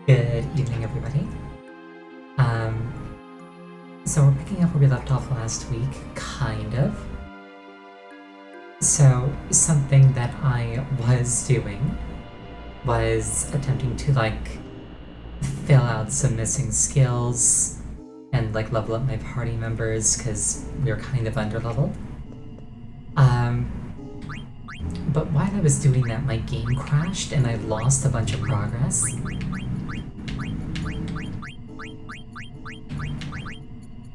Good evening, everybody. Um, so we're picking up where we left off last week, kind of. So something that I was doing was attempting to fill out some missing skills and level up my party members because we were kind of underleveled. But while I was doing that, my game crashed and I lost a bunch of progress.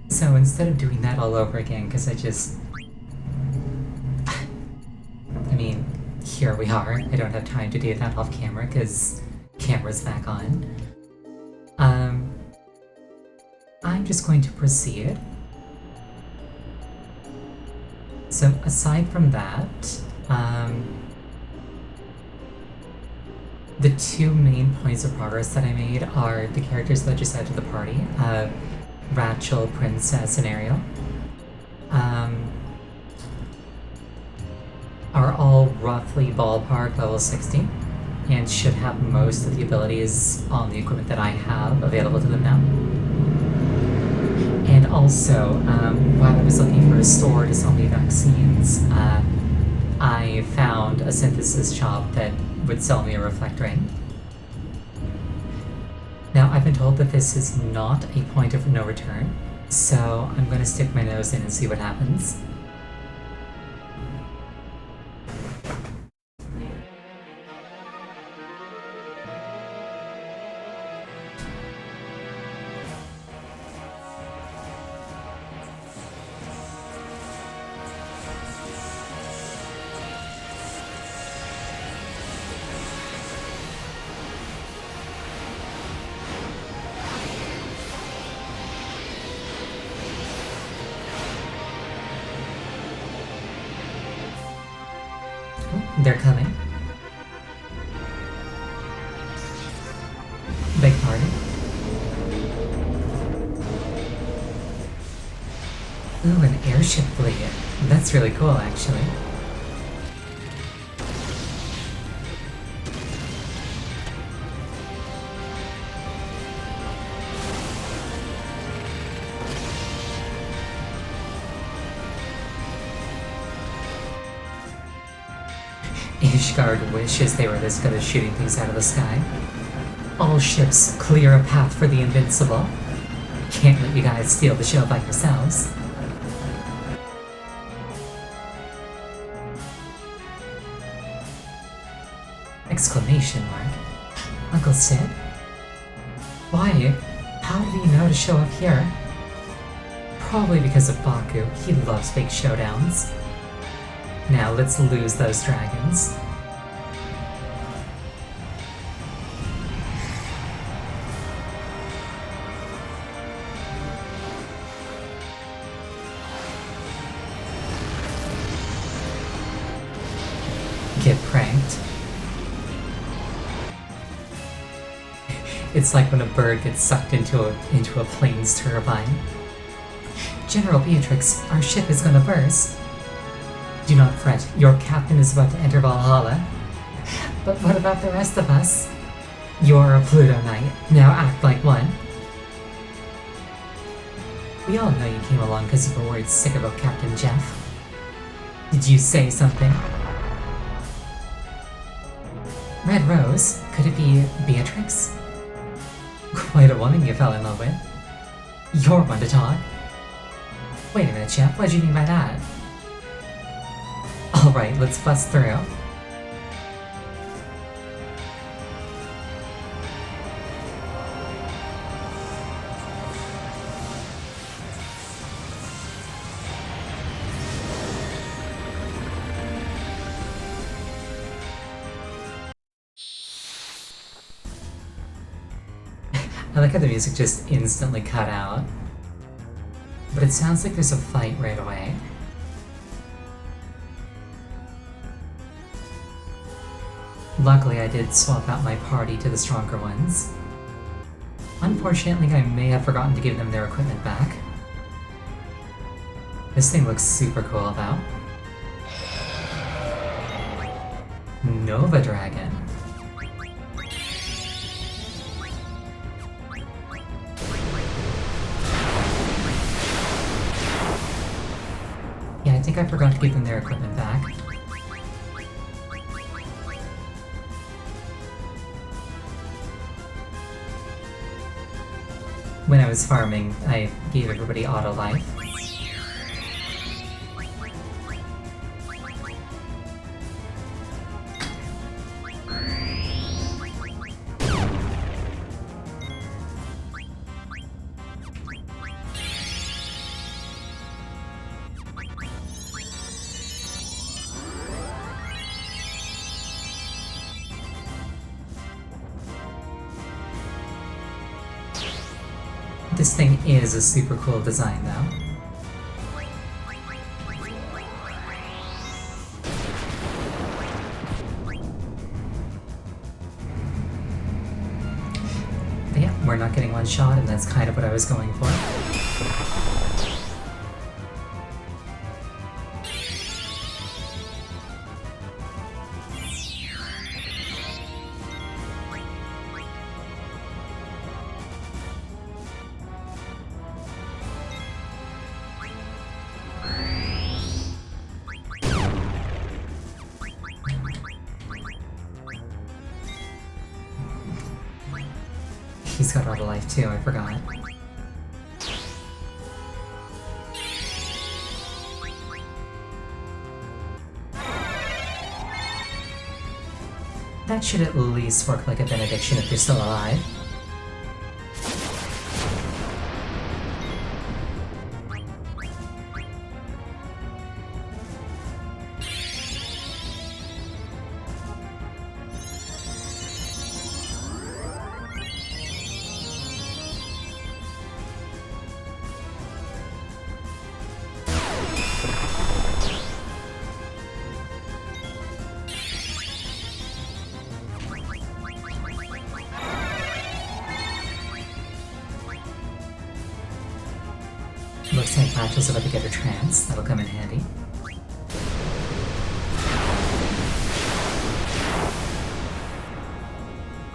So instead of doing that all over again, because I mean, here we are. I don't have time to do that off camera because camera's back on. I'm just going to proceed. So aside from that, the two main points of progress that I made are the characters that just added to the party, Rachel, Princess, and Ariel, are all roughly ballpark level 60 and should have most of the abilities on the equipment that I have available to them now. And also, while I was looking for a store to sell me vaccines, I found a synthesis shop that would sell me a reflect ring. Now, I've been told that this is not a point of no return, so I'm going to stick my nose in and see what happens. They're coming. Beg pardon? Ooh, an airship blade. That's really cool, actually. Ishgard wishes they were this good at shooting things out of the sky. All ships clear a path for the invincible. Can't let you guys steal the show by yourselves. Exclamation mark. Uncle Sid? Why? How did he know to show up here? Probably because of Baku. He loves big showdowns. Now let's lose those dragons. Get pranked. It's like when a bird gets sucked into a plane's turbine. General Beatrix, our ship is gonna burst. Do not fret, your captain is about to enter Valhalla. But what about the rest of us? You're a Pluto Knight, now act like one. We all know you came along because you were worried sick about Captain Jeff. Did you say something? Red Rose? Could it be Beatrix? Quite a woman you fell in love with. You're one to talk. Wait a minute, Jeff, what do you mean by that? Alright, let's bust through. I like how the music just instantly cut out. But it sounds like there's a fight right away. Luckily, I did swap out my party to the stronger ones. Unfortunately, I may have forgotten to give them their equipment back. This thing looks super cool, though. Nova Dragon. Yeah, I think I forgot to give them their equipment back. When I was farming, I gave everybody auto life. This thing is a super cool design, though. But yeah, we're not getting one shot, and that's kind of what I was going for. He's got auto life too, I forgot. That should at least work like a benediction if you're still alive. Looks like Patch's about to get a trance. That'll come in handy.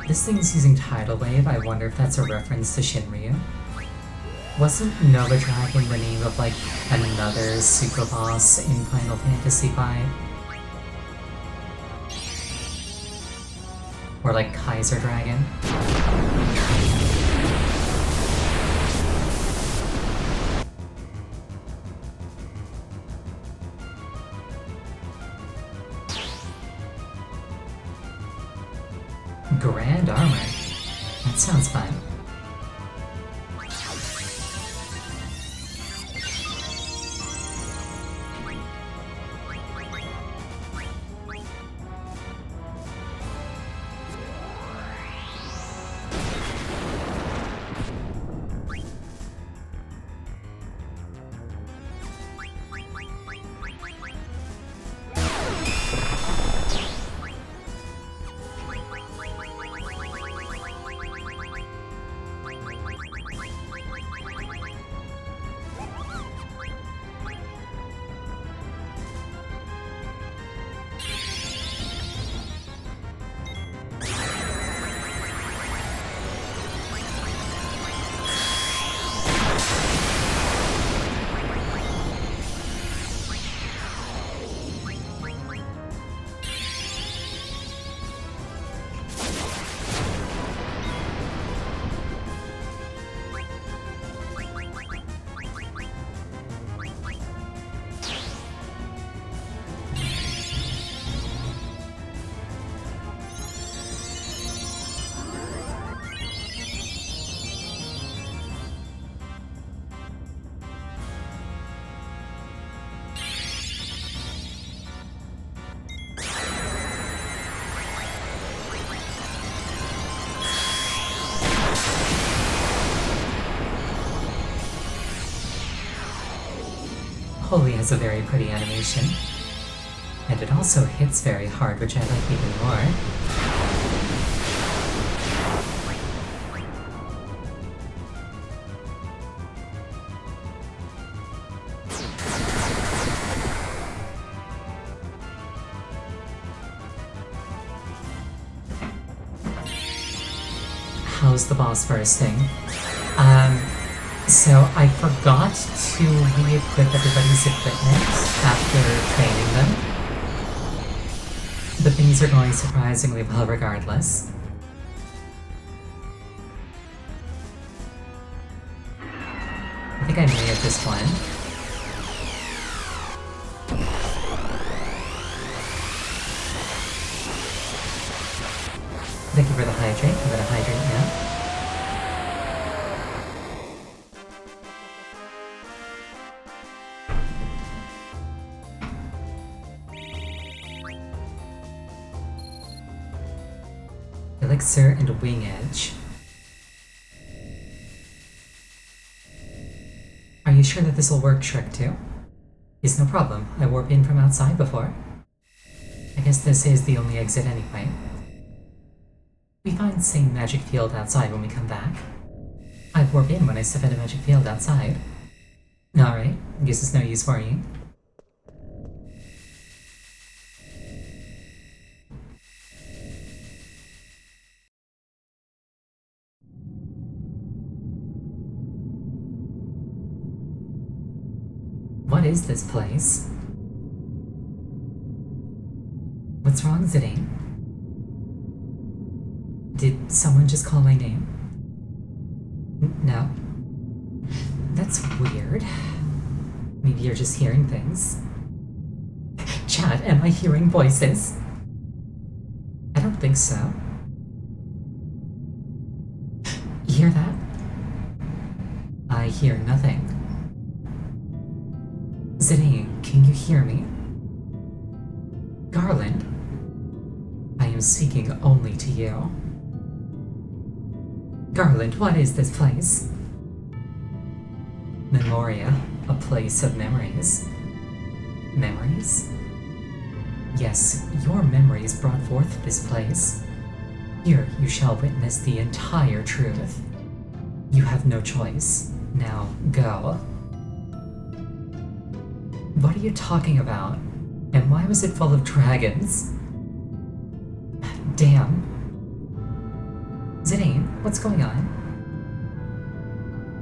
This thing's using Tidal Wave. I wonder if that's a reference to Shinryu. Wasn't Nova Dragon the name of, like, another super boss in Final Fantasy V? Or, like, Kaiser Dragon? Grand Armor? That sounds fun. Holy has a very pretty animation. And it also hits very hard, which I like even more. How's the boss bursting? So I forgot to re-equip everybody's equipment after training them. But things are going surprisingly well regardless. I think I may have just won. Thank you for the hydrate. I'm gonna hydrate now. Elixir and Wing Edge. Are you sure that this will work, Shrek 2? It's no problem. I warped in from outside before. I guess this is the only exit anyway. We find same magic field outside when we come back. I warp in when I step into magic field outside. Alright, guess it's no use worrying. What is this place? What's wrong, Zidane? Did someone just call my name? No. That's weird. Maybe you're just hearing things. Chat, am I hearing voices? I don't think so. You hear that? I hear nothing. Zidane, can you hear me? Garland? I am speaking only to you. Garland, what is this place? Memoria, a place of memories. Memories? Yes, your memories brought forth this place. Here you shall witness the entire truth. You have no choice. Now, go. What are you talking about? And why was it full of dragons? Damn. Zidane, what's going on?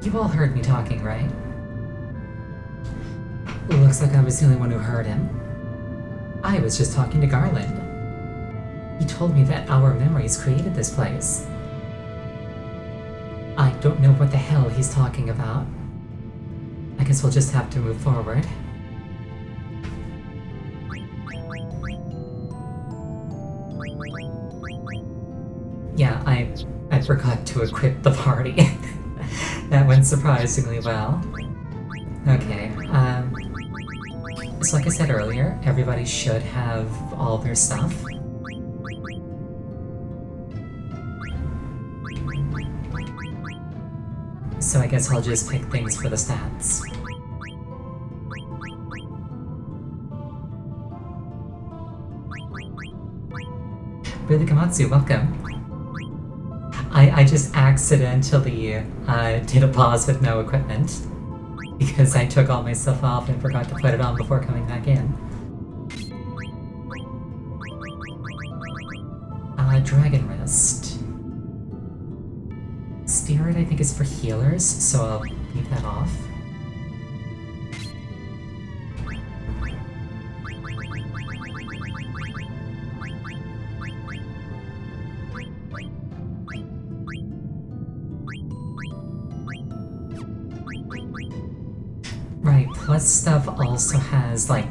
You all heard me talking, right? Looks like I was the only one who heard him. I was just talking to Garland. He told me that our memories created this place. I don't know what the hell he's talking about. I guess we'll just have to move forward. Yeah, I forgot to equip the party. That went surprisingly well. Okay, so like I said earlier, everybody should have all their stuff. So I guess I'll just pick things for the stats. Really, Komatsu, welcome. I just accidentally did a pause with no equipment because I took all my stuff off and forgot to put it on before coming back in. Dragon Wrist. Spirit, I think, is for healers, so I'll leave that off. Right, plus stuff also has, like,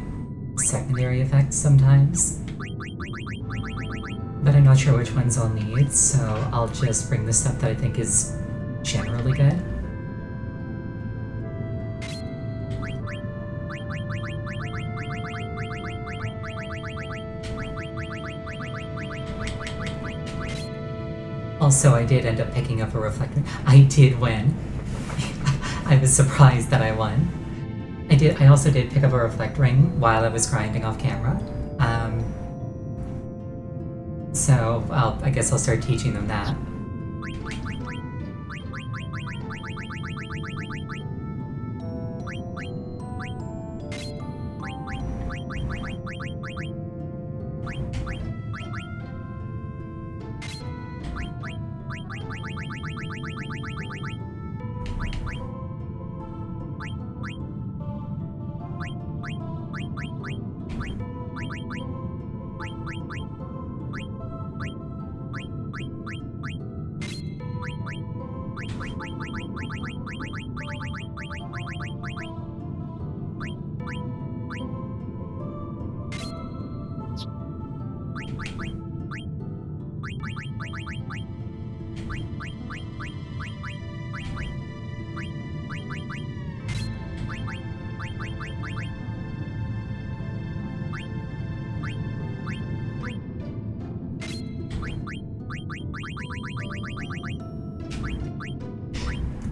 secondary effects sometimes. But I'm not sure which ones I'll need, so I'll just bring the stuff that I think is generally good. Also, I did end up picking up a reflector. I did win. I was surprised that I won. I also did pick up a reflect ring while I was grinding off camera. So I guess I'll start teaching them that.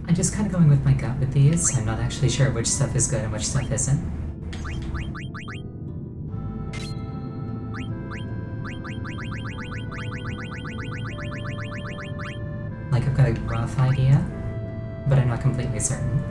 I'm just kind of going with my gut with these. I'm not actually sure which stuff is good and which stuff isn't. Like, I've got a rough idea, but I'm not completely certain.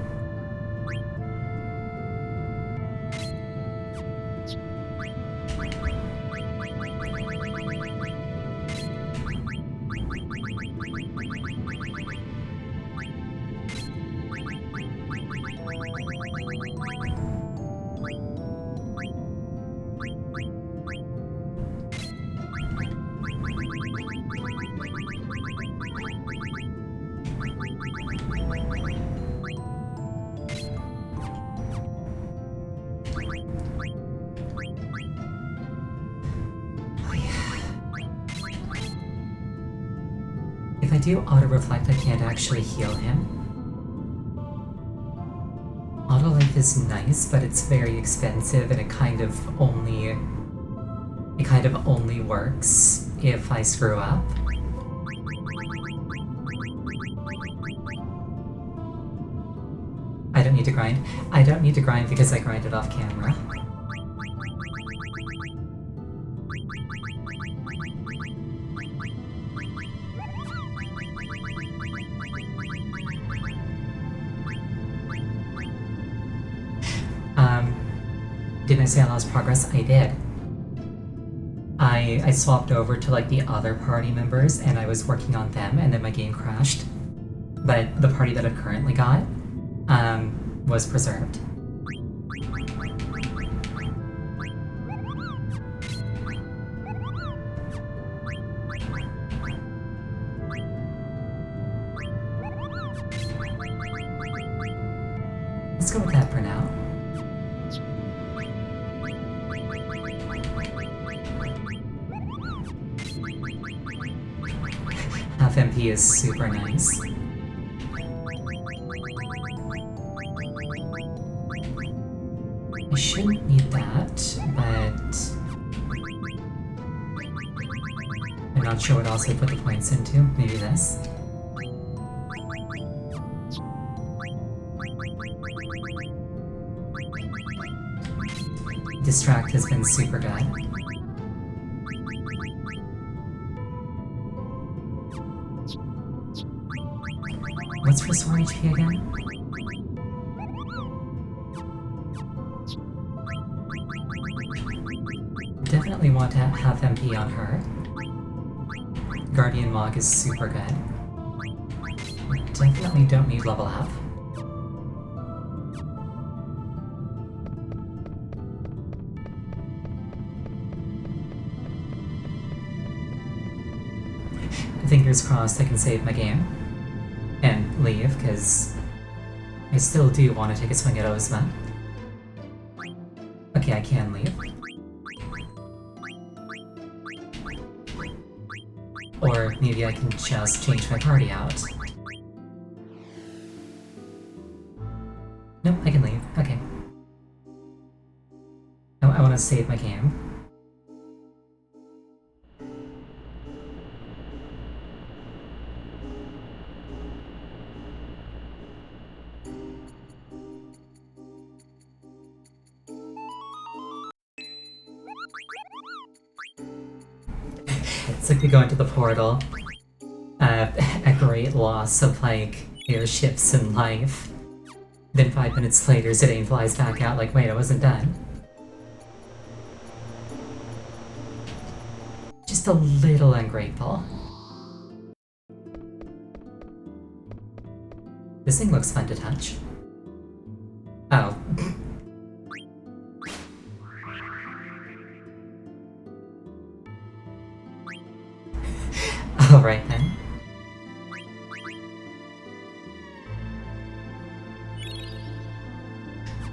If I do auto-reflect, I can't actually heal him. Auto-life is nice, but it's very expensive and it kind of only works if I screw up. I don't need to grind. I don't need to grind because I grinded off camera. Didn't I say I lost progress? I did. I swapped over to like the other party members and I was working on them and then my game crashed. But the party that I've currently got was preserved. Let's go with that for now. Half MP is super nice. I shouldn't need that, but I'm not sure what else I put the points into. Maybe this. Distract has been super good. What's restore HP again? Definitely want to have MP on her. Guardian Mog is super good. Definitely don't need level up. Fingers crossed I can save my game. And leave, because I still do want to take a swing at Ozma. Okay, I can leave. Or maybe I can just change my party out. Nope, I can leave. Okay. No, I want to save my game. It's like we go into the portal. A great loss of, like, airships and life. Then 5 minutes later, Zidane flies back out like, wait, I wasn't done. Just a little ungrateful. This thing looks fun to touch. Oh. Alright then.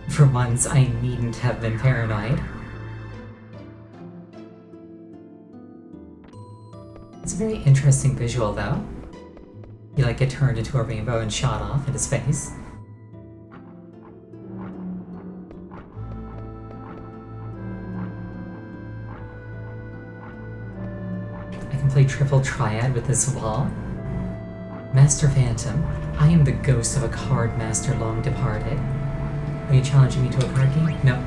For once, I needn't have been paranoid. It's a very interesting visual, though. You like get turned into a rainbow and shot off into space. I can play triple triad with this wall. Master Phantom, I am the ghost of a card master long departed. Are you challenging me to a card game? No.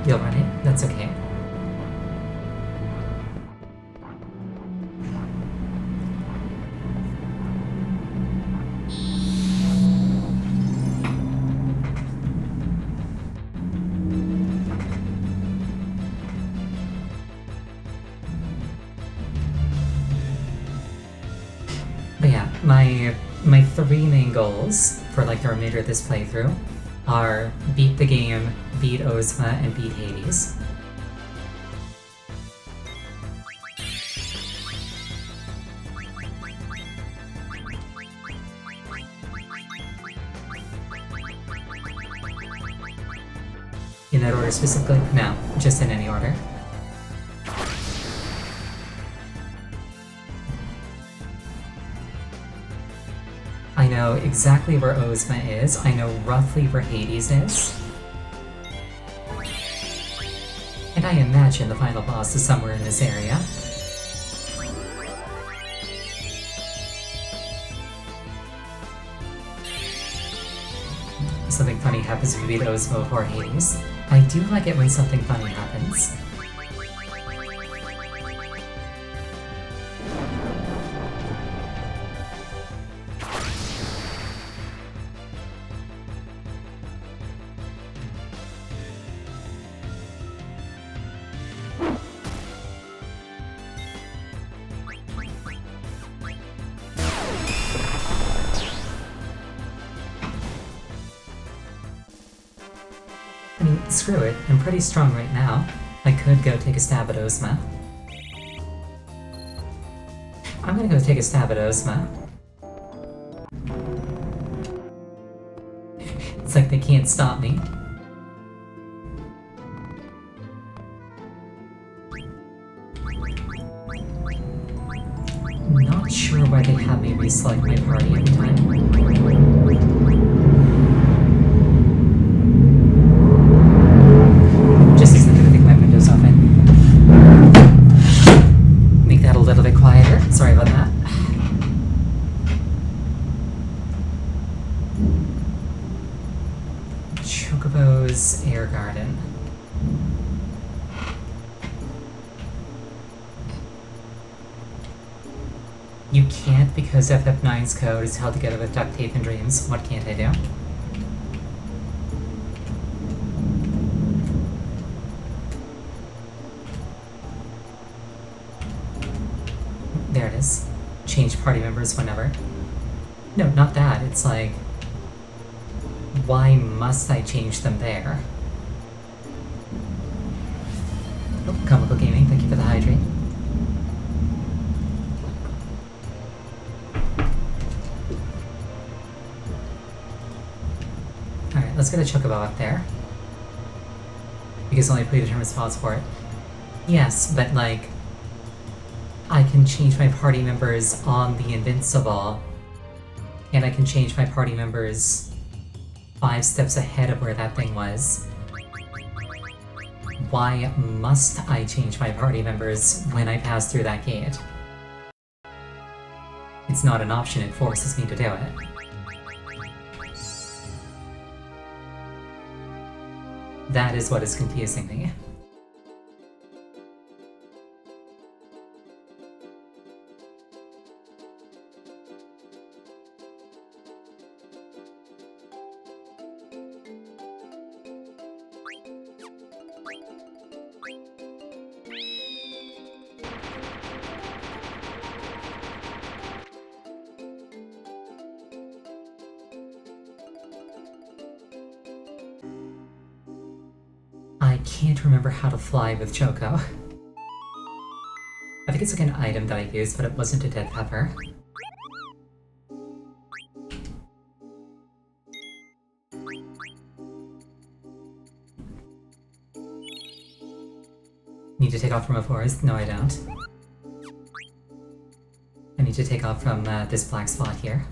You'll run it? That's okay. But yeah, my three main goals for like the remainder of this playthrough are beat the game, beat Ozma, and beat Hades. In that order specifically? No, just in any order. I know exactly where Ozma is, I know roughly where Hades is. And I imagine the final boss is somewhere in this area. Something funny happens if you beat Ozma before Hades. I do like it when something funny happens. I mean, screw it, I'm pretty strong right now. I could go take a stab at Ozma. I'm gonna go take a stab at Ozma. It's like they can't stop me. Not sure why they have me reselect my party every time. Just as I'm gonna think my window's open. Make that a little bit quieter. Sorry about that. Chocobo's Air Garden. You can't because FF9's code is held together with duct tape and dreams. What can't I do? There it is. Change party members whenever. No, not that. It's like, why must I change them there? Oh, Comical Gaming, thank you for the hydrate. Alright, let's get a Chocobo up there. Because only predetermined spots for it. Yes, but like, I can change my party members on the Invincible, and I can change my party members 5 steps ahead of where that thing was. Why must I change my party members when I pass through that gate? It's not an option, it forces me to do it. That is what is confusing me. I can't remember how to fly with Choco. I think think it's like an item that I used, but it wasn't a dead pepper. Need to take off from a forest? No, I don't. I need to take off from this black spot here.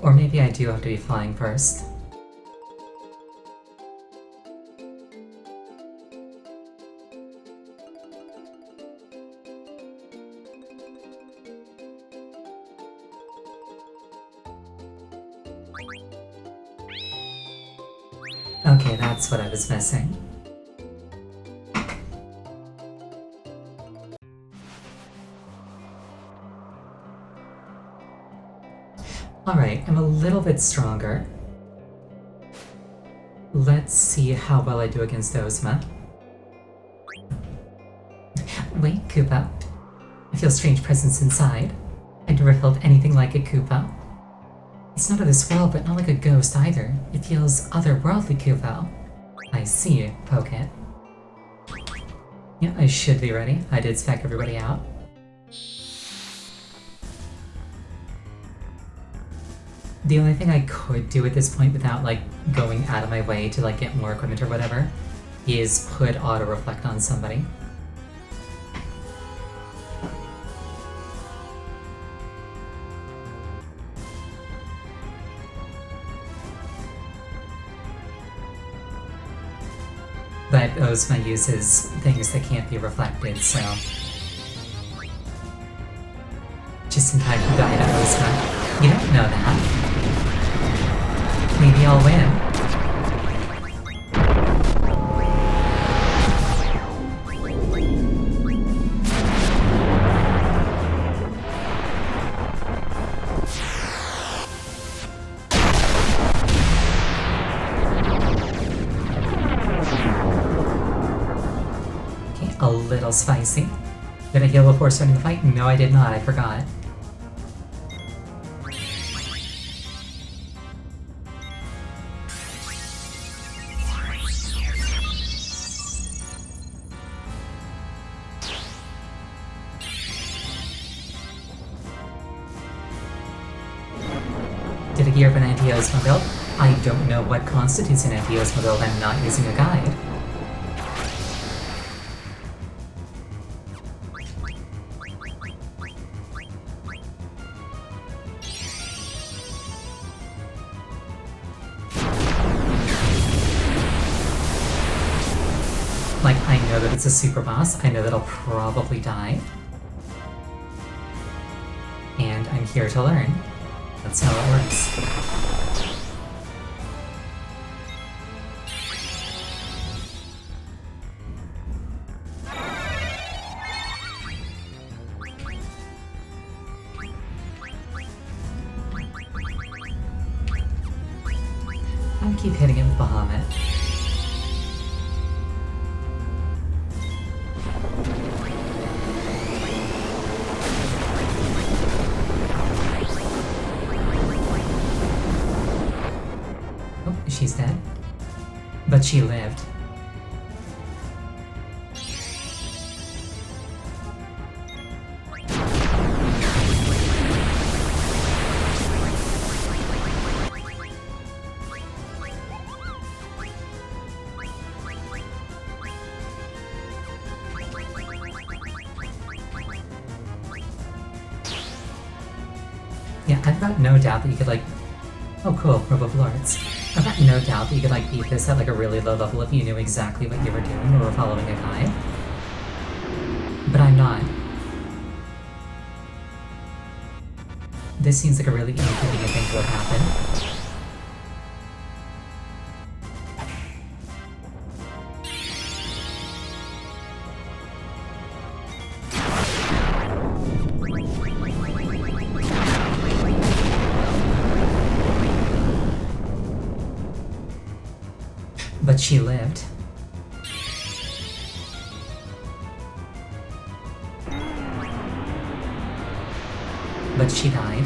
Or maybe I do have to be flying first. Okay, that's what I was missing. Alright, I'm a little bit stronger. Let's see how well I do against Ozma. Wait, Koopa. I feel a strange presence inside. I've never felt anything like it, Koopa. It's not of this world, but not like a ghost either. It feels otherworldly, Koopa. I see, Pocket. Yeah, I should be ready. I did spec everybody out. The only thing I could do at this point without, like, going out of my way to, like, get more equipment or whatever is put auto-reflect on somebody. But Ozma uses things that can't be reflected, so... Just in time to die to Ozma. You don't know that. Maybe I'll win. Okay, a little spicy. Did I heal before starting the fight? No, I did not. I forgot. Did I gear up an anti-Ozma build? I don't know what constitutes an anti-Ozma build. I'm not using a guide. Like, I know that it's a super boss. I know that I'll probably die. And I'm here to learn. That's how it works. I'll keep hitting it with Bahamut. She's dead. But she lived. Yeah, I've got no doubt that you could, like... Oh cool, Probe of Lords. I've got no doubt that you could, like, beat this at, like, a really low level if you knew exactly what you were doing or were following a guide. But I'm not. This seems like a really inconvenient thing to have happen. But she lived. but she died.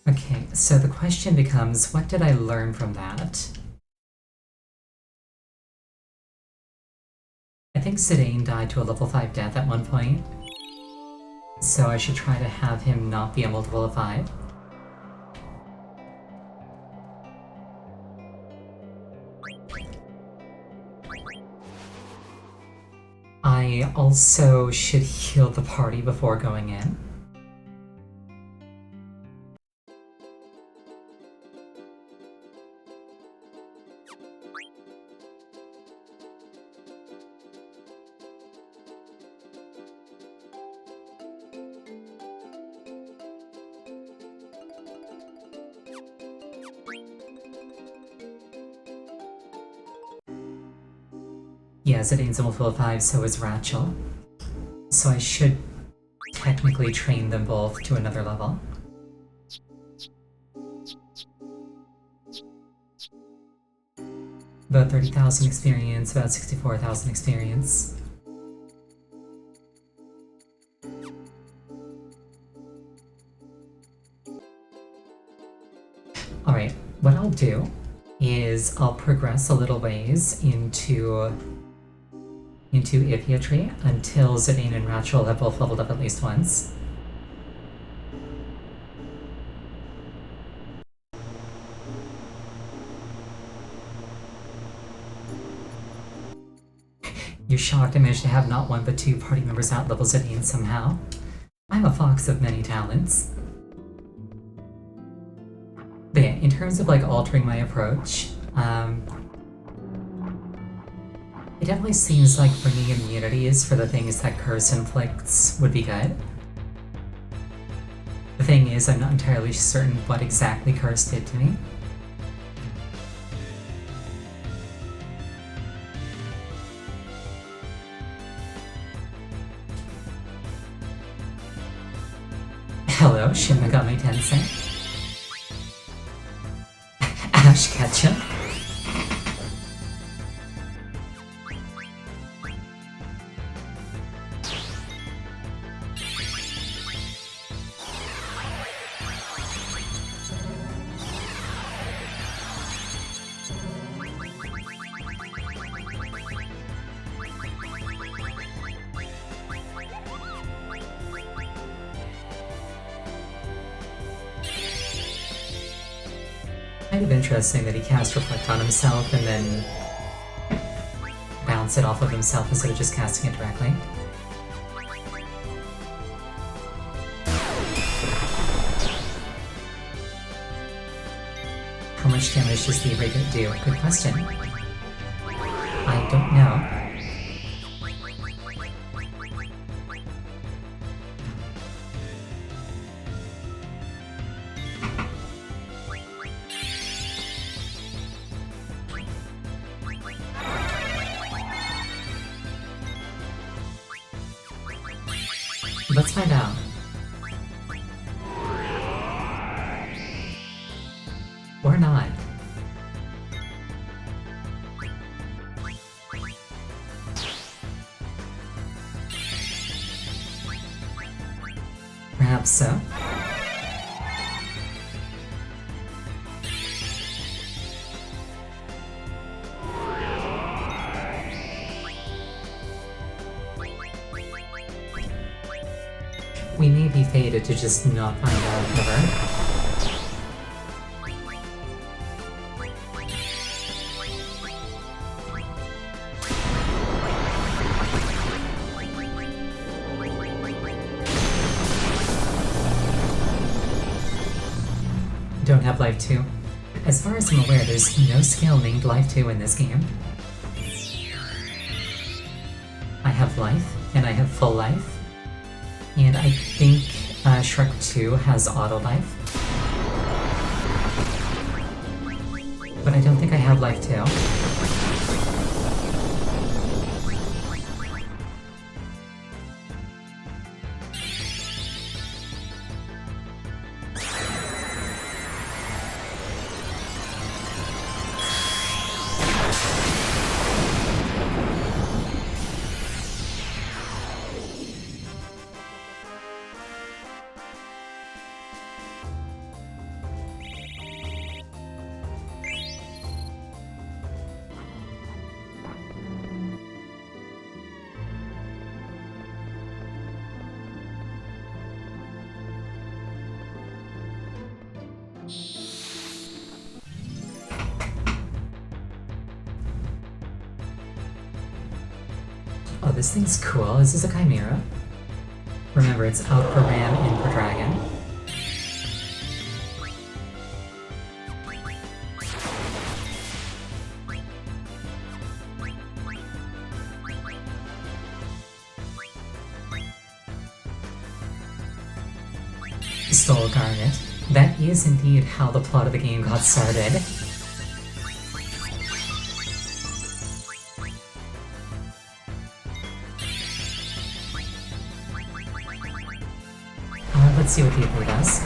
Okay, so the question becomes, what did I learn from that? I think Zidane died to a level 5 death at one point, so I should try to have him not be a multiple of 5. I also should heal the party before going in. Yeah, Zidane's a multiple of 5, so is Rachel. So I should technically train them both to another level. About 30,000 experience, about 64,000 experience. Alright, what I'll do is I'll progress a little ways into Ipiatry until Zidane and Rachel have both leveled up at least once. You're shocked I managed to have not one but two party members out-level Zidane somehow. I'm a fox of many talents. But yeah, in terms of like altering my approach, it definitely seems like bringing immunities for the things that Curse inflicts would be good. The thing is, I'm not entirely certain what exactly Curse did to me. Hello, Shin Megami Tensei. Ash Ketchum. Kind of interesting that he cast Reflect on himself and then bounce it off of himself instead of just casting it directly. How much damage does the Rig do? Good question. I don't know. Let's find out. Or not. Perhaps so. We may be fated to just not find out ever. Don't have Life 2. As far as I'm aware, there's no skill named Life 2 in this game. I have Life, and I have Full Life. And I think Shrek 2 has Auto Life. But I don't think I have Life 2. Oh, this thing's cool. Is this a Chimera? Remember, it's out for Ram, in for Dragon. Stole Garnet. That is indeed how the plot of the game got started. Let's see what the Apu does.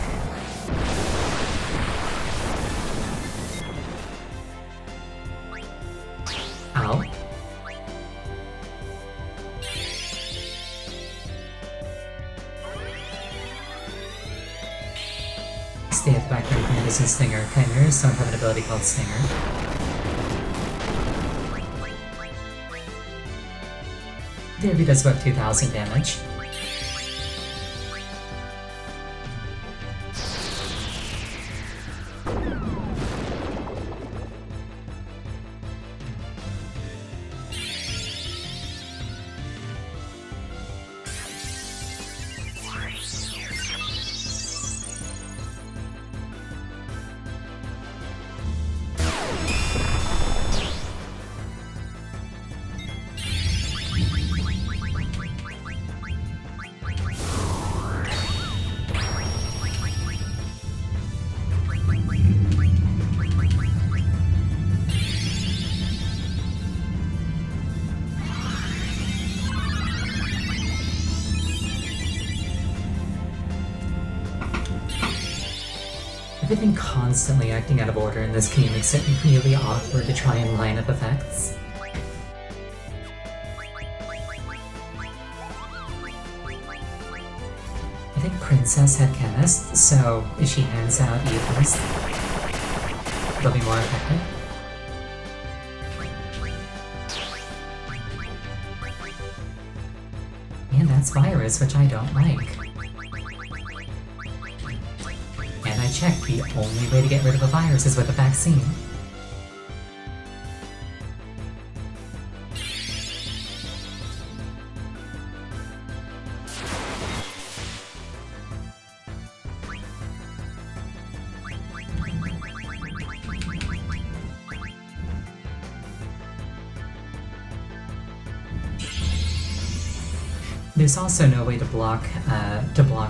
Ow. Stay at the back right from Medicine Stinger. Chimeras don't have an ability called Stinger. The Apu does about 2,000 damage. Everything constantly acting out of order in this game makes it really awkward to try and line up effects. I think Princess had Chemist, so if she hands out Ethers, they'll be more effective. And that's Virus, which I don't like. And I checked, the only way to get rid of a virus is with a vaccine. There's also no way to block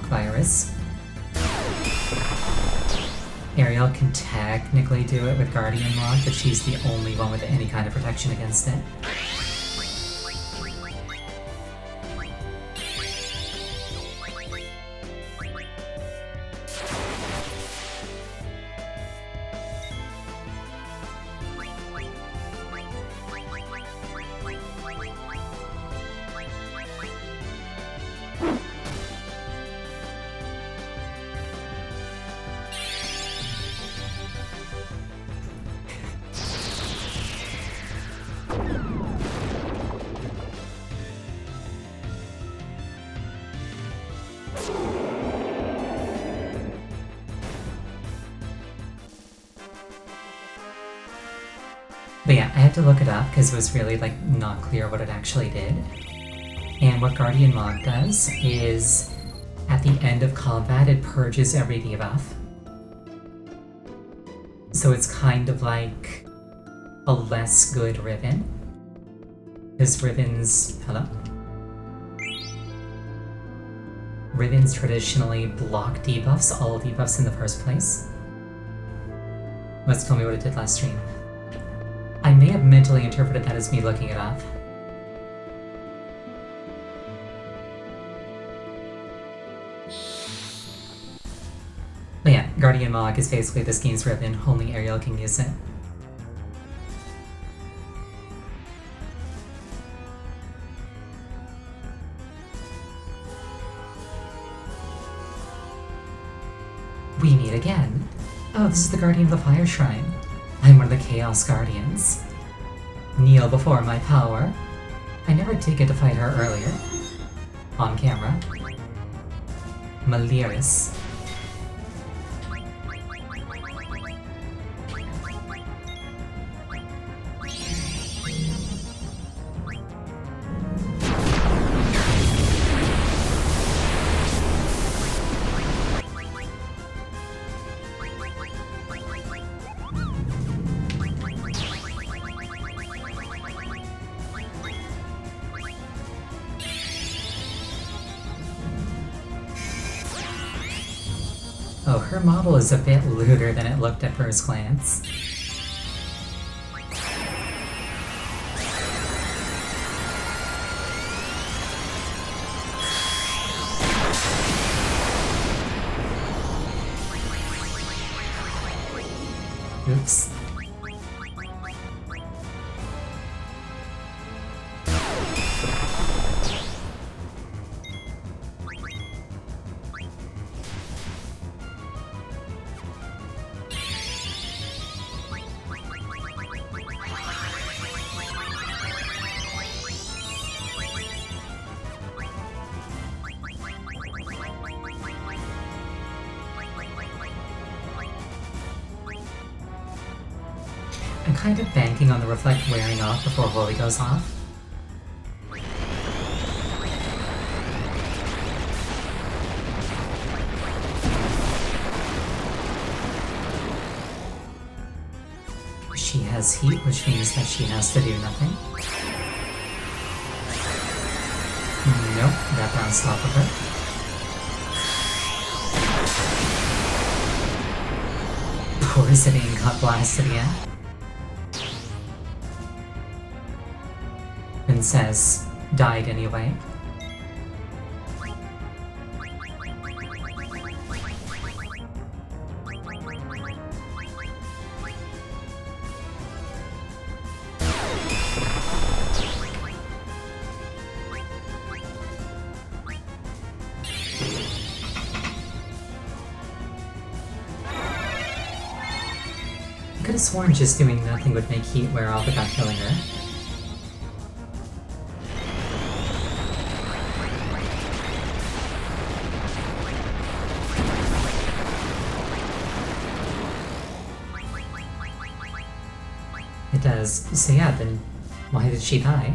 virus. Ariel can technically do it with Guardian Log, but she's the only one with any kind of protection against it. But yeah, I had to look it up because it was really like not clear what it actually did. And what Guardian Log does is, at the end of combat, it purges every debuff. So it's kind of like a less good Riven. Because Riven's... hello? Rivens traditionally block debuffs, all debuffs in the first place. Let's tell me what it did last stream. I may have mentally interpreted that as me looking it up. But yeah, Guardian Log is basically this game's Riven, only Ariel can use it. We meet again. Oh, this is the Guardian of the Fire Shrine. I'm one of the Chaos Guardians. Kneel before my power. I never did get to fight her earlier. On camera. Maliris. Oh, her model is a bit looter than it looked at first glance. Oops. I'm kind of banking on the Reflect wearing off before Holy goes off. She has heat, which means that she has to do nothing. Nope, that bounced off of her. Poor Zidian got blasted again. Princess died anyway. I could have sworn just doing nothing would make heat wear off without killing her. It does. So yeah, then why did she die?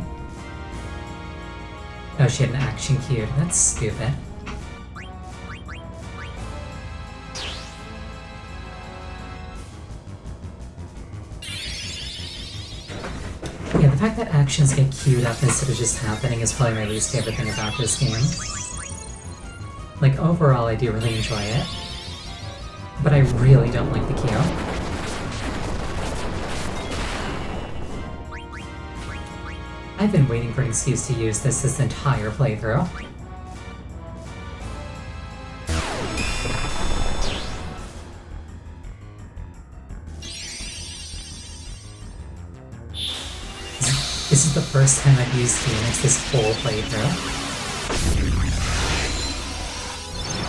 Oh, she had an action queued. That's stupid. Yeah, the fact that actions get queued up instead of just happening is probably my least favorite thing about this game. Like, overall, I do really enjoy it. But I really don't like the queue. I've been waiting for an excuse to use this entire playthrough. This is the first time I've used Phoenix this whole playthrough.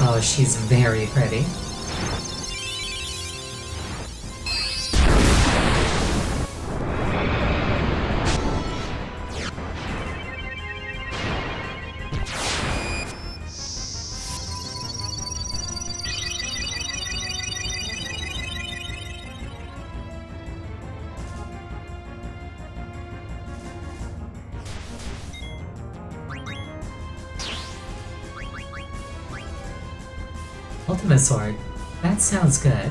Oh, she's very pretty. Ultimate Sword. That sounds good.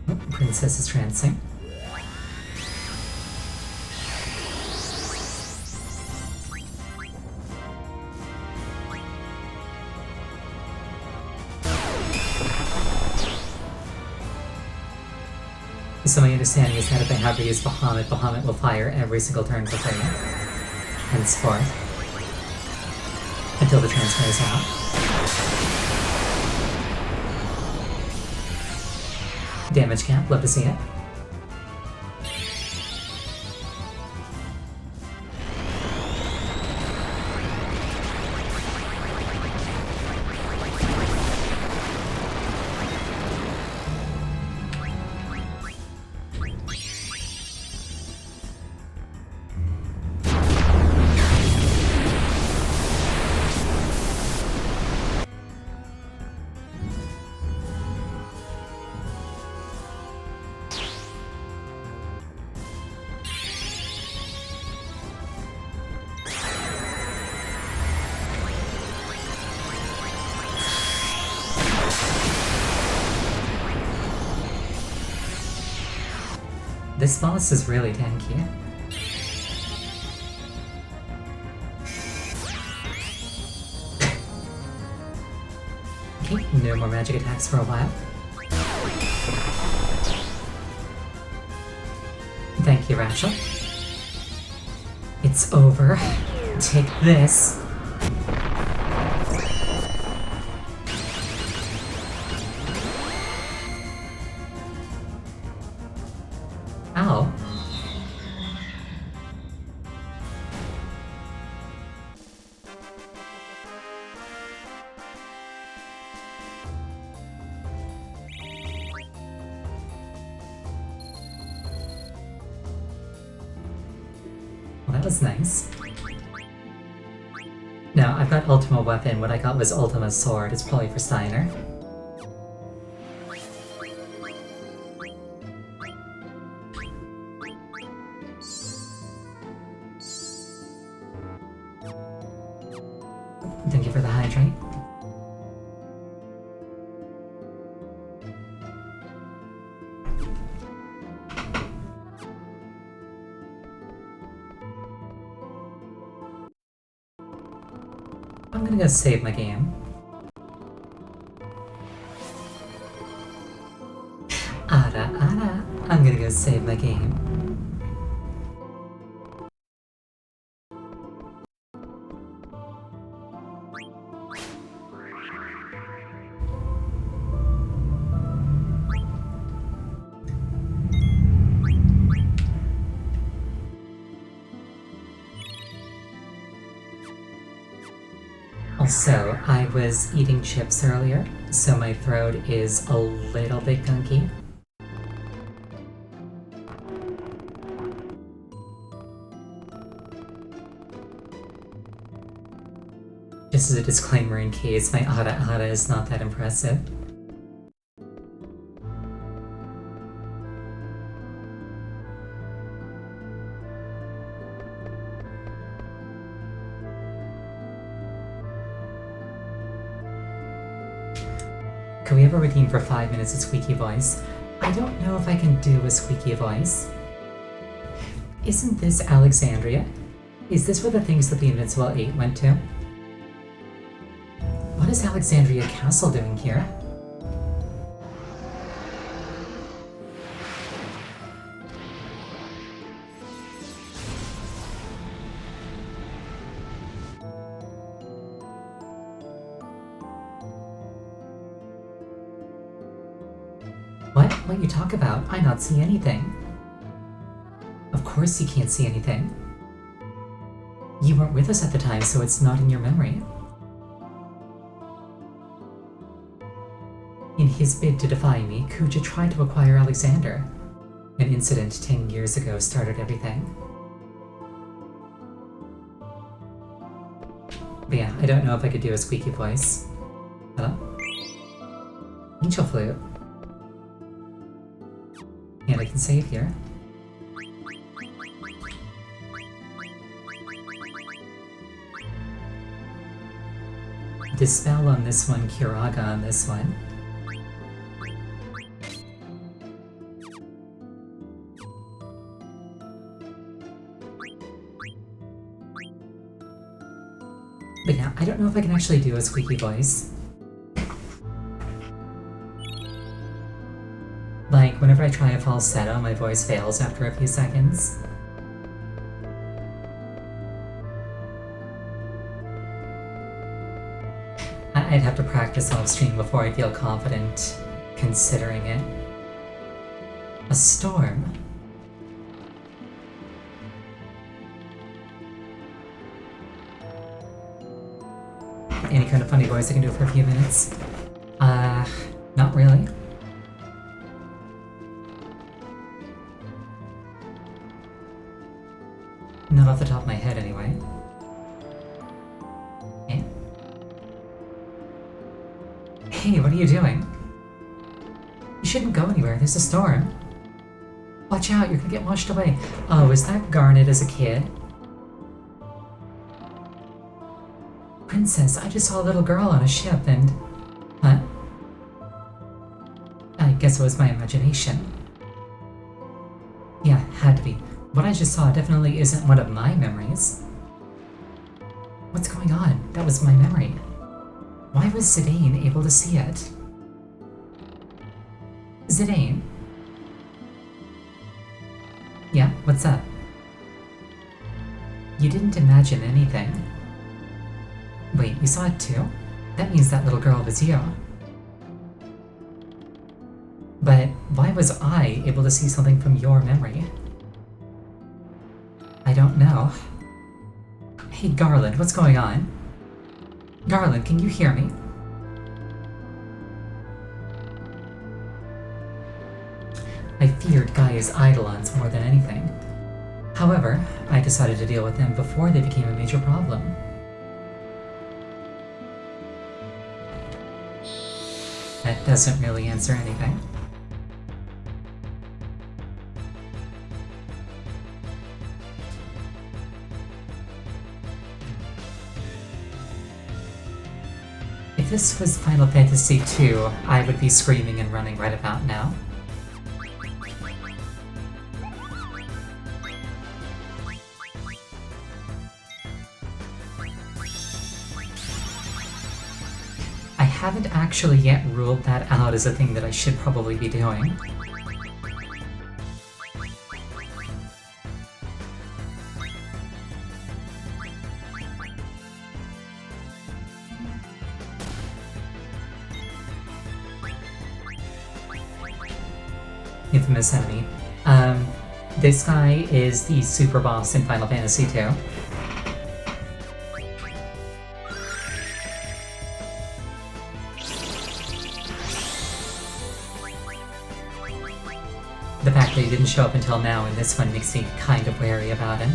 Oh, Princess is trancing. So my understanding is that if I have to use Bahamut, Bahamut will fire every single turn for free. Henceforth. Until the transfer is out. Damage cap, love to see it. This boss is really tanky. Okay, no more magic attacks for a while. Thank you, Rachel. It's over. Take this. Ow. Well, that was nice. No, I've got Ultima Weapon. What I got was Ultima Sword. It's probably for Steiner. Thank you for the hydrate. I'm gonna go save my game. Ara. I'm gonna go save my game. Also, I was eating chips earlier, so my throat is a little bit gunky. Just as a disclaimer in case my Ara is not that impressive. Can we ever redeem for 5 minutes a squeaky voice? I don't know if I can do a squeaky voice. Isn't this Alexandria? Is this where the things that the Invincible 8 went to? What is Alexandria Castle doing here? What you talk about? I not see anything. Of course you can't see anything. You weren't with us at the time, so it's not in your memory. In his bid to defy me, Kuja tried to acquire Alexander. An incident 10 years ago started everything. But yeah, I don't know if I could do a squeaky voice. Hello? Angel Flute. And I can save here. Dispel on this one, Kiraga on this one. But yeah, I don't know if I can actually do a squeaky voice. Like, whenever I try a falsetto, my voice fails after a few seconds. I'd have to practice off stream before I feel confident considering it. A storm? Any kind of funny voice I can do for a few minutes? Not really. Not off the top of my head, anyway. Okay. Hey, what are you doing? You shouldn't go anywhere, there's a storm. Watch out, you're gonna get washed away. Oh, is that Garnet as a kid? Princess, I just saw a little girl on a ship and... Huh? I guess it was my imagination. Yeah, Had to be. What I just saw definitely isn't one of my memories. What's going on? That was my memory. Why was Zidane able to see it? Zidane? Yeah, what's up? You didn't imagine anything. Wait, you saw it too? That means that little girl was you. But why was I able to see something from your memory? I don't know. Hey Garland, what's going on? Garland, can you hear me? I feared Gaia's Eidolons more than anything. However, I decided to deal with them before they became a major problem. That doesn't really answer anything. If this was Final Fantasy II, I would be screaming and running right about now. I haven't actually yet ruled that out as a thing that I should probably be doing. Infamous enemy. This guy is the super boss in Final Fantasy II. The fact that he didn't show up until now in this one makes me kind of wary about him.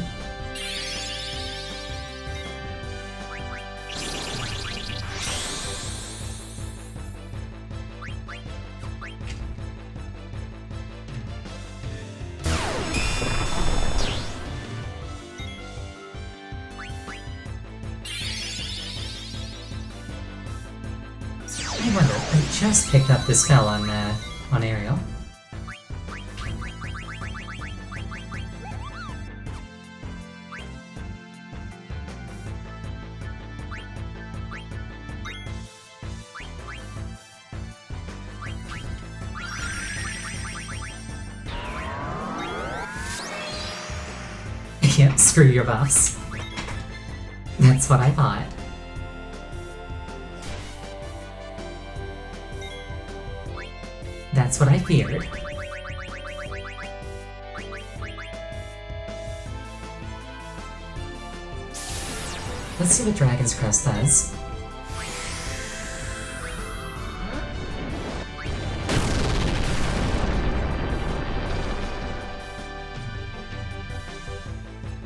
I wonder, I just picked up this spell on Ariel. Yeah, screw your buffs. That's what I thought. That's what I feared. Let's see what Dragon's Crest does.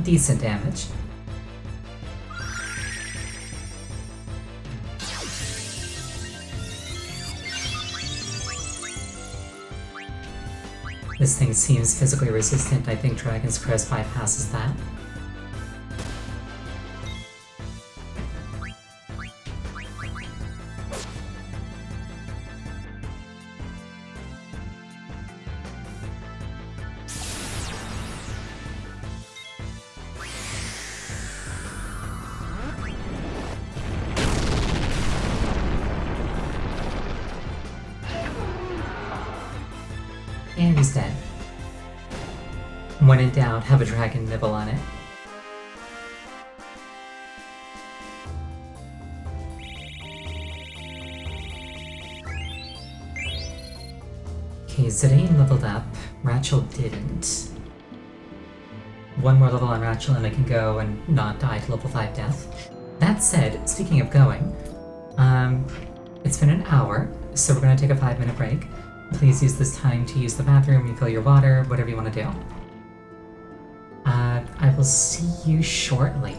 Decent damage. This thing seems physically resistant. I think Dragon's Crest bypasses that. And he's dead. When in doubt, have a dragon nibble on it. Okay, Zidane leveled up. Rachel didn't. One more level on Rachel and I can go and not die to level 5 death. That said, speaking of going, it's been an hour, so we're gonna take a 5-minute break. Please use this time to use the bathroom, refill your water, whatever you want to do. I will see you shortly.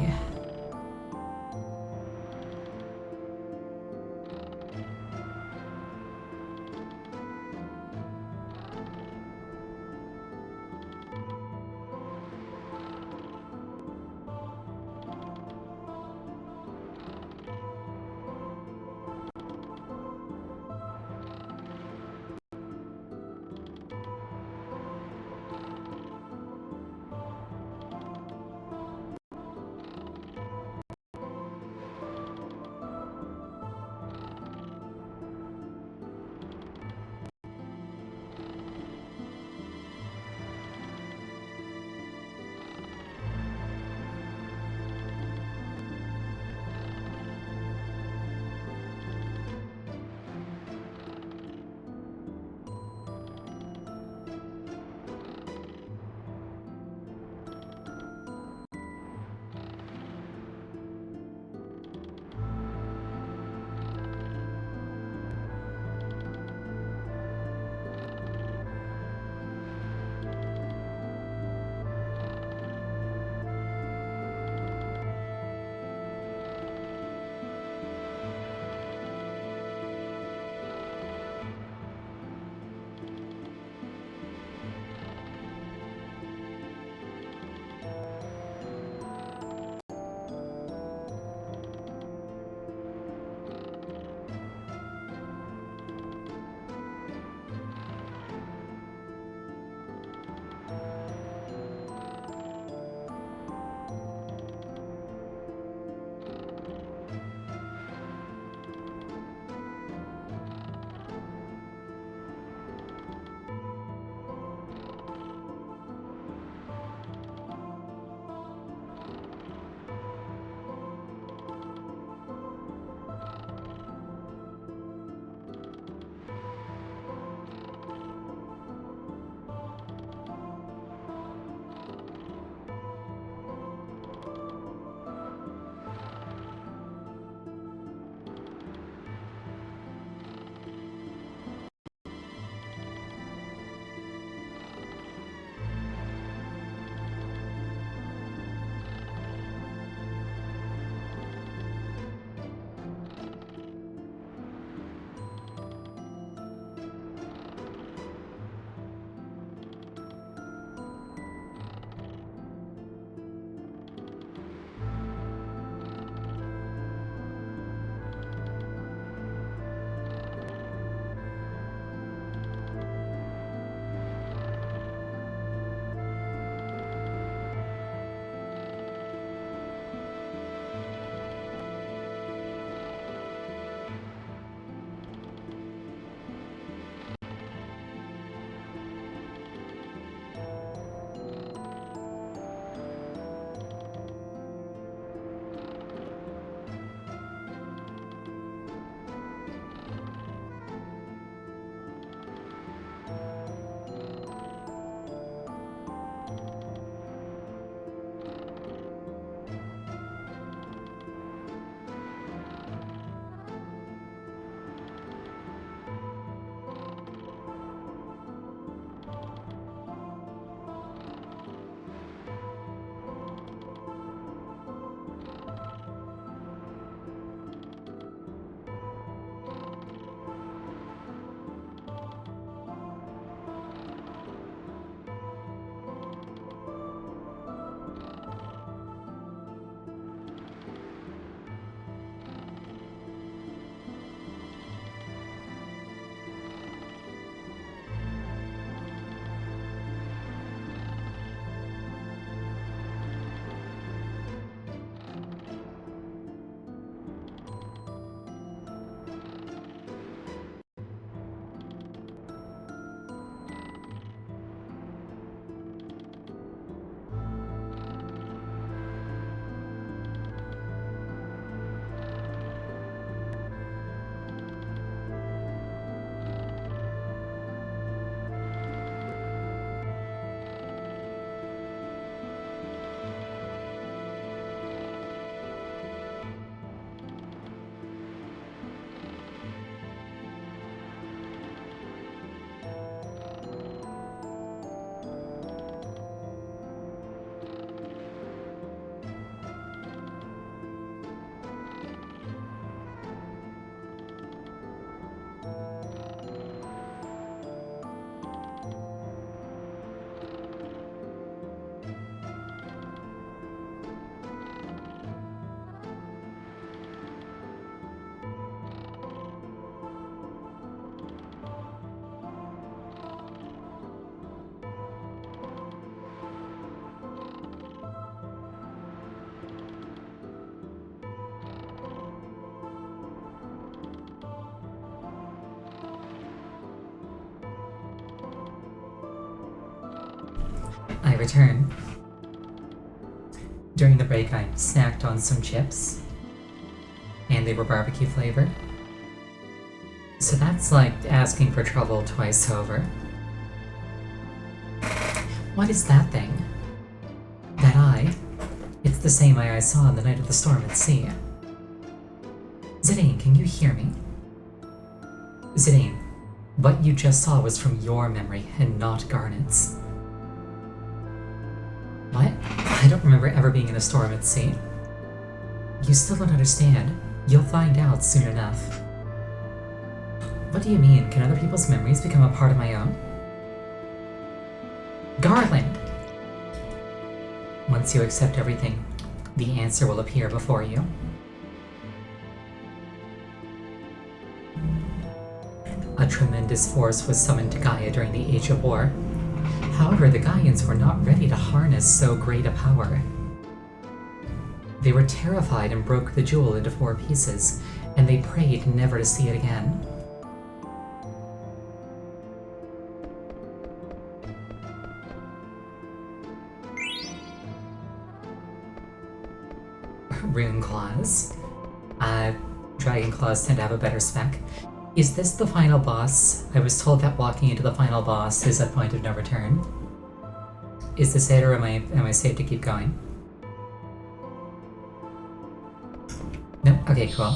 return. During the break, I snacked on some chips, and they were barbecue flavored. So that's like asking for trouble twice over. What is that thing? That eye? It's the same eye I saw on the night of the storm at sea. Zidane, can you hear me? Zidane, what you just saw was from your memory and not Garnet's. What? I don't remember ever being in a storm at sea. You still don't understand. You'll find out soon enough. What do you mean? Can other people's memories become a part of my own? Garland! Once you accept everything, the answer will appear before you. A tremendous force was summoned to Gaia during the Age of War. However, the Gaians were not ready to harness so great a power. They were terrified and broke the jewel into 4 pieces, and they prayed never to see it again. Rune claws. Dragon claws tend to have a better spec. Is this the final boss? I was told that walking into the final boss is a point of no return. Is this it, or am I safe to keep going? No? Okay, cool.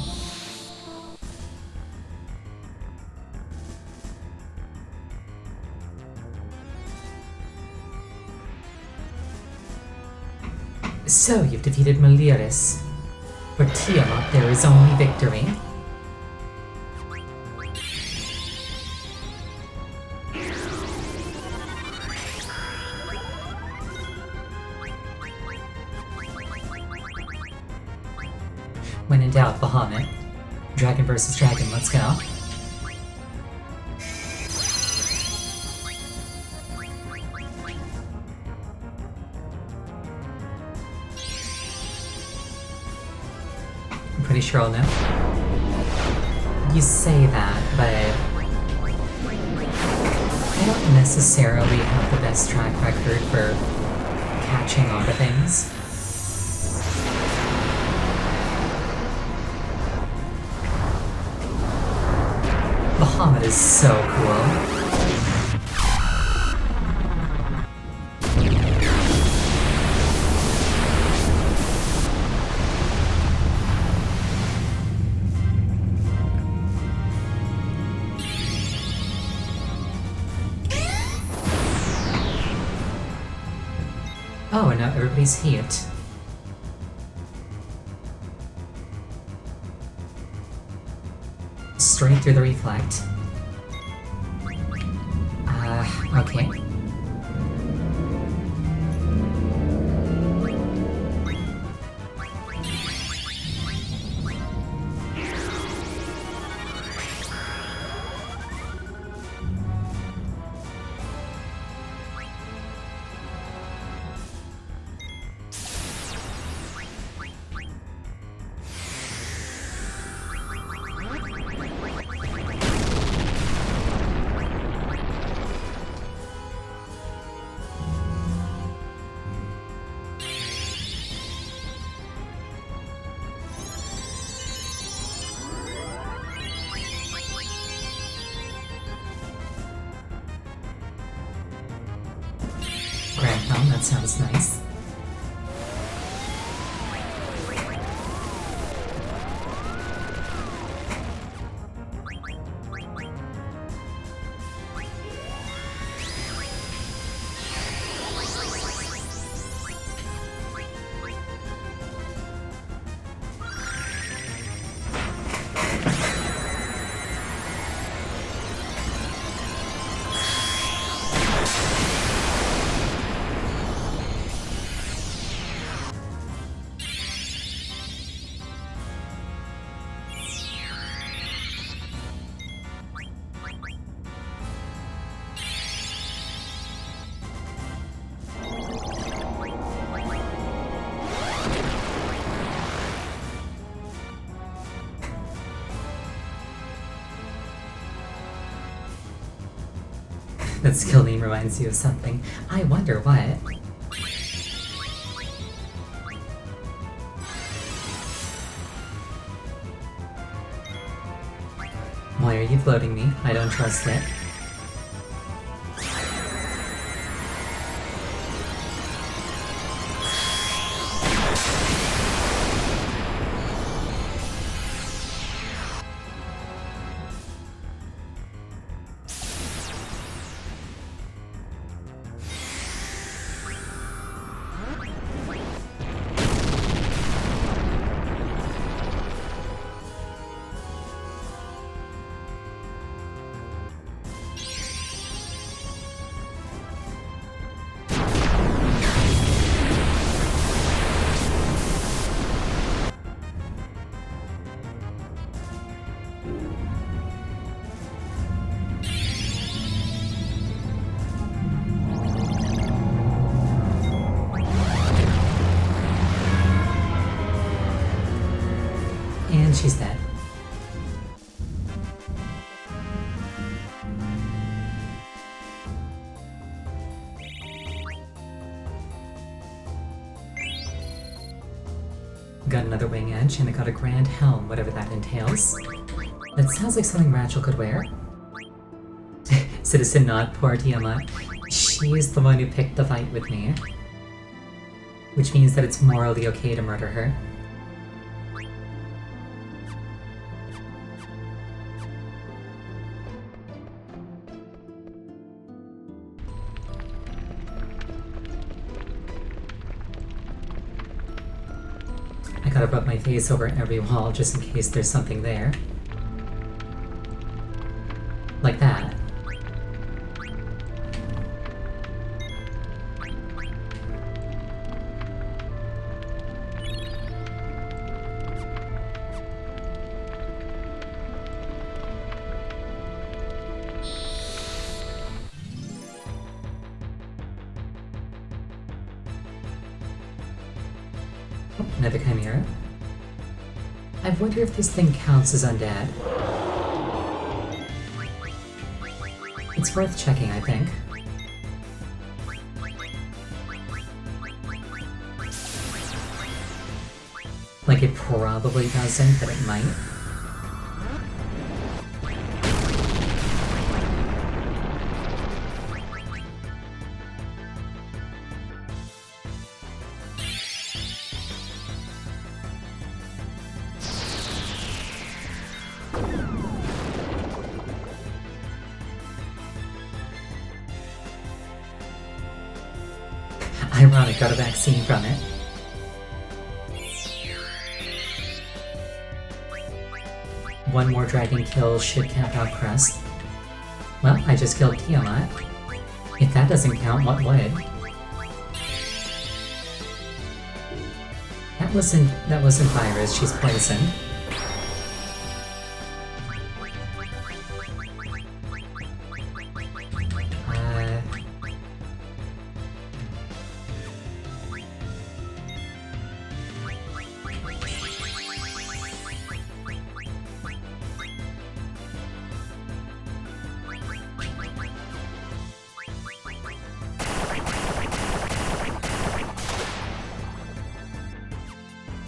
So, you've defeated Meliris. For Tiamat, there is only victory. When in doubt, Bahamut. Dragon versus dragon, let's go. I'm pretty sure I'll know. You say that, but I don't necessarily have the best track record for catching on to things. Bahamut is so cool. Oh, and now everybody's hit. Straight through the reflect. Okay. That sounds nice. That skill name reminds you of something. I wonder what. Why are you floating me? I don't trust it. And she's dead. Got another wing edge, and I got a grand helm, whatever that entails. That sounds like something Rachel could wear. Citizen Not, poor Tiamat. She's the one who picked the fight with me. Which means that it's morally okay to murder her. I gotta rub my face over every wall just in case there's something there. Like that. Another chimera. I wonder if this thing counts as undead. It's worth checking, I think. Like, it probably doesn't, but it might. Ironic, got a vaccine from it. One more dragon kill should count out Crest. Well, I just killed Tiamat. If that doesn't count, what would? That wasn't virus, she's poisoned.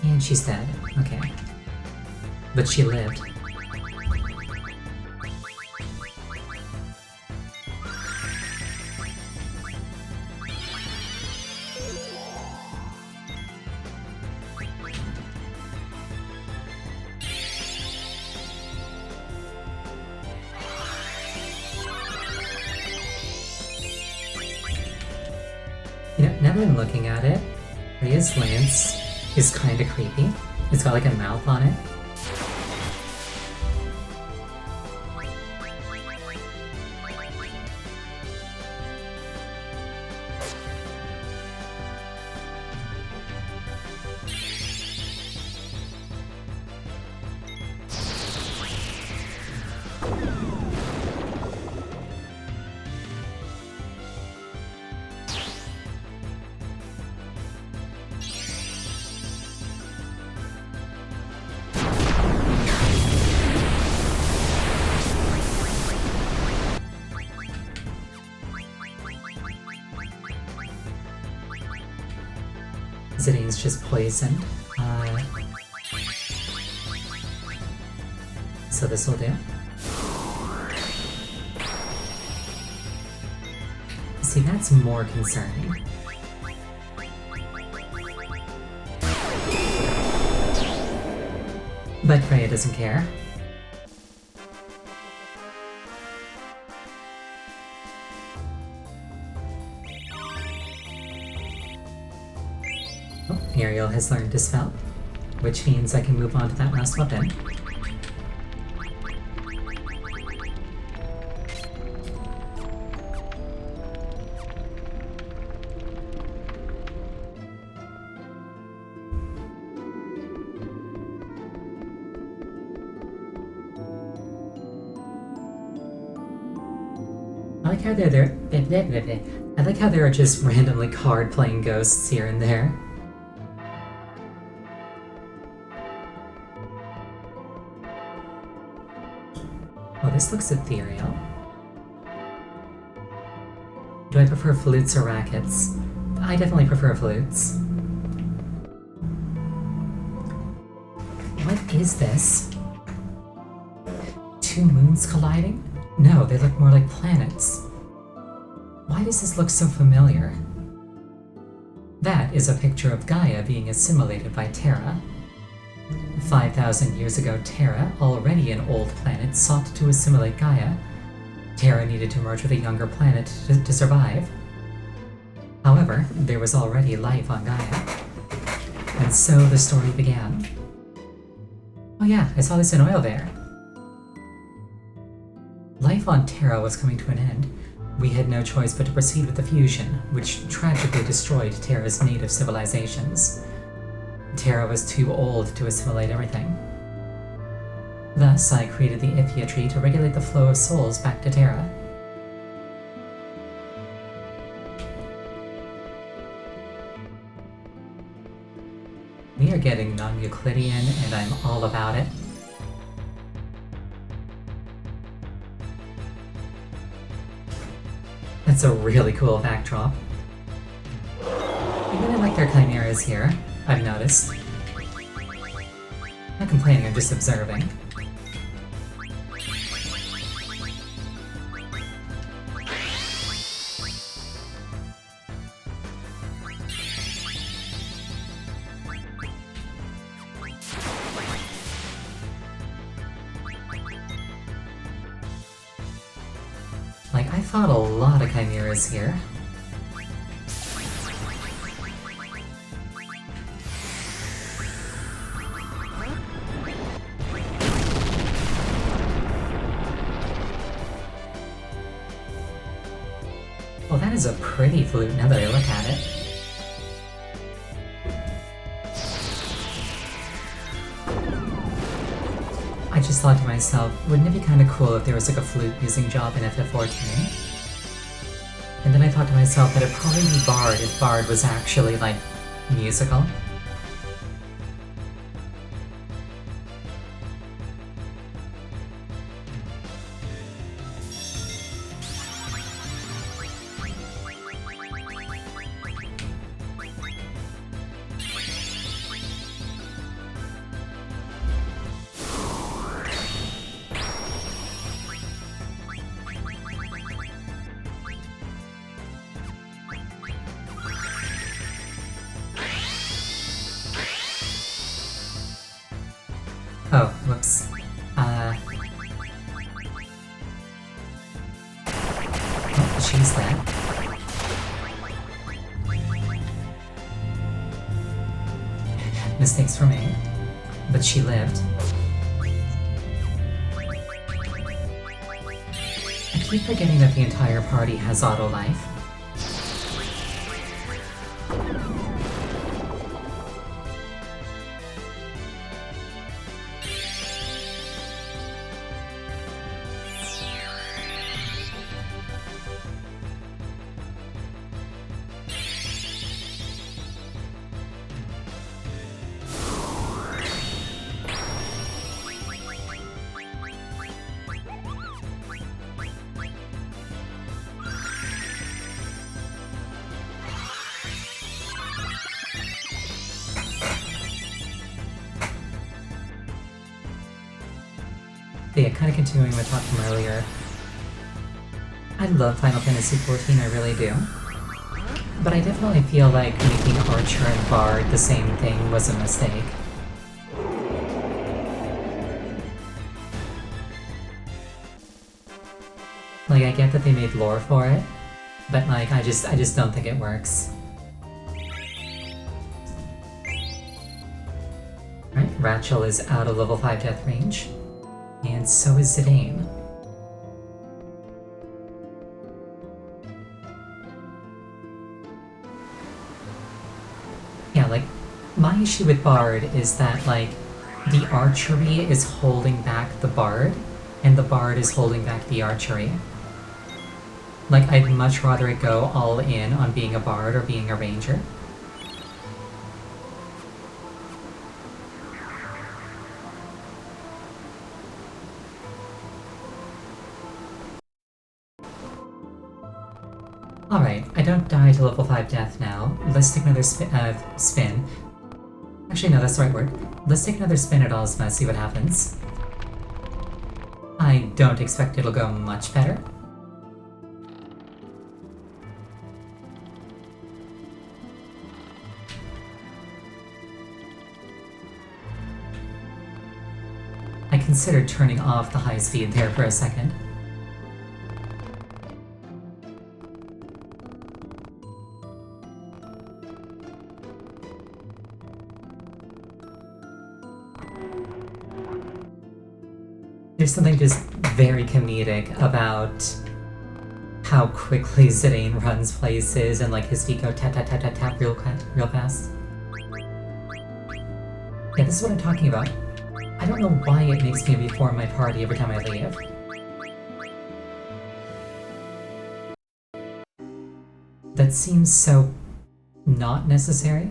And she's dead. Okay. But she lived. You know, now that I'm looking at it, Rhea's lance is kind of creepy. It's got like a mouth on it. Zidane's just poisoned. So this will do. See, that's more concerning. But Freya doesn't care. Oh, Ariel has learned Dispel, which means I can move on to that last weapon. I like how there are just randomly card-playing ghosts here and there. Oh, this looks ethereal. Do I prefer flutes or rackets? I definitely prefer flutes. What is this? Two moons colliding? No, they look more like planets. Why does this look so familiar? That is a picture of Gaia being assimilated by Terra. 5,000 years ago, Terra, already an old planet, sought to assimilate Gaia. Terra needed to merge with a younger planet to survive. However, there was already life on Gaia. And so the story began. Oh yeah, I saw this in Oil Bear. Life on Terra was coming to an end. We had no choice but to proceed with the fusion, which tragically destroyed Terra's native civilizations. Terra was too old to assimilate everything. Thus, I created the Ithia tree to regulate the flow of souls back to Terra. We are getting non-Euclidean, and I'm all about it. That's a really cool backdrop. I really like their chimeras here, I've noticed. I'm not complaining, I'm just observing. Like, I fought a lot of chimeras here. Well, that is a pretty flute now that I look at it. I just thought to myself, wouldn't it be kind of cool if there was like a flute using Job in FF14? And then I thought to myself that it'd probably be Bard if Bard was actually, like, musical. Oh, whoops. Oh, she's that. Mistakes were made, but she lived. I keep forgetting that the entire party has auto life. But yeah, kind of continuing my talk from earlier. I love Final Fantasy XIV, I really do. But I definitely feel like making Archer and Bard the same thing was a mistake. Like, I get that they made lore for it, but like, I just don't think it works. Alright, Rachel is out of level 5 death range. And so is Zidane. Yeah, like, my issue with Bard is that, like, the archery is holding back the Bard, and the Bard is holding back the archery. Like, I'd much rather it go all in on being a Bard or being a Ranger. Alright, I don't die to level 5 death now. Let's take another spin. Actually, no, that's the right word. Let's take another spin at Ozma, see what happens. I don't expect it'll go much better. I considered turning off the high speed there for a second. There's something just very comedic about how quickly Zidane runs places and like his feet go tap tap tap tap tap real fast. Yeah, this is what I'm talking about. I don't know why it makes me reform my party every time I leave. That seems so not necessary.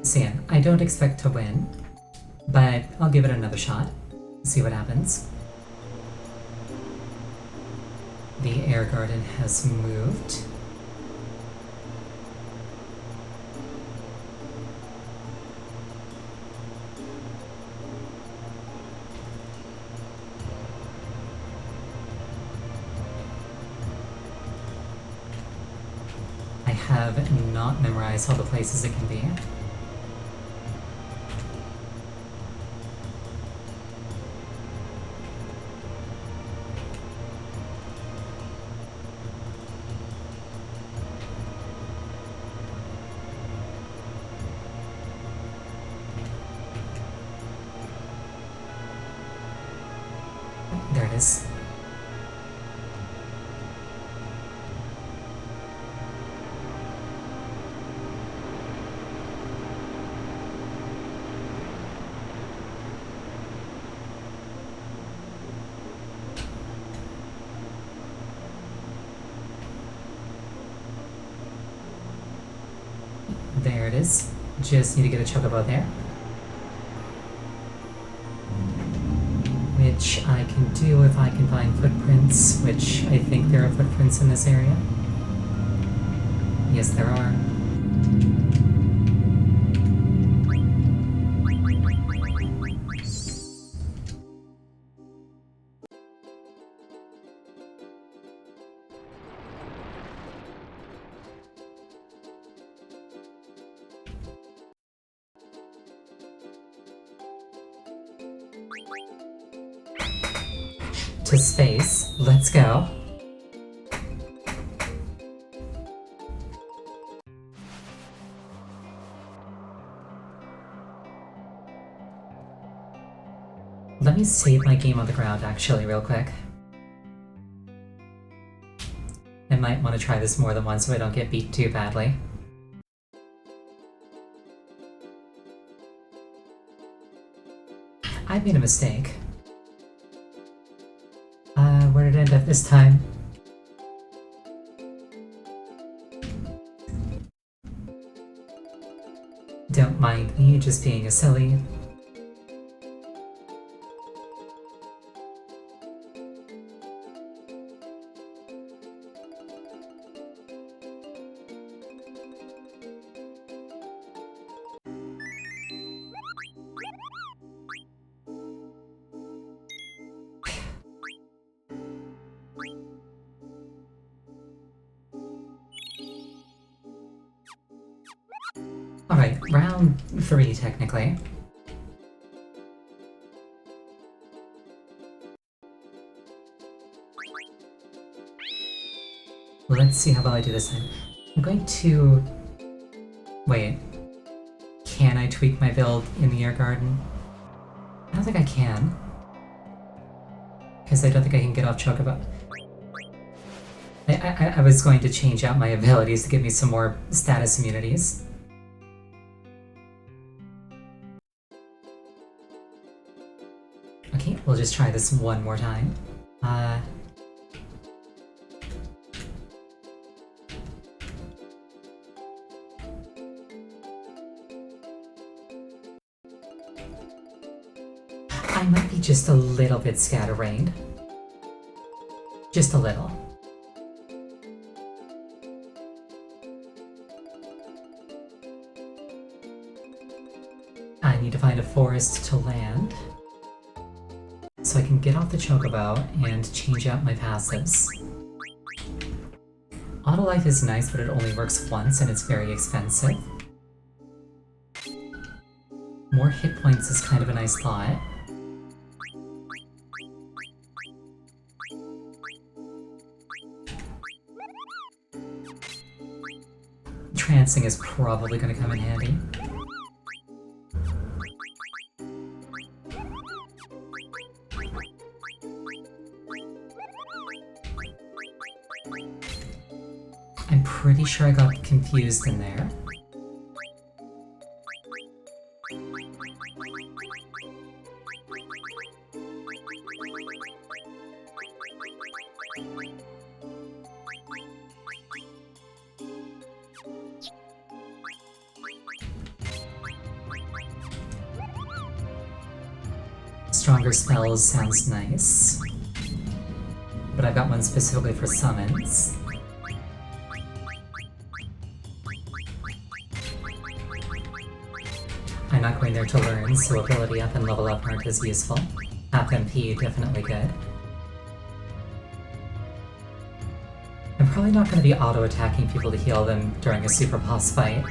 Sam, I don't expect to win, but I'll give it another shot. See what happens. The air garden has moved. I have not memorized all the places it can be. There it is. There it is. Just need to get a chocobo there. Which I can do if I can find footprints, which I think there are footprints in this area. Yes, there are. To space. Let's go. Let me save my game on the ground actually real quick. I might want to try this more than once so I don't get beat too badly. I made a mistake. Where did it end up this time? mind me just being a silly. Alright, round 3 technically. Let's see how well I do this time. I'm going to... Wait. Can I tweak my build in the air garden? I don't think I can. Because I don't think I can get off Chocobo. I was going to change out my abilities to give me some more status immunities. Okay, we'll just try this one more time. I might be just a little bit scatterbrained. Just a little. I need to find a forest to land, so I can get off the Chocobo and change out my passives. Auto life is nice, but it only works once and it's very expensive. More hit points is kind of a nice thought. Trancing is probably going to come in handy. I'm pretty sure I got confused in there. Stronger spells sounds nice, but I've got one specifically for summons. I'm not going there to learn, so ability up and level up aren't as useful. Half MP, definitely good. I'm probably not going to be auto-attacking people to heal them during a super boss fight.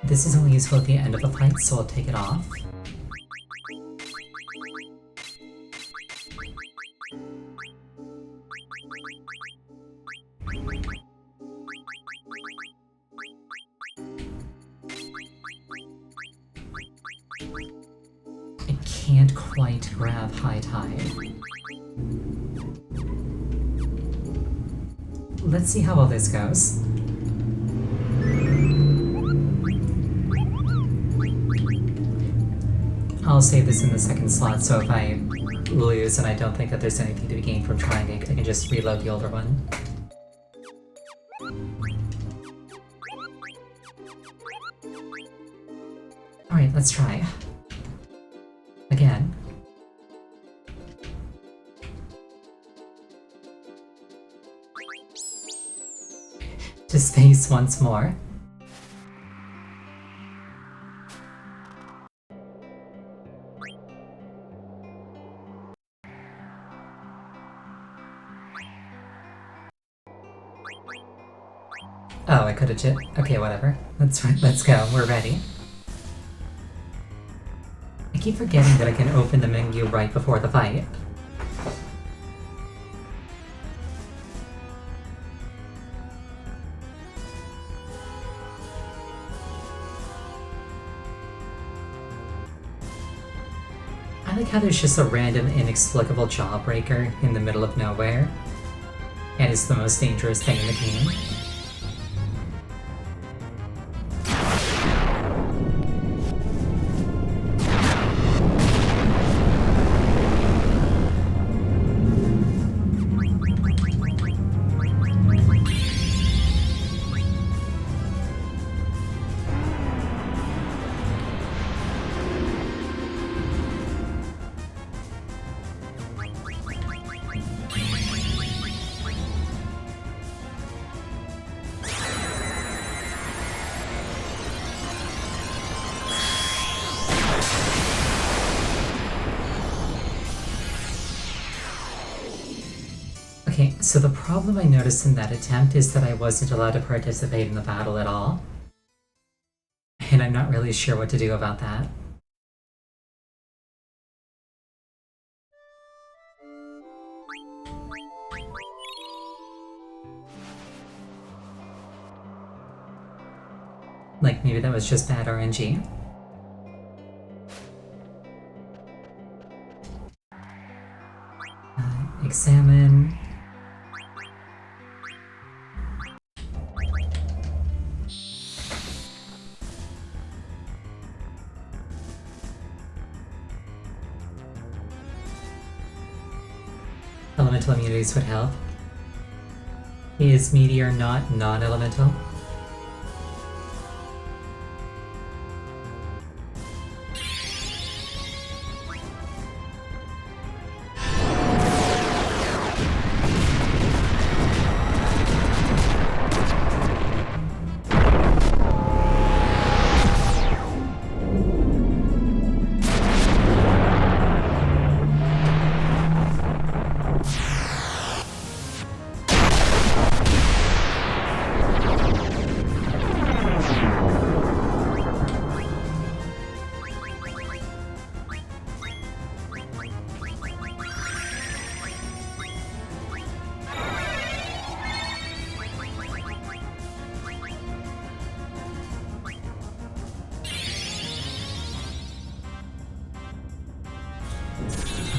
This is only useful at the end of the fight, so I'll take it off. I can't quite grab High Tide. Let's see how well this goes. I'll save this in the second slot, so if I lose and I don't think that there's anything to be gained from trying it, I can just reload the older one. Alright, let's try. Again. To space once more. Oh, I could've okay, whatever. Let's go, we're ready. I keep forgetting that I can open the menu right before the fight. I like how there's just a random inexplicable jawbreaker in the middle of nowhere, and it's the most dangerous thing in the game. Okay, so the problem I noticed in that attempt is that I wasn't allowed to participate in the battle at all. And I'm not really sure what to do about that. Like, maybe that was just bad RNG. Examine. Elemental immunities would help. Is Meteor not non-elemental?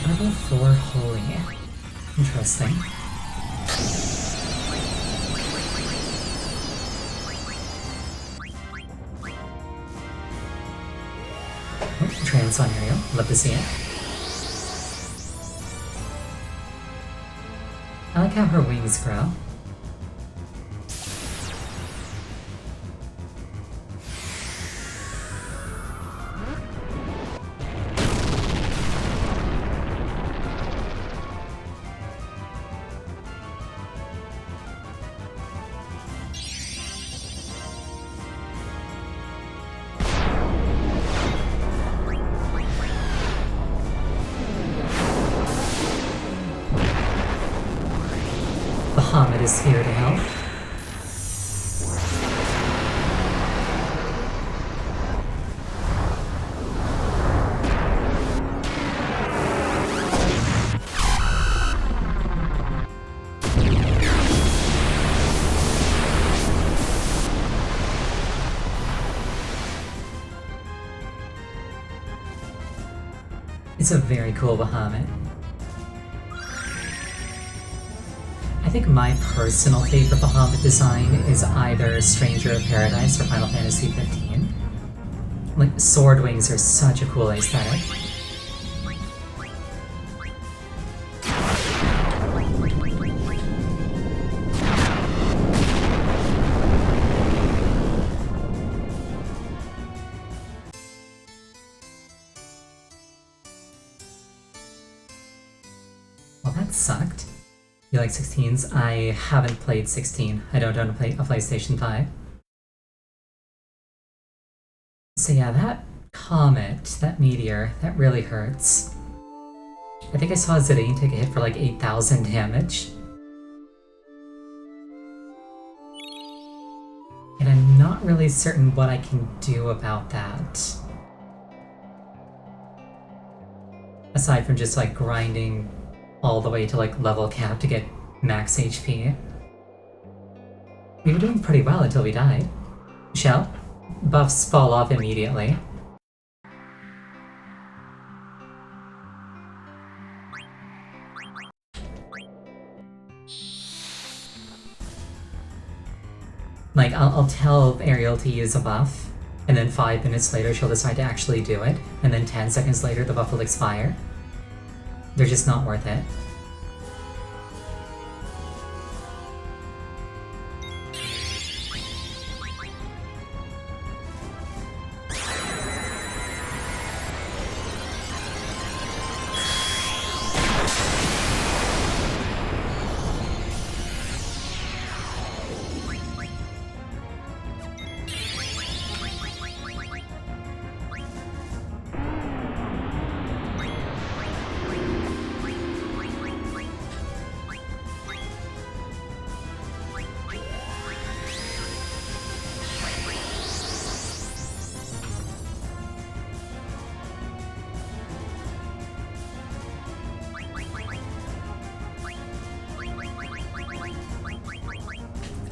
Level 4 Holy. Interesting. Oh, Trance on Ariel. Love to see it. I like how her wings grow. Bahamut is here to help. It's a very cool Bahamut. I think my personal favorite Bahamut design is either Stranger of Paradise or Final Fantasy XV. Like, sword wings are such a cool aesthetic. Well, that sucked. You like 16s? I haven't played 16. I don't own a PlayStation 5. So yeah, that comet, that meteor, that really hurts. I think I saw Zidane take a hit for like 8,000 damage. And I'm not really certain what I can do about that. Aside from just like grinding all the way to like level cap to get max HP. We were doing pretty well until we died. Shell, buffs fall off immediately. Like, I'll tell Ariel to use a buff, and then 5 minutes later she'll decide to actually do it, and then 10 seconds later the buff will expire. They're just not worth it.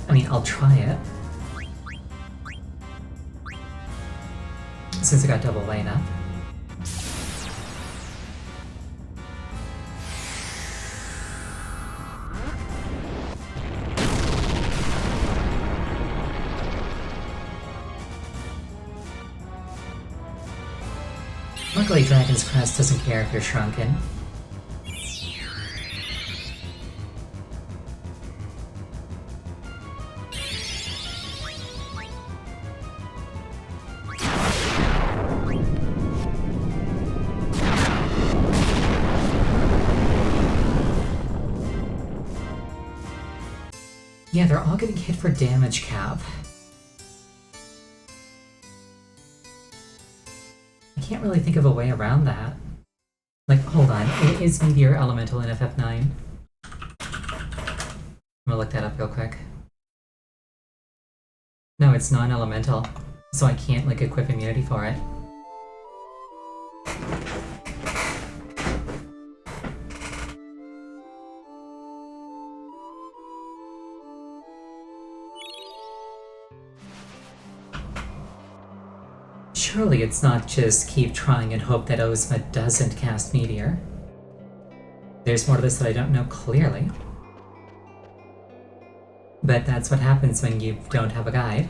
I mean, I'll try it. Since I got double lane up. Luckily, Dragon's Crest doesn't care if you're shrunken. Yeah, they're all getting hit for damage cap. I can't really think of a way around that. Like, hold on, is Meteor Elemental in FF9? I'm gonna look that up real quick. No, it's non-elemental, so I can't, like, equip immunity for it. Surely it's not just keep trying and hope that Ozma doesn't cast Meteor. There's more to this that I don't know clearly. But that's what happens when you don't have a guide.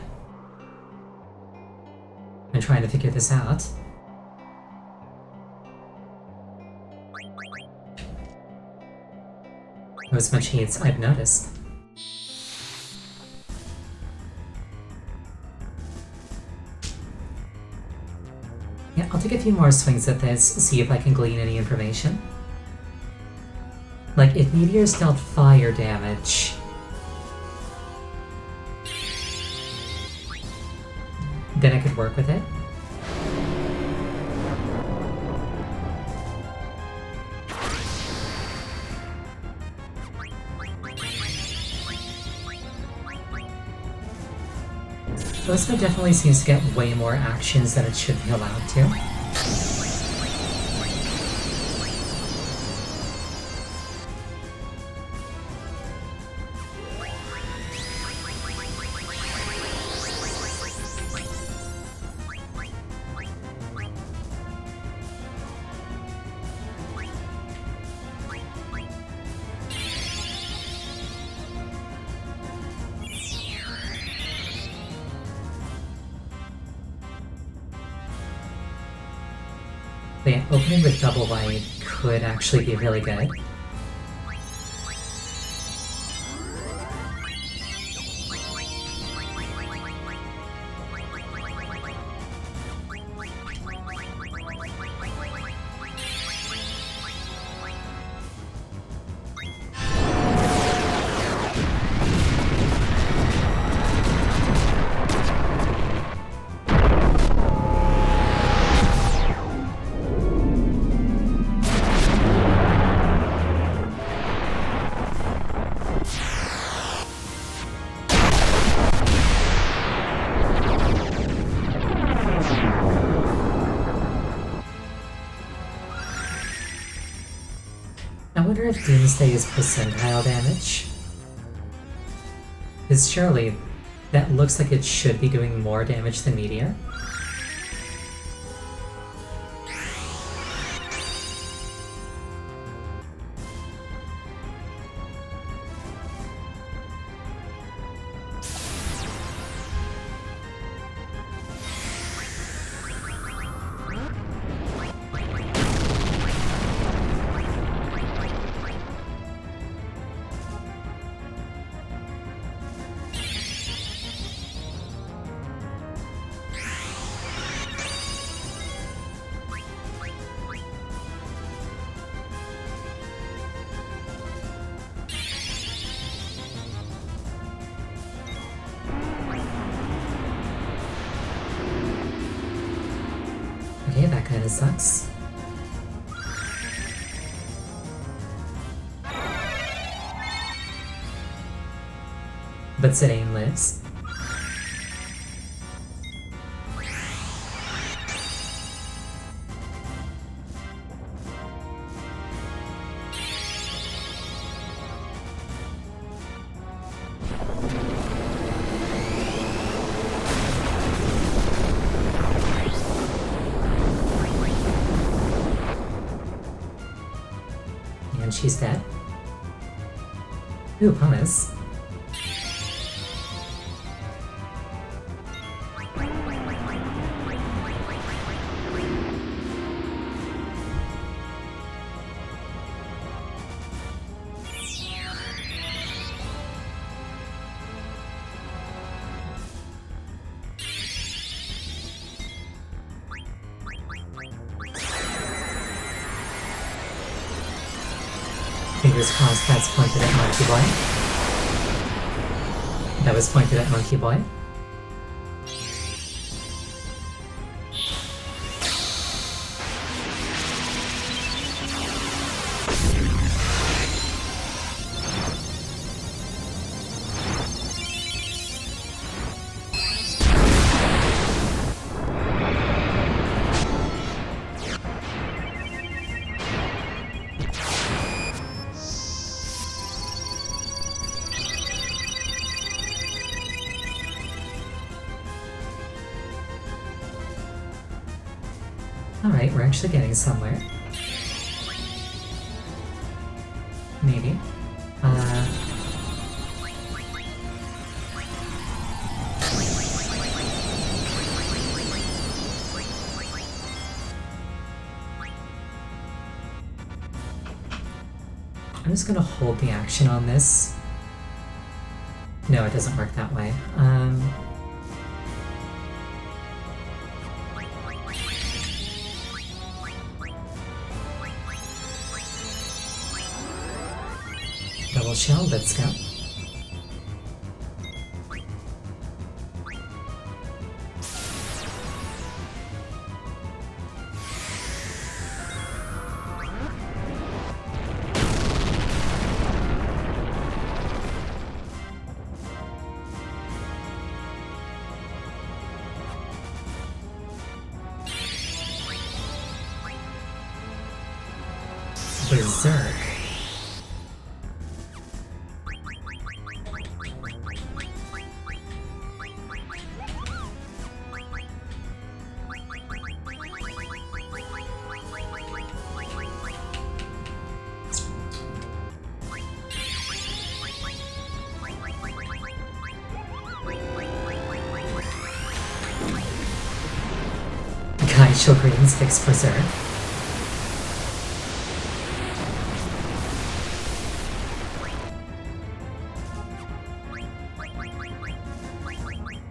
I'm trying to figure this out. Ozma cheats, I've noticed. Yeah, I'll take a few more swings at this, see if I can glean any information. Like, if Meteors dealt fire damage... then I could work with it. Ozma definitely seems to get way more actions than it should be allowed to. But yeah, opening with double white could actually be really good. I wonder if Doomsday is percentile damage. Because surely that looks like it should be doing more damage than Meteor. Okay, that kinda sucks. But Zidane lives. And she's dead. Ooh, Pumice. Fingers crossed that's pointed at Monkey Boy. That was pointed at Monkey Boy. Alright, we're actually getting somewhere. Maybe. I'm just gonna hold the action on this. No, it doesn't work that way. Double shell, let's go. Berserk. Kaisho Greens fix Berserk.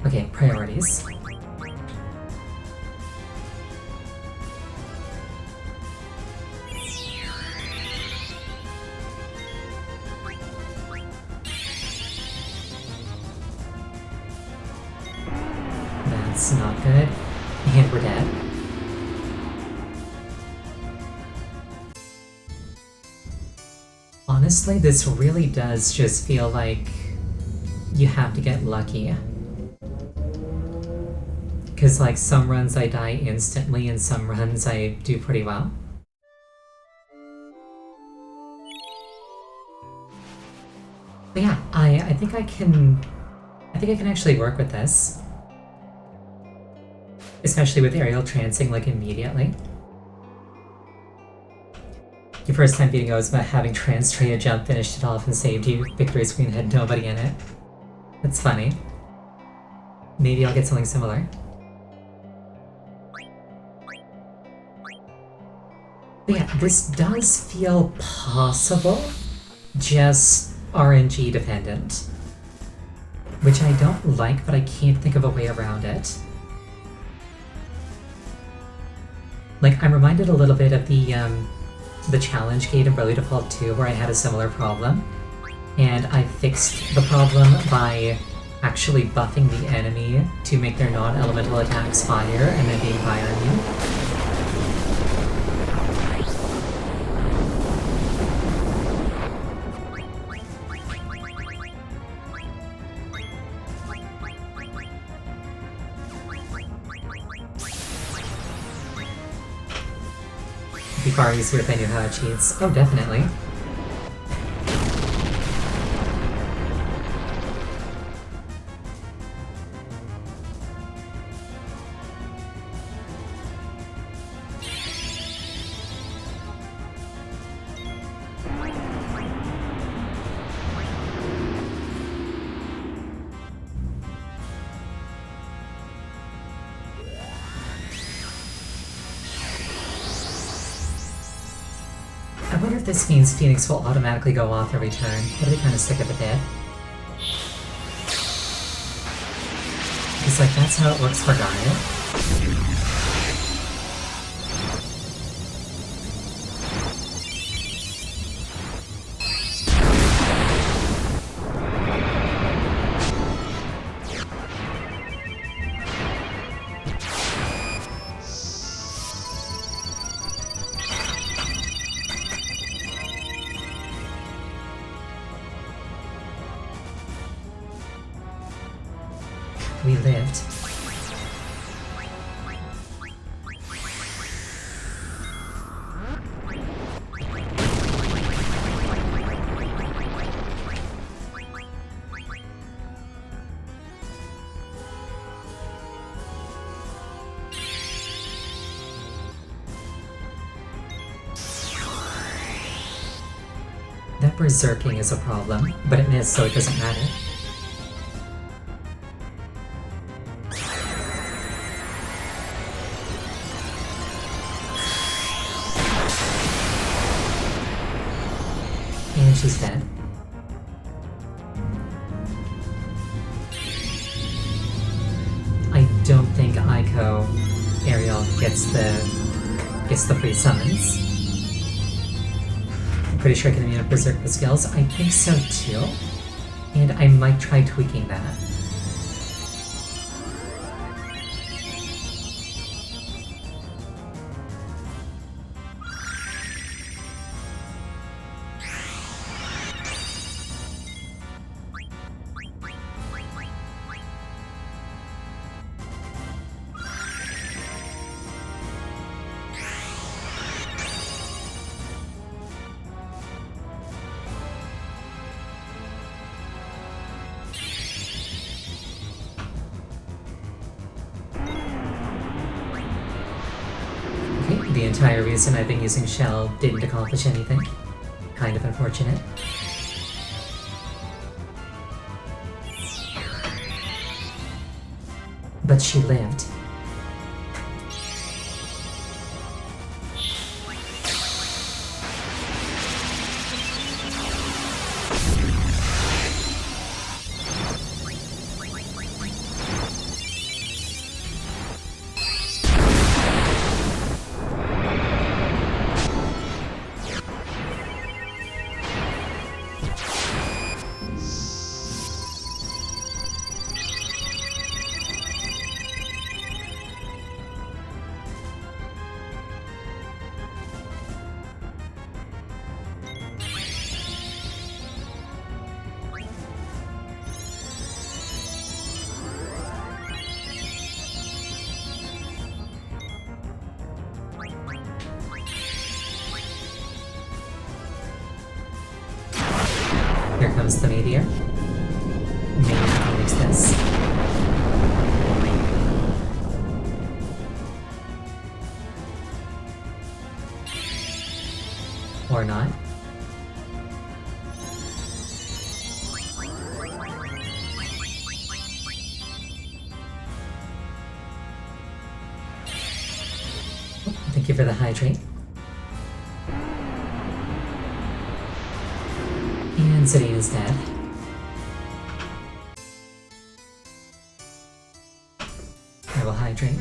Okay, priorities. That's not good. And we're dead. Honestly, this really does just feel like you have to get lucky. Because like some runs I die instantly and some runs I do pretty well. But yeah, I think I can... I think I can actually work with this. Especially with aerial trancing, like, immediately. Your first time beating Ozma, having trans Treya jump finished it off and saved you. Victory screen had nobody in it. That's funny. Maybe I'll get something similar. But yeah, this does feel possible, just RNG dependent. Which I don't like, but I can't think of a way around it. Like, I'm reminded a little bit of the challenge gate in Bravely Default 2 where I had a similar problem. And I fixed the problem by actually buffing the enemy to make their non-elemental attacks fire and then being fire immune. It'd be far easier if I knew how it cheats. Oh, definitely. I wonder if this means Phoenix will automatically go off every turn. That'd be kind of sick if it did. It's like, that's how it works for Gaia. We lived. That berserking is a problem, but it missed, so it doesn't matter. And she's dead. I don't think Aiko Ariel gets the free summons. I'm pretty sure I can immune Berserk with skills. I think so too. And I might try tweaking that. The entire reason I've been using Shell didn't accomplish anything. Kind of unfortunate. But she lived. Here comes the meteor. Maybe we can fix this. Or not. Thank you for the hydrate. And Zidane is dead. I will hydrate.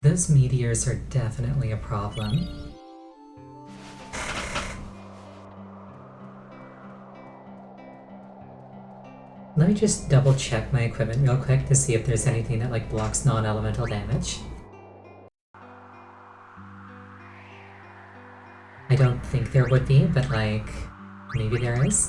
Those meteors are definitely a problem. Let me just double check my equipment real quick to see if there's anything that like blocks non-elemental damage. I don't think there would be, but like, maybe there is.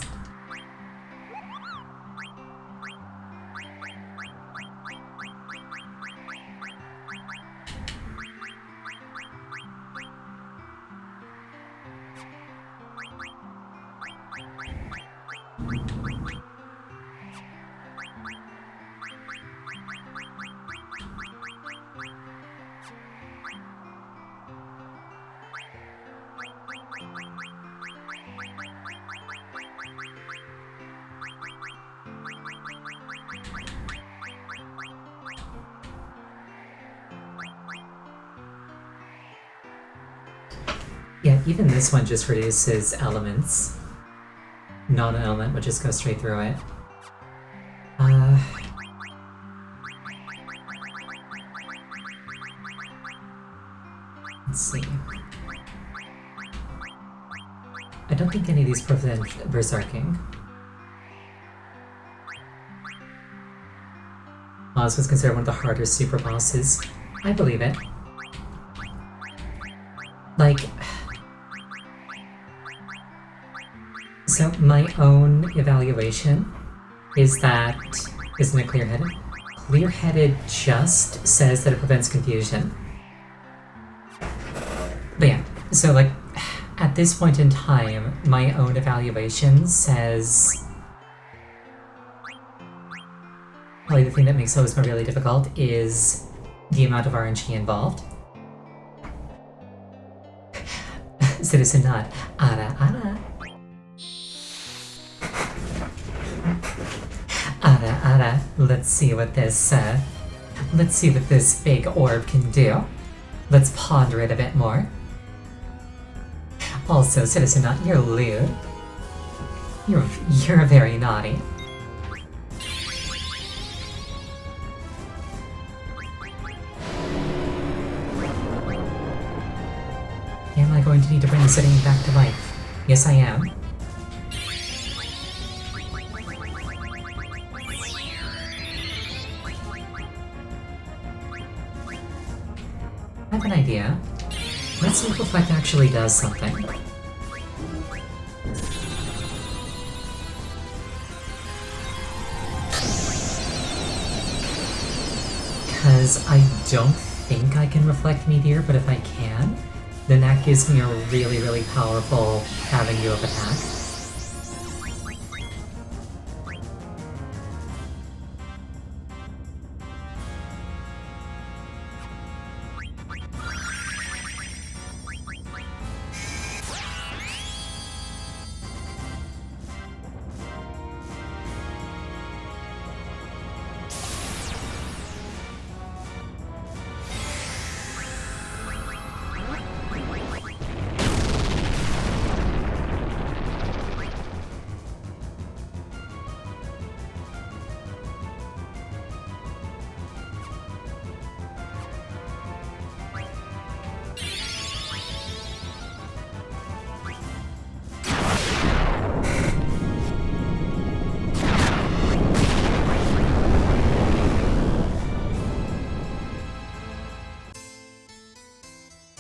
Yeah, even this one just reduces elements. Not an element would just go straight through it. Let's see. I don't think any of these prevent berserking. Oz was considered one of the harder super bosses. I believe it. Like... So my own evaluation is that... Isn't it clear-headed? Clear-headed just says that it prevents confusion. But yeah, so like, at this point in time, my own evaluation says... Probably the thing that makes Ozma really difficult is the amount of RNG involved. Citizen Nod. Ara ara. Ara ara. Let's see what this big orb can do. Let's ponder it a bit more. Also, Citizen Nod, you're lewd. You're very naughty. Am I going to need to bring Zidane back to life? Yes, I am. I have an idea. Let's see if Reflect actually does something. Because I don't think I can Reflect Meteor, but if I can, then that gives me a really, really powerful avenue of attack.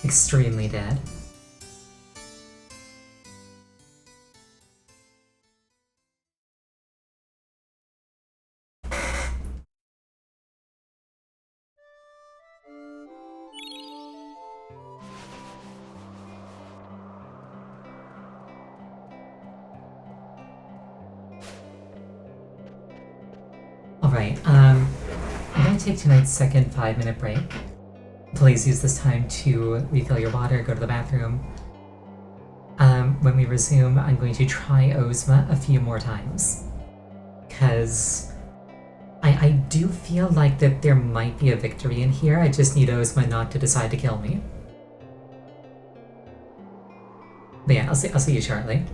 Extremely dead. Right, I'm gonna take tonight's second 5-minute break. Please use this time to refill your water, go to the bathroom. When we resume, I'm going to try Ozma a few more times. Because I do feel like that there might be a victory in here, I just need Ozma not to decide to kill me. But yeah, I'll see you shortly.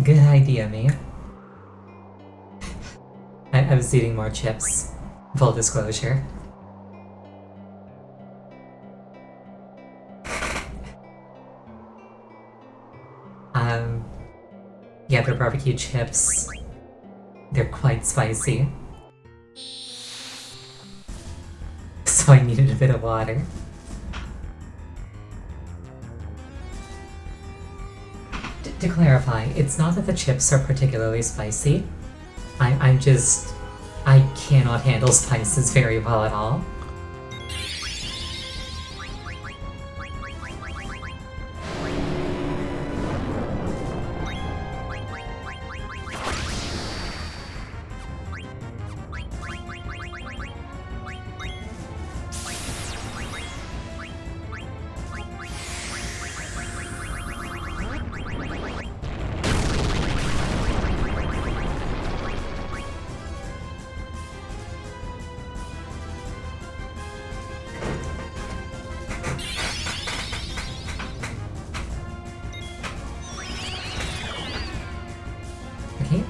Good idea, me. I was eating more chips. Full disclosure. Yeah, they're barbecue chips. They're quite spicy. So I needed a bit of water. To clarify, it's not that the chips are particularly spicy. I'm just... I cannot handle spices very well at all.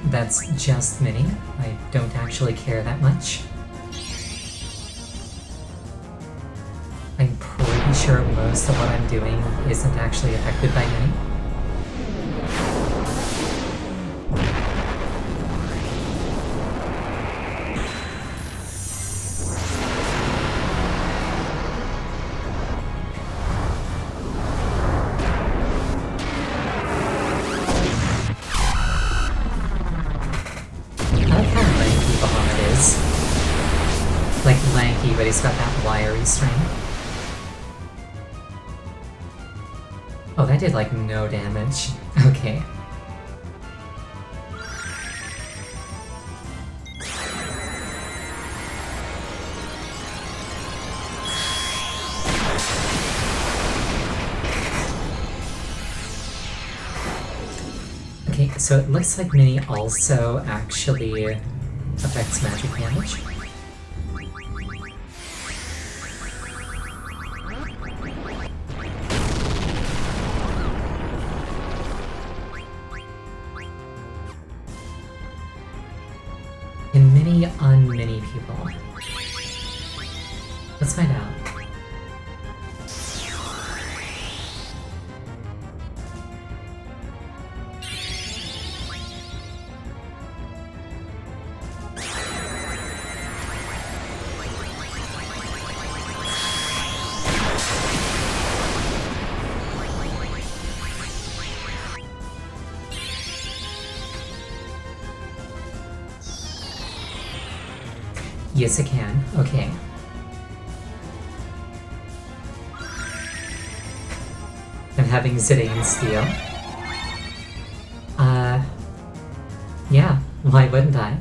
That's just Minnie. I don't actually care that much. I'm pretty sure most of what I'm doing isn't actually affected by Minnie. But he's got that wiry string. Oh, that did like no damage. Okay. Okay, so it looks like Minnie also actually affects magic damage. Un-Minnie people. Let's find out. Yes, I can. Okay. I'm having Zidane steal. Yeah, why wouldn't I?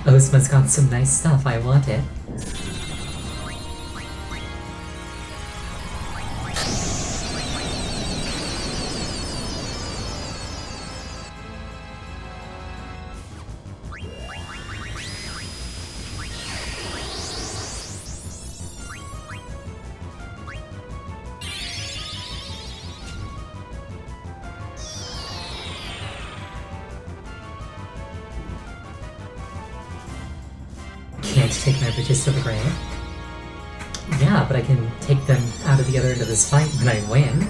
Ozma's got some nice stuff, I want it. Can't take my bridges to the grave. Yeah, but I can take them out of the other end of this fight when I win.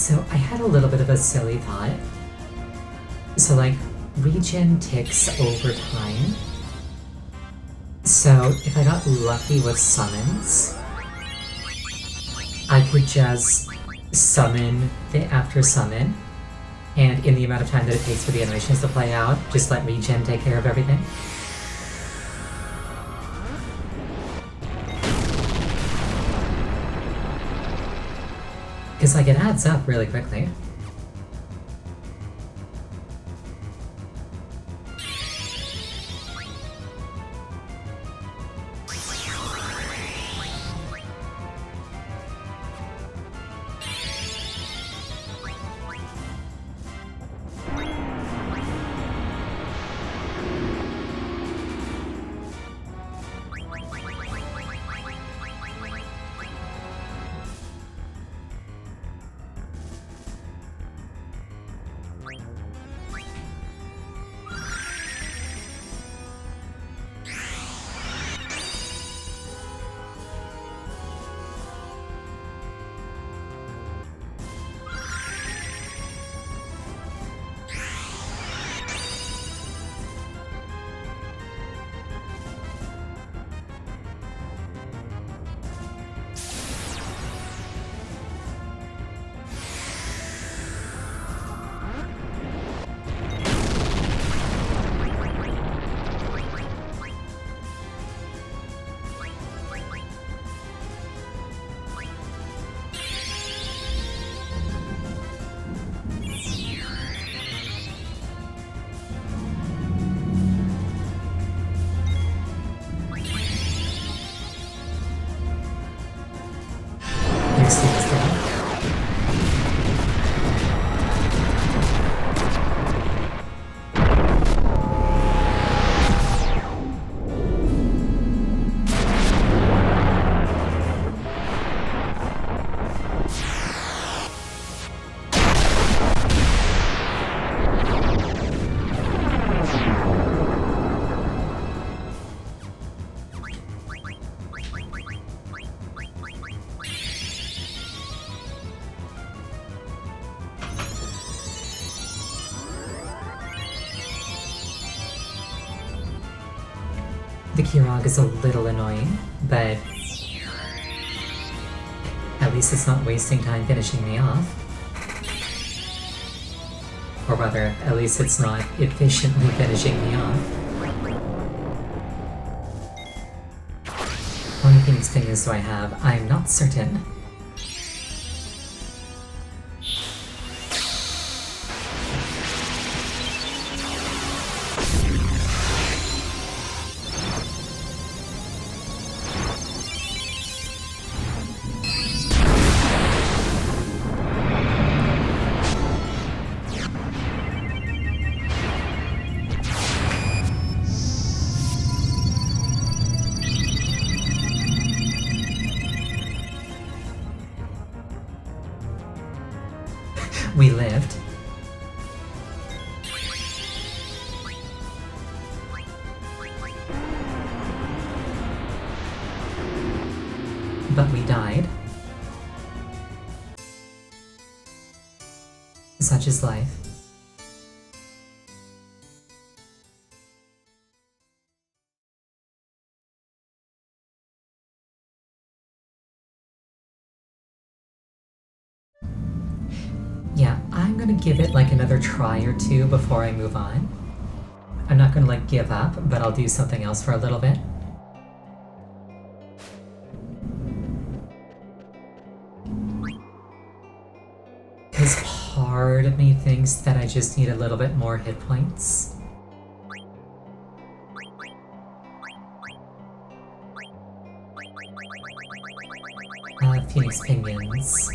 So I had a little bit of a silly thought. So like, regen ticks over time. So if I got lucky with summons, I could just summon the after summon, and in the amount of time that it takes for the animations to play out, just let regen take care of everything. Because like, it adds up really quickly. The Kirog is a little annoying, but at least it's not wasting time finishing me off. Or rather, at least it's not efficiently finishing me off. How many Phoenix Pinions do I have? I'm not certain. We lived. But we died. Such is life. Yeah, I'm gonna give it like another try or two before I move on. I'm not gonna like give up, but I'll do something else for a little bit. Because part of me thinks that I just need a little bit more hit points. Phoenix Pinions.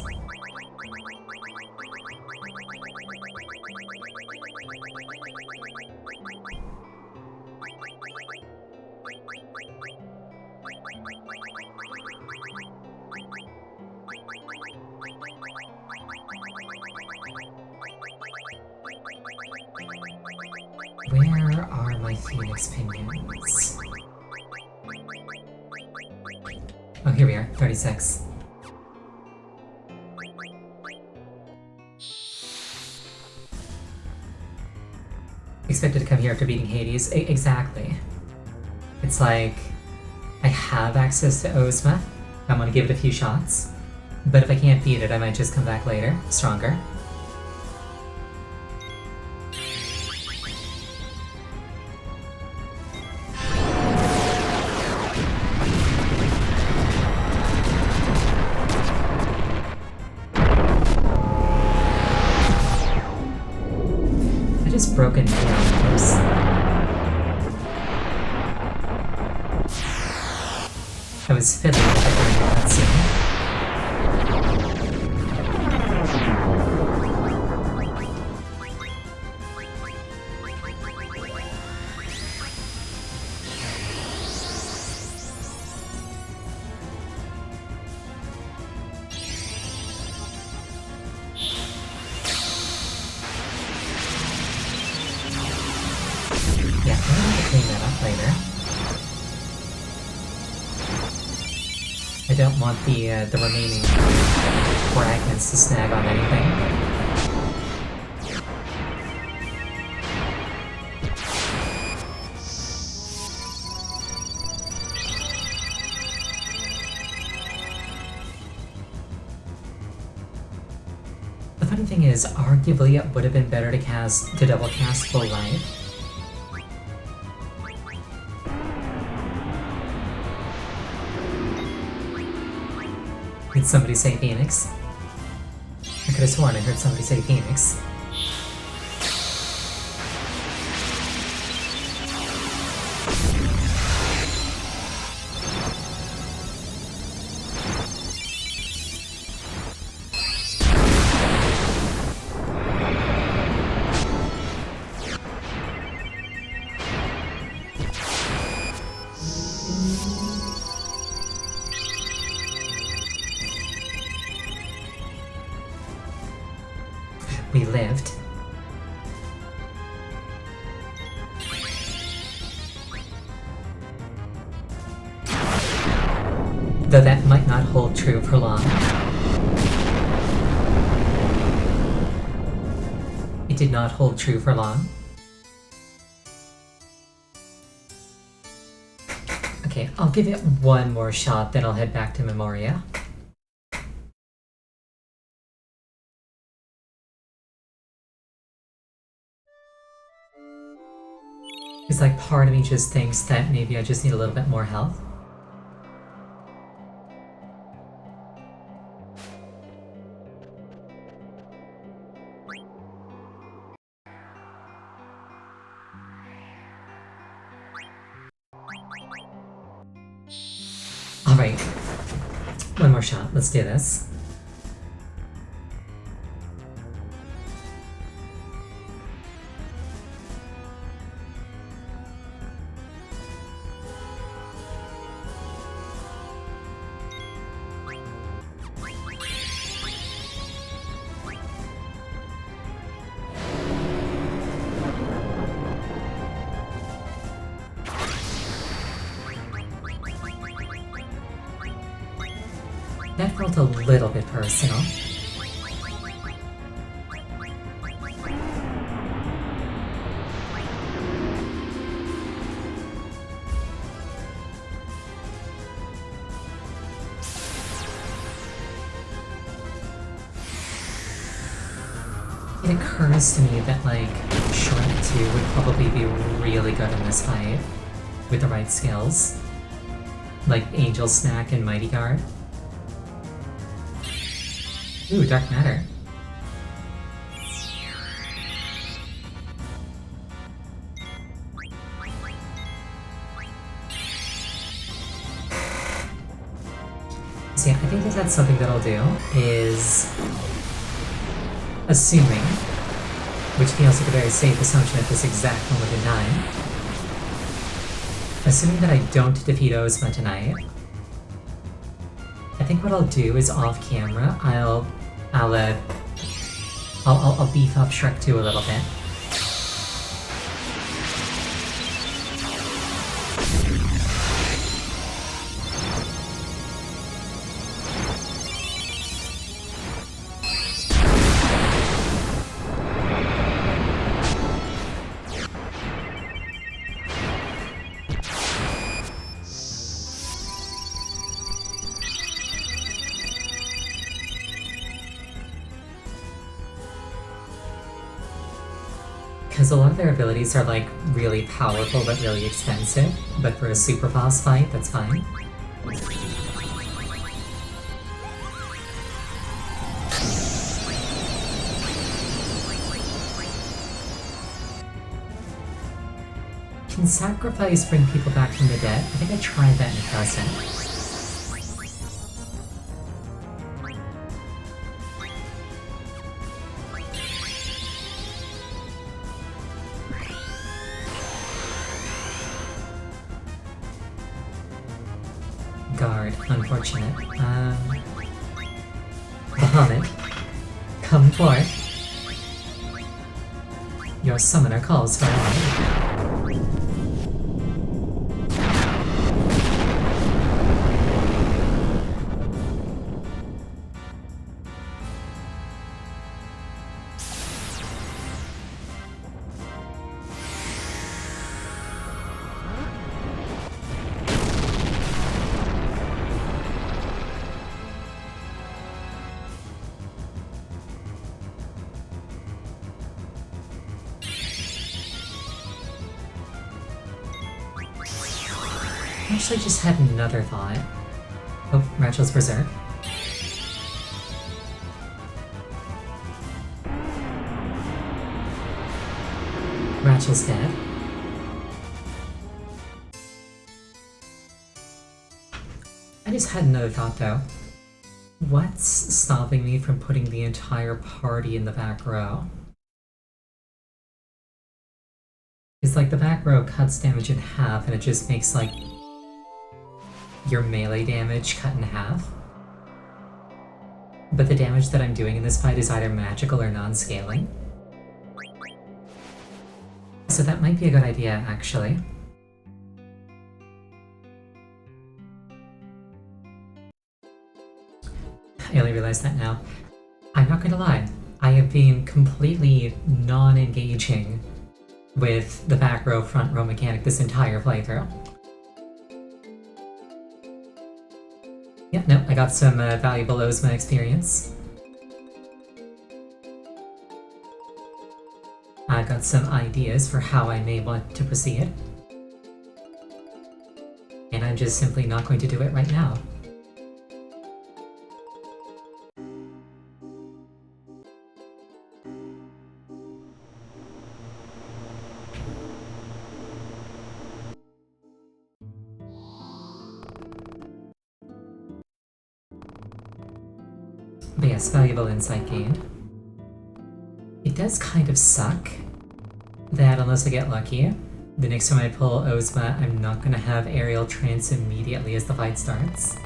Where are my Phoenix Pinions? Oh, here we are, 36. expected to come here after beating Hades. Exactly. It's like, I have access to Ozma. I'm gonna give it a few shots. But if I can't beat it, I might just come back later, stronger. I just broken down. Oops. I was fiddling with it during the cutscene. Yeah, I'm gonna have to clean that up later. I don't want the remaining fragments to snag on anything. The funny thing is, arguably it would have been better to double cast full life. Did somebody say Phoenix? I could have sworn I heard somebody say Phoenix. We lived. Though that might not hold true for long. It did not hold true for long. Okay, I'll give it one more shot, then I'll head back to Memoria. It's like part of me just thinks that maybe I just need a little bit more health. Alright. One more shot. Let's do this. That felt a little bit personal. It occurs to me that, like, Shrek 2 would probably be really good in this fight with the right skills. Like Angel Snack and Mighty Guard. Ooh, Dark Matter. So yeah, I think that that's something that I'll do, is assuming, which feels like a very safe assumption at this exact moment in time, assuming that I don't defeat Ozma tonight, I think what I'll do is off camera, I'll beef up Shrek 2 a little bit. Because a lot of their abilities are like really powerful but really expensive, but for a super boss fight, that's fine. Can sacrifice bring people back from the dead? I think I tried that and it doesn't. Guard, unfortunate. Bahamut, come forth. Your summoner calls for help. I actually just had another thought. Oh, Rachel's Berserk. Rachel's dead. I just had another thought though. What's stopping me from putting the entire party in the back row? It's like the back row cuts damage in half and it just makes like your melee damage cut in half. But the damage that I'm doing in this fight is either magical or non-scaling. So that might be a good idea, actually. I only realized that now. I'm not gonna lie, I have been completely non-engaging with the back row, front row mechanic this entire playthrough. Yeah, no, I got some valuable Ozma experience. I got some ideas for how I may want to proceed. And I'm just simply not going to do it right now. But yes, valuable insight gained. It does kind of suck that unless I get lucky, the next time I pull Ozma, I'm not gonna have aerial trance immediately as the fight starts.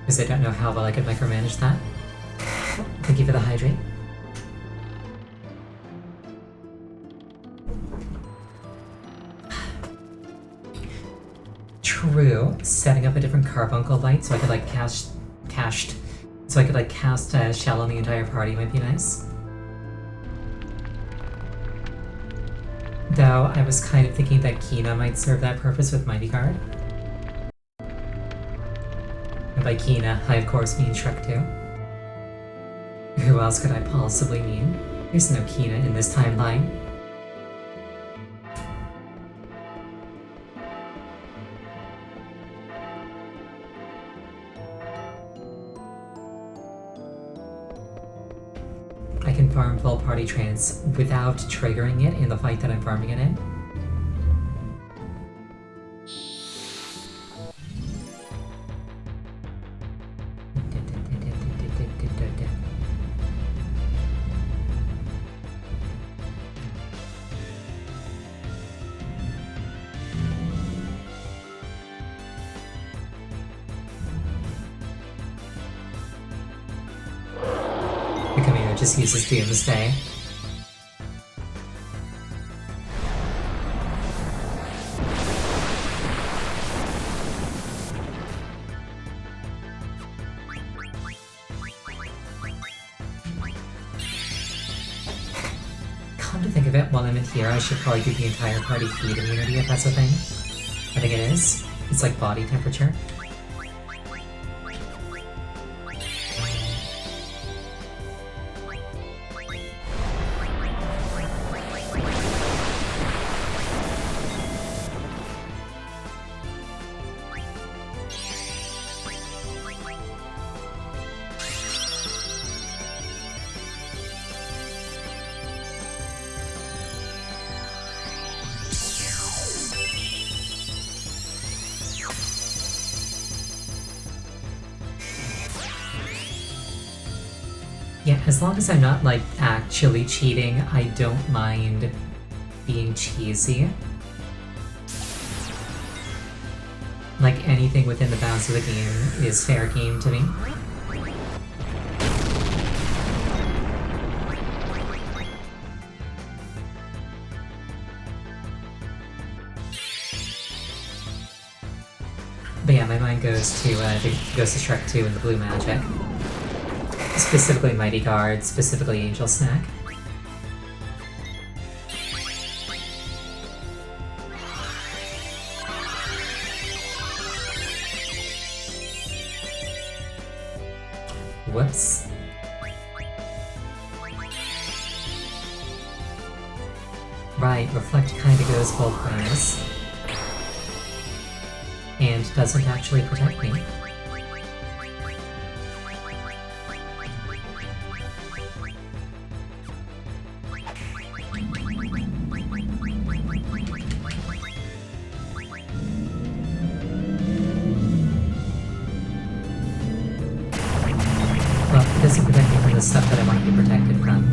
Because I don't know how well I could micromanage that. Thank you for the hydrate. True, setting up a different carbuncle light so I could like cast Shell on the entire party might be nice. Though I was kind of thinking that Kina might serve that purpose with Mighty Guard. And by Kina, I of course mean Shrek 2. Who else could I possibly mean? There's no Kina in this timeline. I can farm full party trance without triggering it in the fight that I'm farming it in. Just uses Doomsday. Come to think of it, while I'm in here, I should probably do the entire party heat immunity if that's a thing. I think it is. It's like body temperature. Yeah, as long as I'm not, like, actually cheating, I don't mind being cheesy. Like, anything within the bounds of the game is fair game to me. But yeah, my mind goes to Shrek 2 and the Blue Magic. Specifically Mighty Guard, specifically Angel Snack. Whoops. Right, Reflect kinda goes both ways. And doesn't actually protect me. Well, it doesn't protect me from the stuff that I want to be protected from.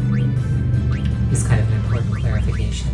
Is kind of an important clarification.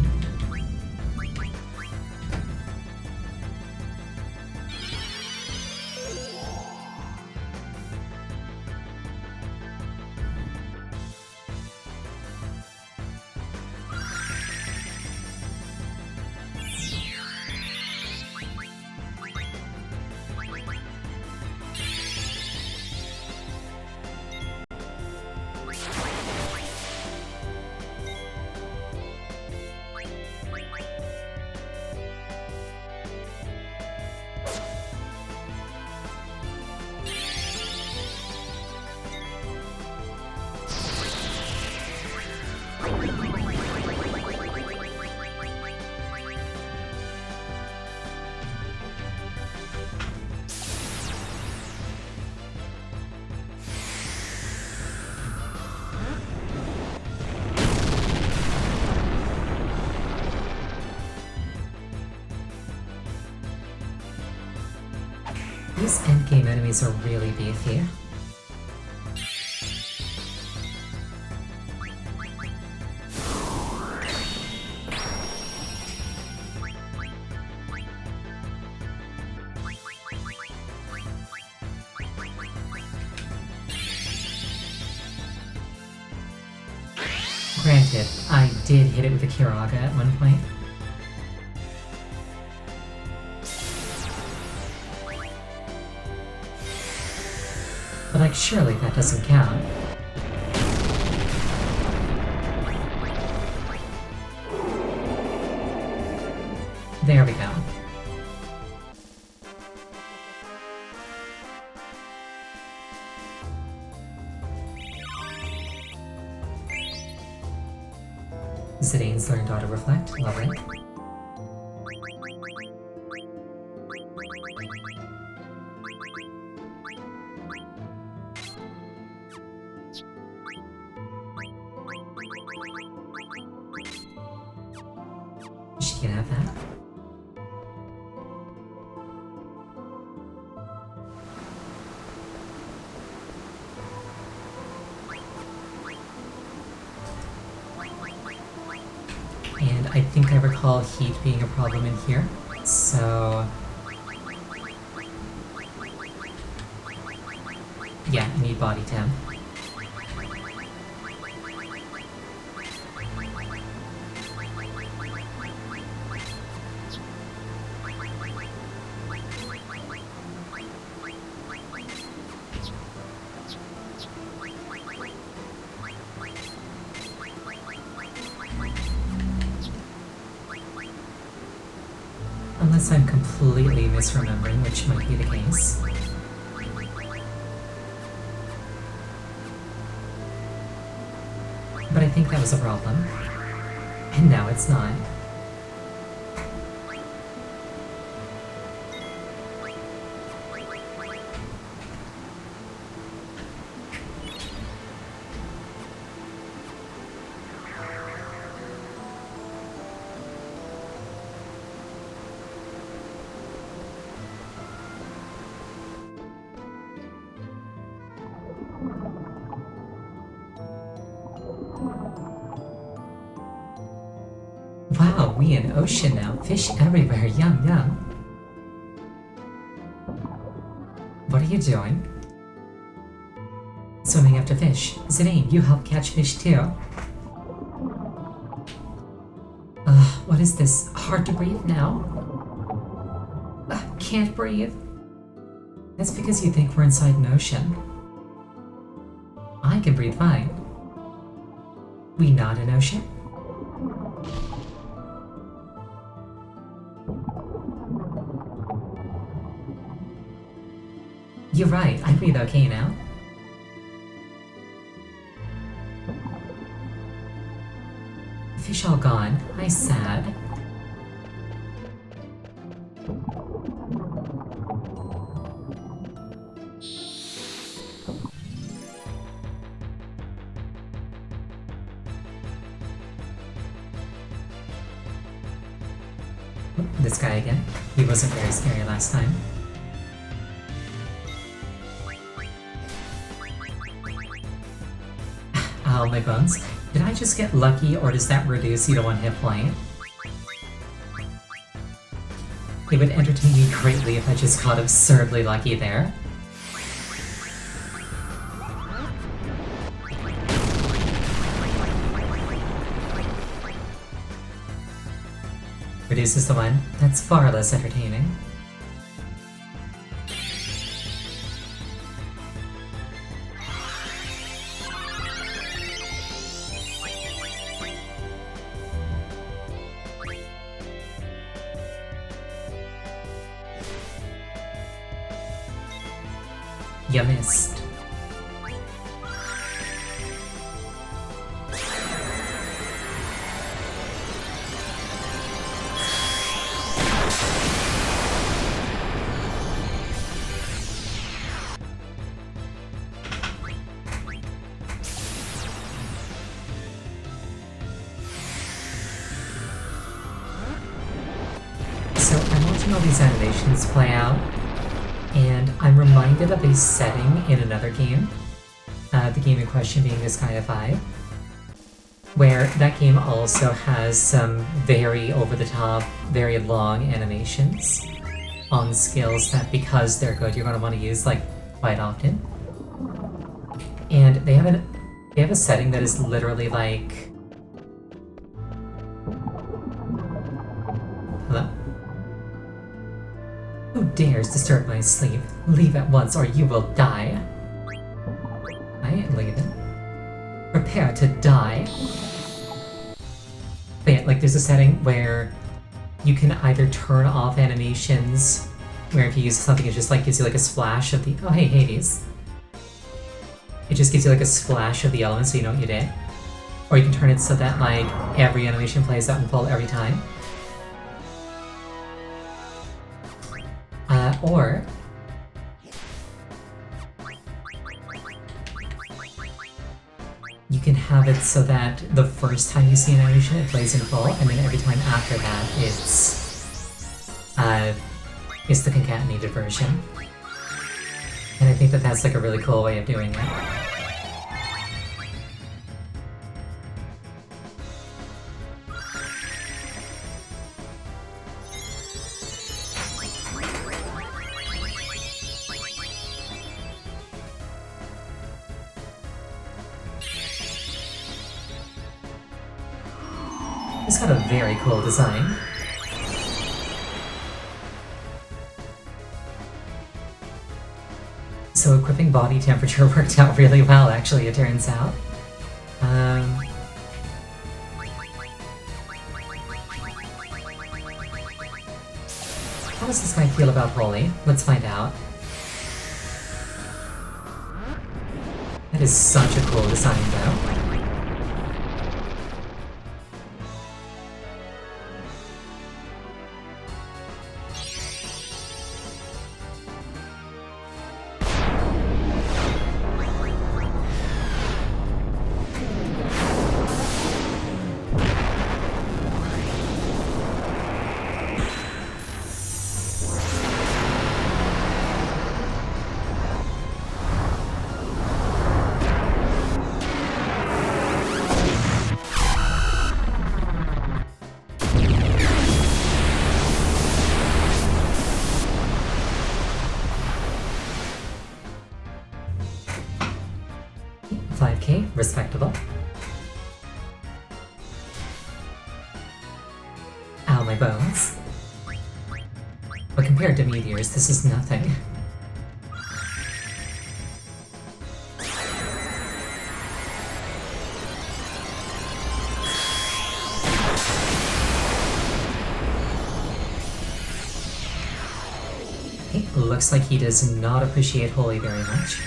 These endgame enemies are really beefy. Granted, I did hit it with a Kiraga at one point. But like, surely that doesn't count. There we go. Zidane's learned Auto Reflect, love it. She can have that. And I think I recall heat being a problem in here, so... yeah, I need body temp. Unless I'm completely misremembering, which might be the case. But I think that was a problem. And now it's not. Wow, we in ocean now. Fish everywhere. Yum, yum. What are you doing? Swimming after fish. Zidane, you help catch fish too. What is this? Hard to breathe now? Can't breathe. That's because you think we're inside an ocean. I can breathe fine. We not an ocean? You're right, I breathe okay now. Fish all gone. I sad. This guy again. He wasn't very scary last time. Ow, my bones. Did I just get lucky, or does that reduce you to 1 hit point? It would entertain me greatly if I just got absurdly lucky there. Reduces to 1. That's far less entertaining. You missed. So I'm watching all these animations play out, and I'm reminded of a setting in another game, the game in question being Disgaea 5, where that game also has some very over-the-top, very long animations on skills that, because they're good, you're going to want to use like quite often. And they have a setting that is literally like... Hello? Who dares disturb my sleep? Leave at once or you will die. I ain't leaving. Prepare to die. But yeah, like there's a setting where you can either turn off animations, where if you use something it just like gives you like a splash of the... Oh hey, Hades. It just gives you like a splash of the element so you know what you did. Or you can turn it so that like every animation plays out in full every time. Or you can have it so that the first time you see an animation it plays in full, and then every time after that it's the concatenated version. And I think that that's like a really cool way of doing it. It's got a very cool design. So equipping body temperature worked out really well, actually, it turns out. How does this guy feel about Holy? Let's find out. That is such a cool design, though. Ow, my bones. But compared to meteors, this is nothing. It looks like he does not appreciate Holy very much.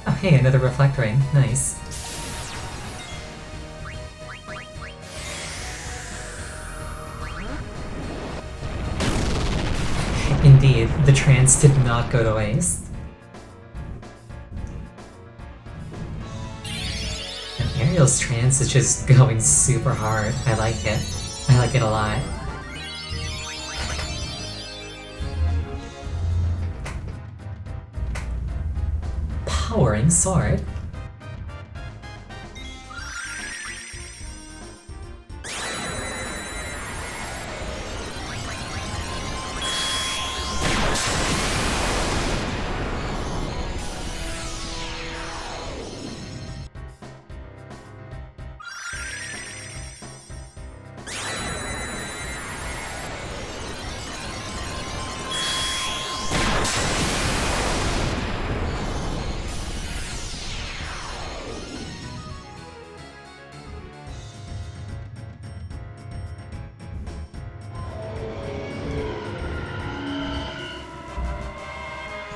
Oh hey, another Reflect Ring. Nice. Indeed, the trance did not go to waste. And Ariel's trance is just going super hard. I like it. I like it a lot. Powering sword.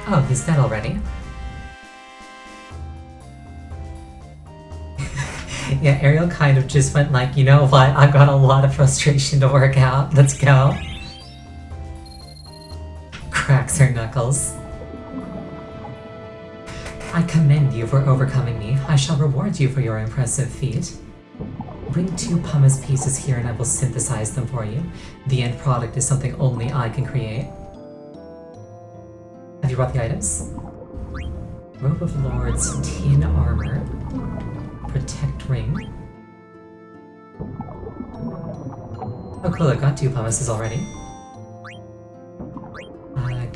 Oh, he's dead already. Yeah, Ariel kind of just went like, you know what, I've got a lot of frustration to work out, let's go. Cracks her knuckles. I commend you for overcoming me. I shall reward you for your impressive feat. Bring 2 pumice pieces here and I will synthesize them for you. The end product is something only I can create. Have you brought the items? Robe of Lords, tin armor, protect ring. Oh cool, I've got 2 pumices already.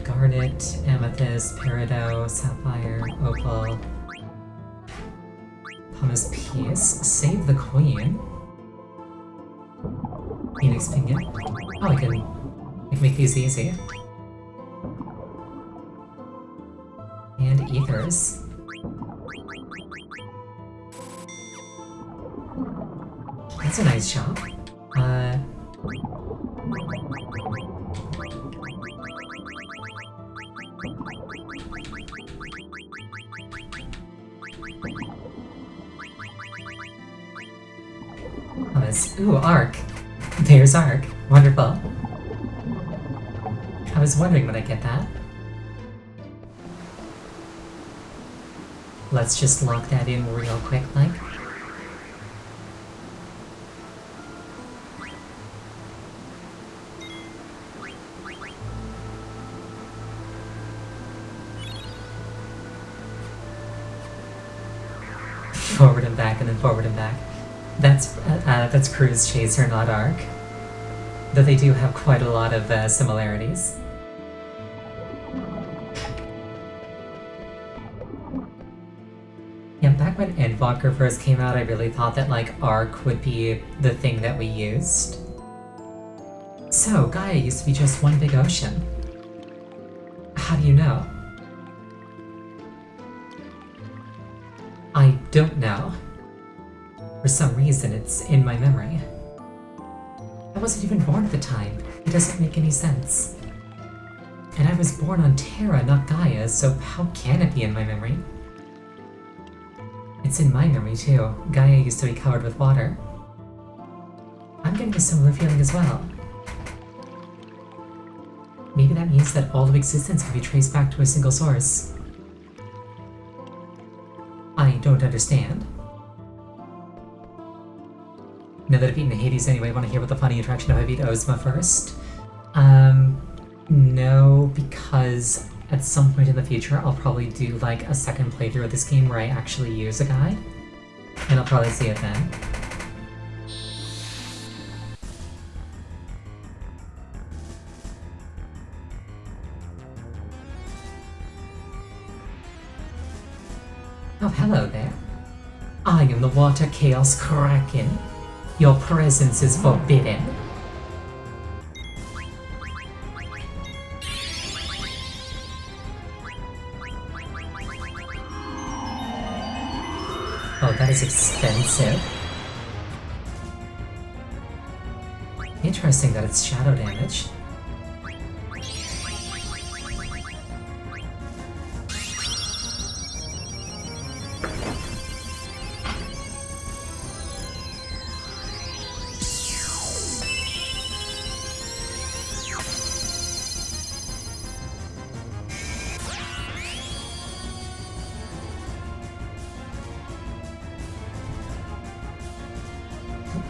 Garnet, amethyst, peridot, sapphire, opal. Pumice piece. Save the queen. Phoenix pinion. Oh, I can make these easy. And ethers. That's a nice shop. Ooh, Arc. There's Arc. Wonderful. I was wondering when I get that. Let's just lock that in real quick, like. Forward and back, and then forward and back. That's Cruise Chaser, not Arc. Though they do have quite a lot of similarities. Yeah, back when Endwalker first came out, I really thought that, like, Arc would be the thing that we used. So, Gaia used to be just one big ocean. How do you know? I don't know. For some reason, it's in my memory. I wasn't even born at the time. It doesn't make any sense. And I was born on Terra, not Gaia, so how can it be in my memory? It's in my memory too. Gaia used to be covered with water. I'm getting a similar feeling as well. Maybe that means that all of existence can be traced back to a single source. I don't understand. Now that I've beaten Hades anyway, want to hear about the funny attraction if I beat Ozma first? No, because at some point in the future I'll probably do like a second playthrough of this game where I actually use a guide. And I'll probably see it then. Oh, hello there. I am the Water Chaos Kraken. Your presence is forbidden. Oh, that is expensive. Interesting that it's shadow damage.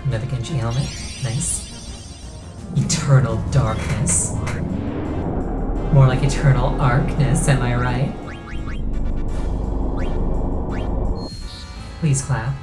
Another Genji helmet. Nice. Eternal darkness. More like eternal arcness, am I right? Please clap.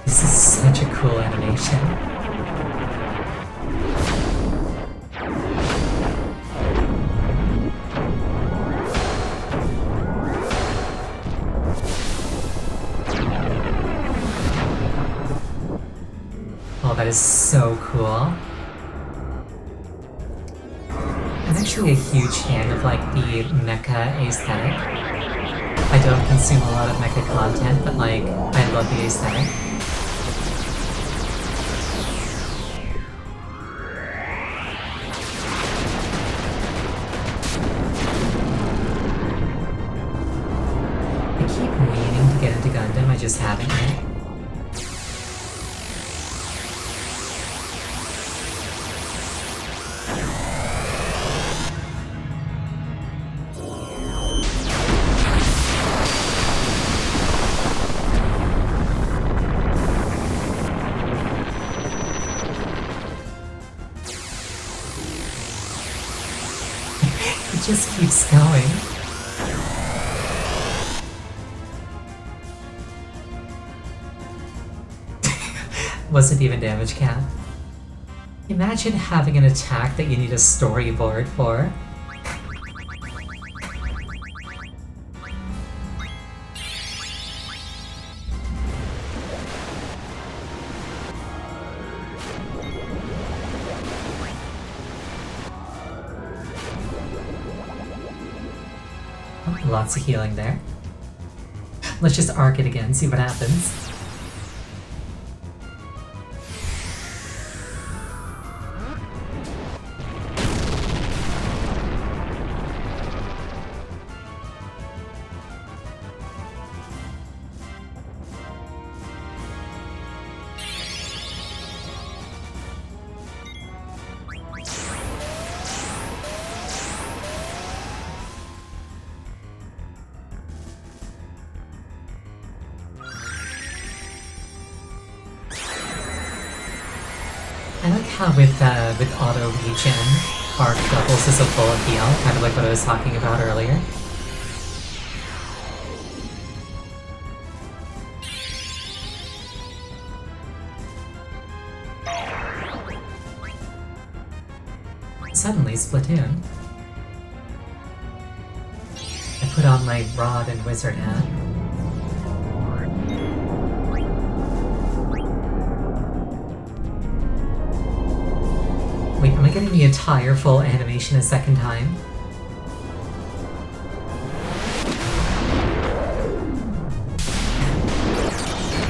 This is such a cool animation. Oh, that is so cool. I'm actually a huge fan of like the mecha aesthetic. I don't consume a lot of mecha content, but like, I love the aesthetic. I keep meaning to get into Gundam, I just haven't yet. It just keeps going. Wasn't even damage cap. Imagine having an attack that you need a storyboard for. Lots of healing there. Let's just arc it again, see what happens. I like how with auto regen, arc doubles as a full heal, kind of like what I was talking about earlier. Suddenly, Splatoon. I put on my rod and wizard hat. Wait, am I getting the entire full animation a second time?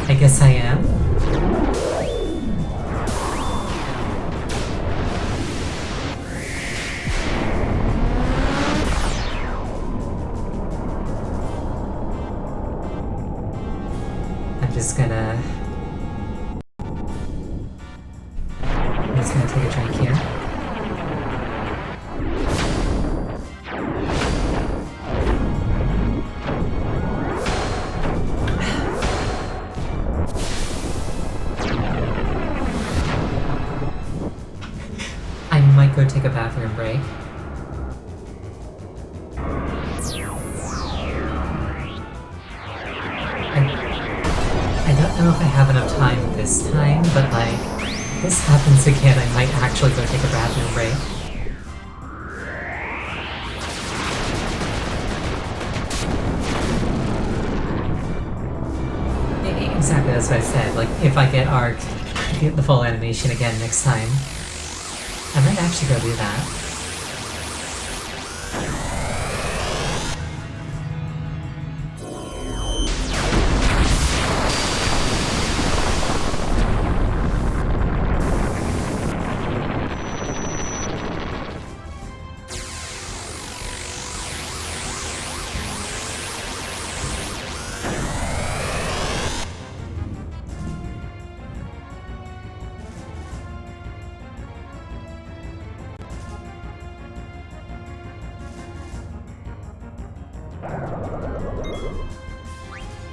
I guess I am. I'm just gonna take a drink here. take a bathroom break. I don't know if I have enough time this time, but like, if this happens again, I might actually go take a bathroom break. Exactly, that's what I said. Like, if I get Arc, get the full animation again next time, I might actually go do that.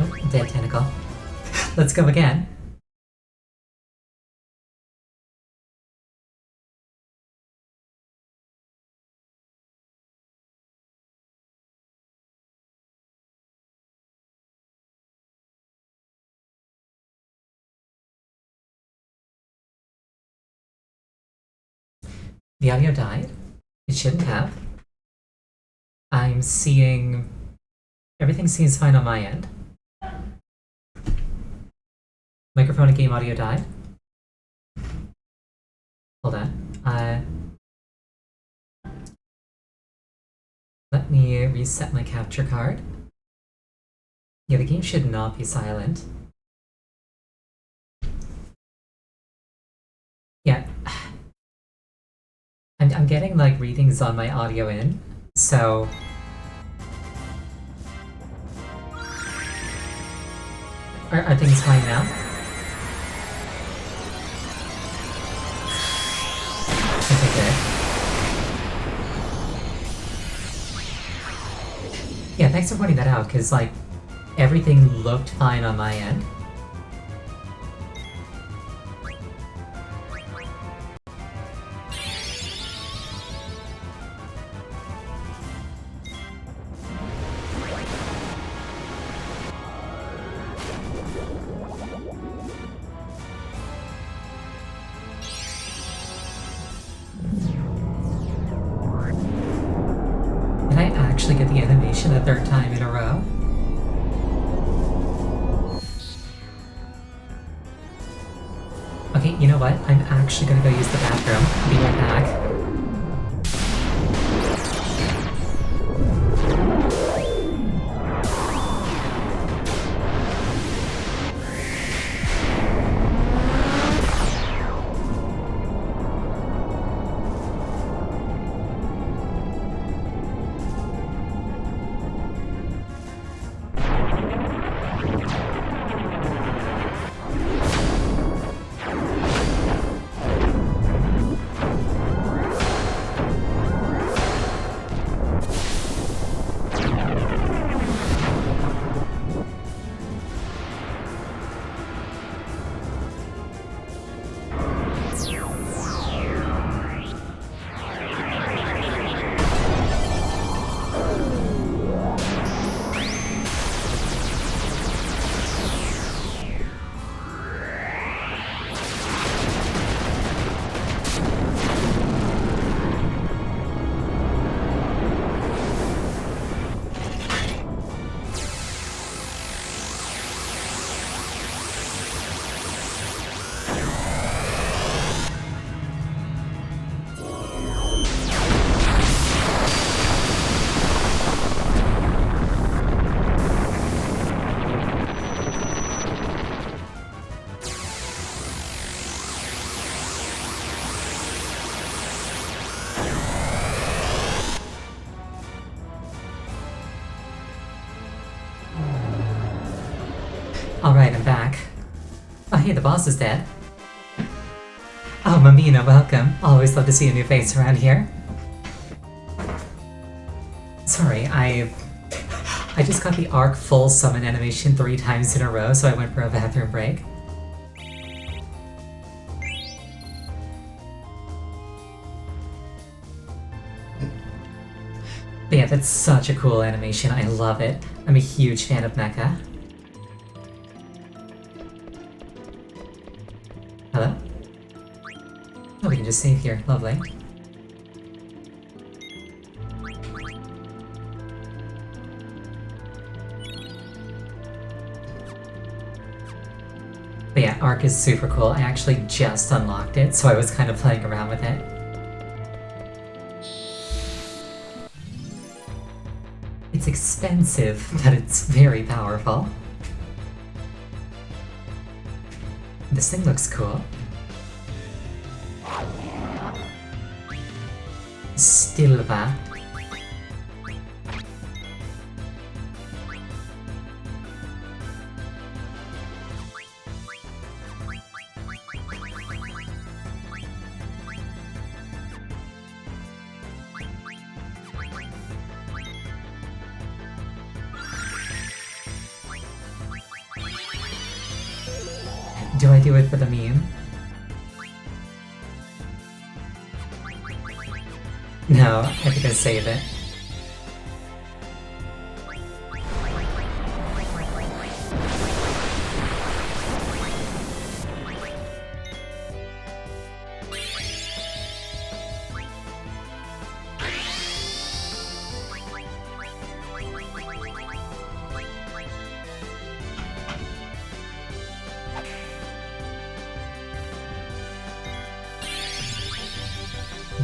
Oh, dead tentacle. Let's go again. The audio died. It shouldn't have. I'm seeing... Everything seems fine on my end. Microphone and game audio died. Hold on. Let me reset my capture card. Yeah, the game should not be silent. Yeah. I'm getting like readings on my audio in, so... Are things fine now? Okay, good. Yeah, thanks for pointing that out, because like, everything looked fine on my end. Actually get the animation a third time in a row. Okay, you know what? I'm actually gonna go use the bathroom. Be right back. Alright, I'm back. Oh hey, the boss is dead. Oh, Mamina, welcome. Always love to see a new face around here. Sorry, I just got the Arc full summon animation 3 times in a row, so I went for a bathroom break. that's such a cool animation. I love it. I'm a huge fan of Mecha. Hello? Oh, we can just save here. Lovely. But yeah, Arc is super cool. I actually just unlocked it, so I was kind of playing around with it. It's expensive, but it's very powerful. This thing looks cool. Stilva. Do I do it for the meme? No, I think I save it.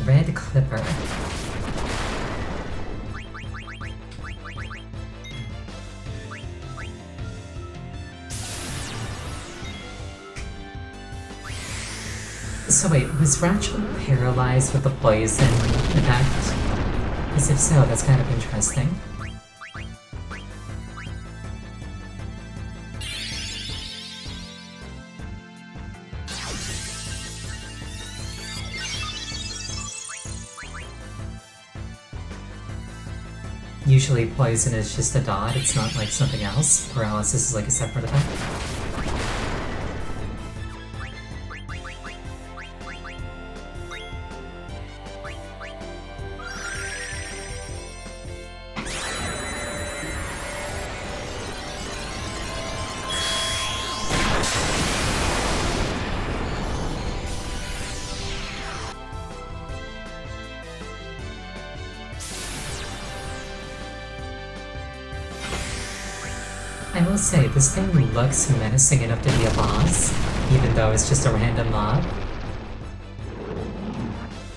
Red Clipper. So wait, was Rachel paralyzed with the poison effect? Because if so, that's kind of interesting. Usually poison is just a dot, it's not like something else. Paralysis is like a separate effect. I will say, this thing looks menacing enough to be a boss, even though it's just a random mob.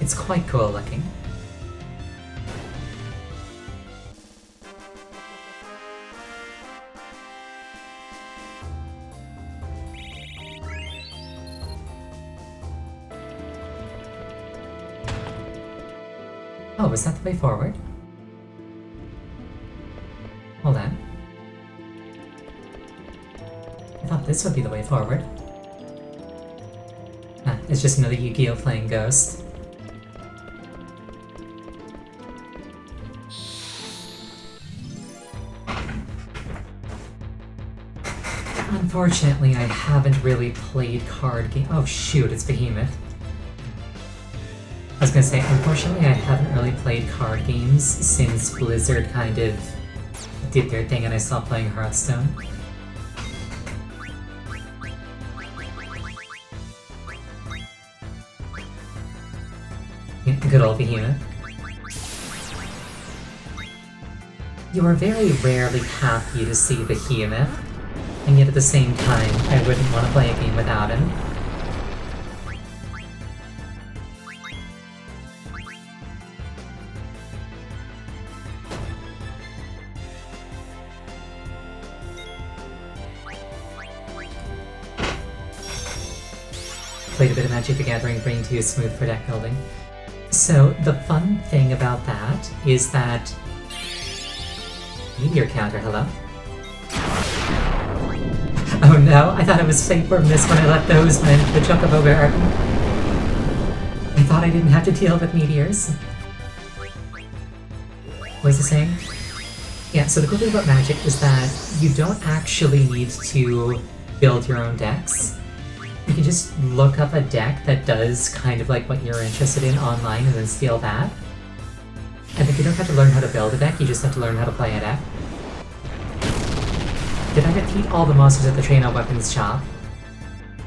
It's quite cool looking. Oh, was that the way forward? Hold on. I thought this would be the way forward. Ah, it's just another Yu-Gi-Oh! Playing Ghost. Unfortunately, I haven't really played card game. Oh shoot, it's Behemoth. I was gonna say, unfortunately, I haven't really played card games since Blizzard kind of did their thing and I stopped playing Hearthstone. Good old Behemoth. You are very rarely happy to see Behemoth, and yet at the same time, I wouldn't want to play a game without him. Played a bit of Magic the Gathering, Brain 2 is smooth for deck building. So, the fun thing about that is that... Meteor counter, hello? Oh no, I thought it was Fate for Miss when I let those win the Chocobo Bear. I thought I didn't have to deal with meteors. What was it saying? Yeah, so the cool thing about Magic is that you don't actually need to build your own decks. You can just look up a deck that does kind of like what you're interested in online and then steal that. And then Like, you don't have to learn how to build a deck, you just have to learn how to play a deck. Did I defeat all the monsters at the Traino Weapons Shop?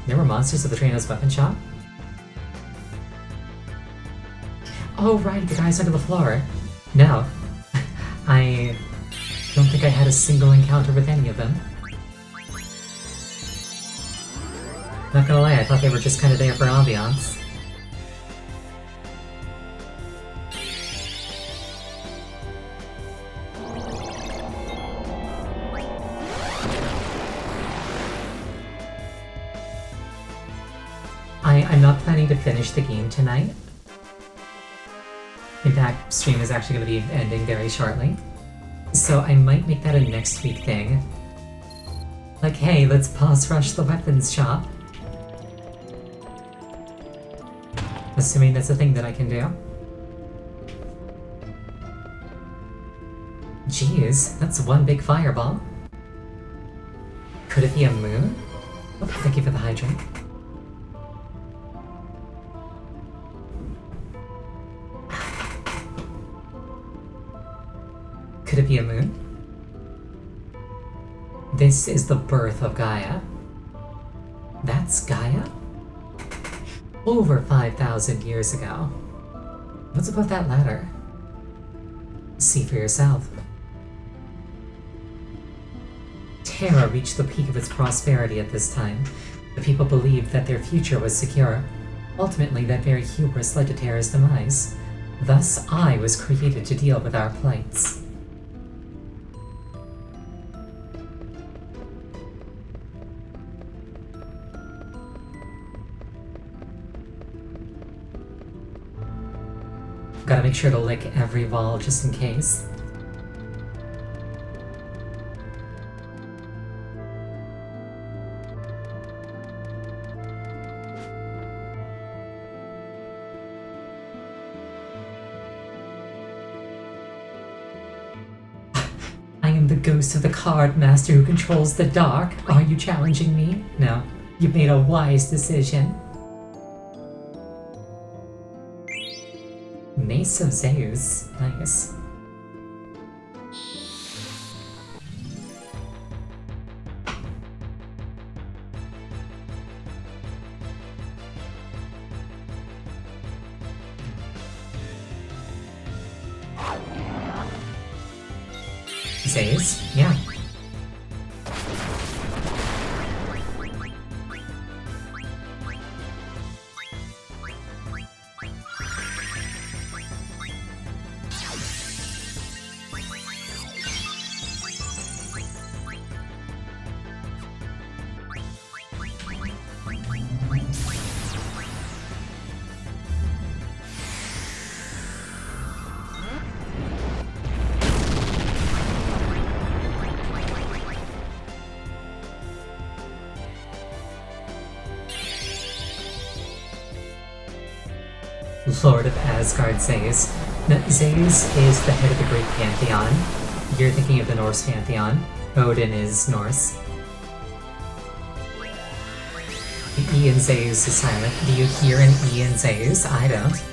There were monsters at the Traino's Weapon Shop? Oh right, the guys under the floor. No. I don't think I had a single encounter with any of them. Not gonna lie, I thought they were just kinda there for ambiance. I'm not planning to finish the game tonight. In fact, stream is actually going to be ending very shortly. So I might make that a next week thing. Like, hey, let's boss rush the weapons shop. Assuming that's a thing that I can do. Jeez, that's one big fireball. Could it be a moon? Oh, thank you for the hydrant. Could it be a moon? This is the birth of Gaia. That's Gaia? Over 5,000 years ago. What's above that ladder? See for yourself. Terra reached the peak of its prosperity at this time. The people believed that their future was secure. Ultimately, that very hubris led to Terra's demise. Thus, I was created to deal with our plights. Gotta make sure to lick every wall just in case. I am the ghost of the card master who controls the dark. Are you challenging me? No. You've made a wise decision. Mace of Zeus. Nice. Zeus? Yeah. Lord of Asgard Zeus. Now, Zeus is the head of the Greek pantheon. You're thinking of the Norse pantheon. Odin is Norse. The E in Zeus is silent. Do you hear an E in Zeus? I don't.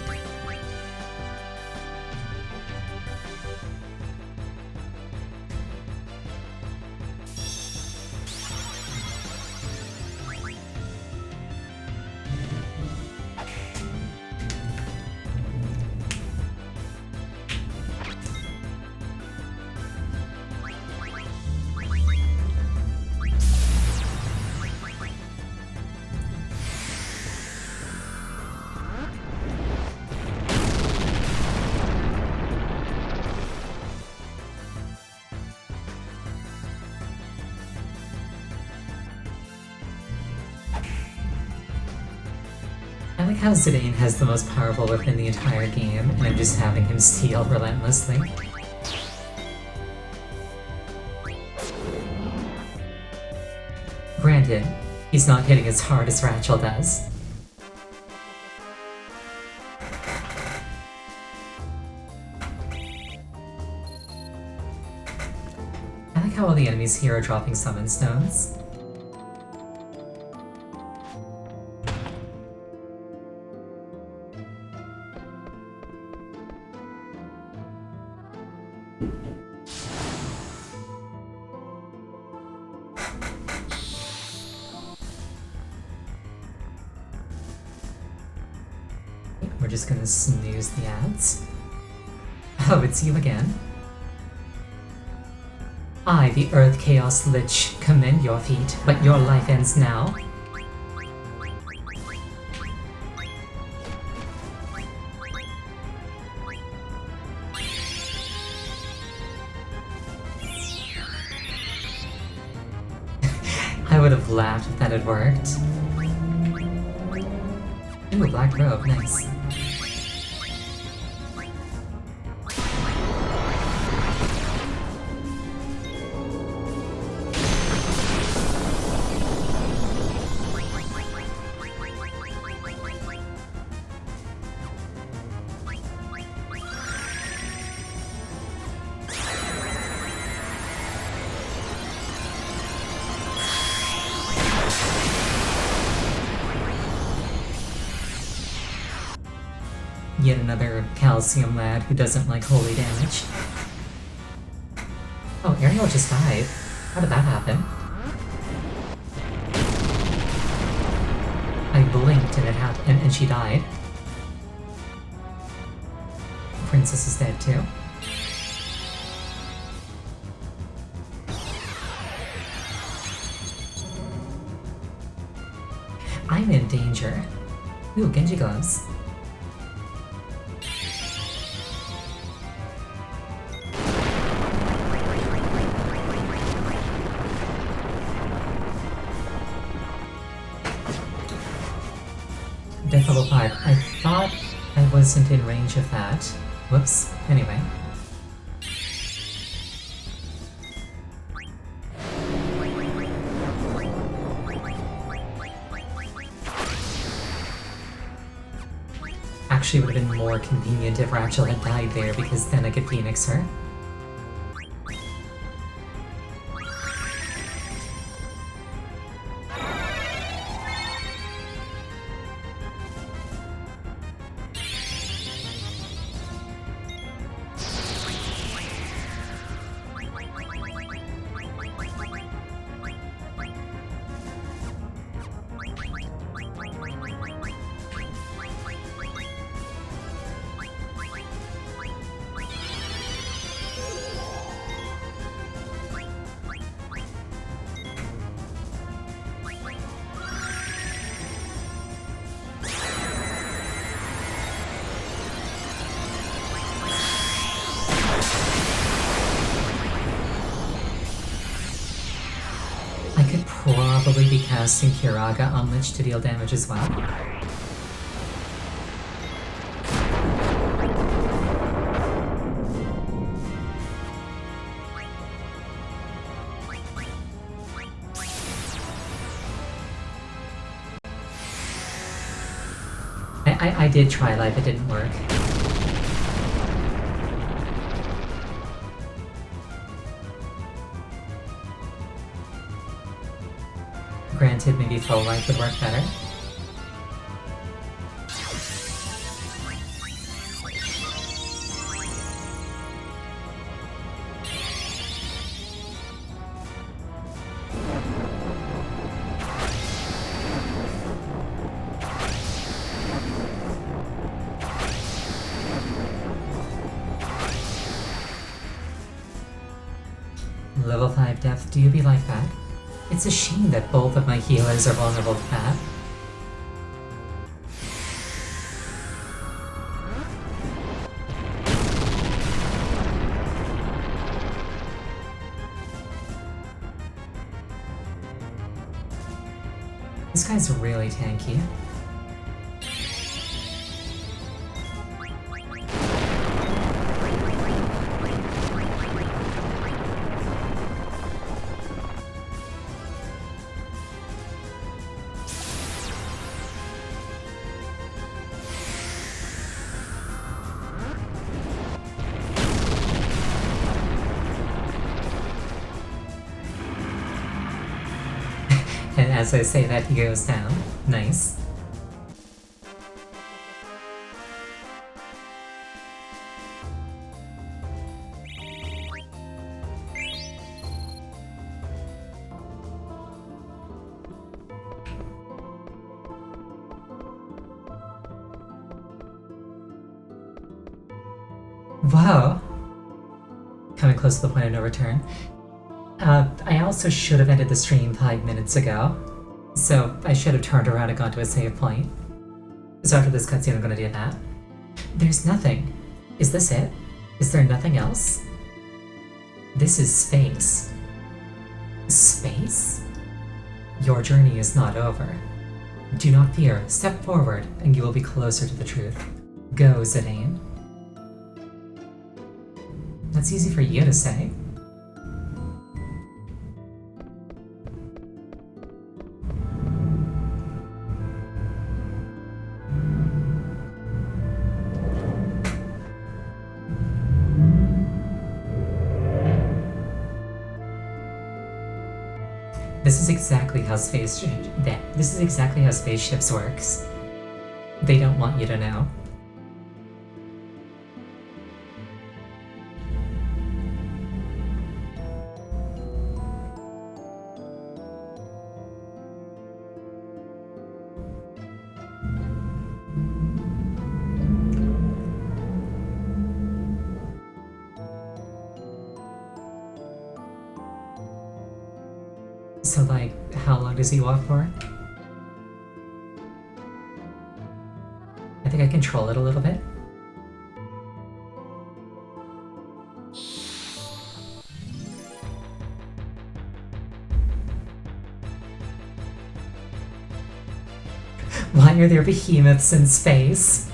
I like how Zidane has the most powerful weapon in the entire game, and I'm just having him steal relentlessly. Granted, he's not hitting as hard as Rachel does. I like how all the enemies here are dropping summon stones. just gonna snooze the ads. Oh, it's you again. I, the Earth Chaos Lich, commend your feat, but your life ends now. I would have laughed if that had worked. Ooh, black robe, nice. Yet another calcium lad who doesn't like holy damage. Oh, Ariel just died. How did that happen? I blinked and it happened, and she died. The princess is dead too. I'm in danger. Ooh, Genji gloves. Death level 5. I thought I wasn't in range of that. Whoops. Anyway. Actually, it would have been more convenient if Rachel had died there, because then I could Phoenix her. Probably be casting Kiraga on Lich to deal damage as well. I did try life, it didn't work. Granted, maybe full life would work better. Level 5 depth, do you be like that? It's a shame that both of my healers are vulnerable to that. This guy's really tanky. And as I say that, he goes down. Nice. Whoa! Coming close to the point of no return. I also should have ended the stream 5 minutes ago. So I should have turned around and gone to a save point. So after this cutscene, I'm gonna do that. There's nothing. Is this it? Is there nothing else? This is space. Space? Your journey is not over. Do not fear. Step forward, and you will be closer to the truth. Go, Zidane. That's easy for you to say. This is exactly how spaceships works. They don't want you to know. So, like, how long does he walk for? I think I control it a little bit. Why are there behemoths in space?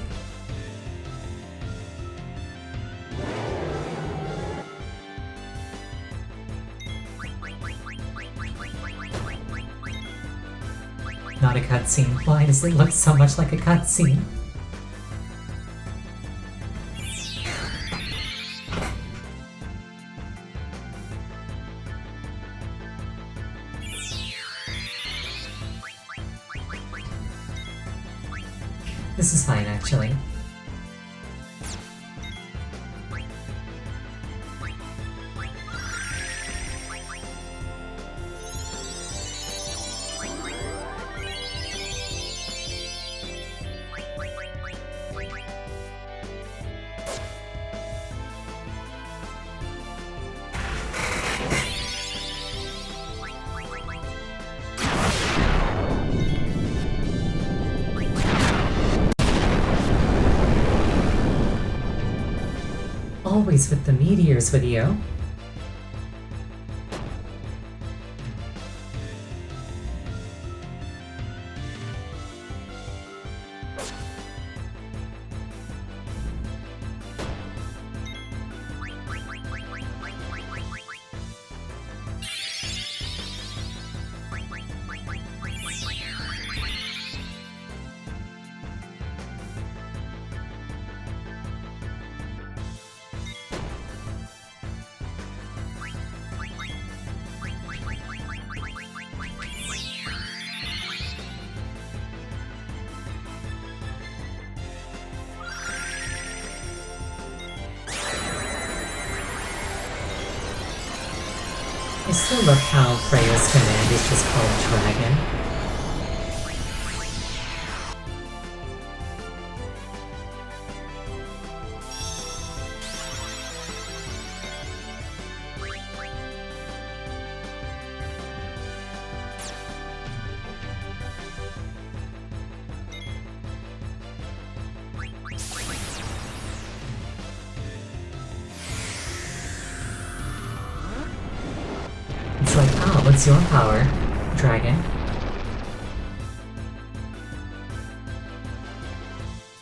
Not a cutscene. Why does it look so much like a cutscene? This is fine, actually. Always with the meteors with you. I still love how Freya's command is just called Dragon. It's like, ah, what's your power, Dragon?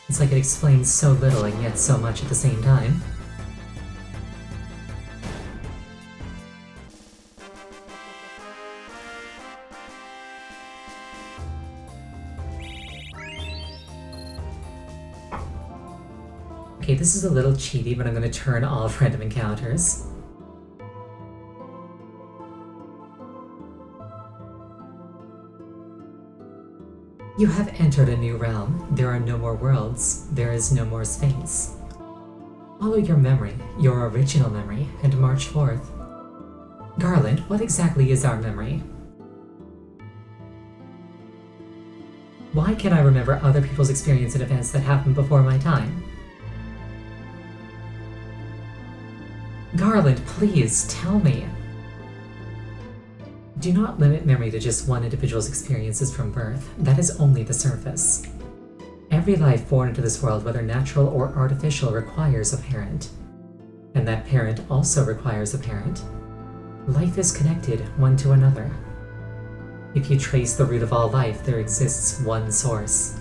It's like it explains so little and yet so much at the same time. Okay, this is a little cheaty, but I'm gonna turn off random encounters. You have entered a new realm. There are no more worlds. There is no more space. Follow your memory, your original memory, and march forth. Garland, what exactly is our memory? Why can't I remember other people's experience and events that happened before my time? Garland, please, tell me. Do not limit memory to just one individual's experiences from birth. That is only the surface. Every life born into this world, whether natural or artificial, requires a parent. And that parent also requires a parent. Life is connected one to another. If you trace the root of all life, there exists one source.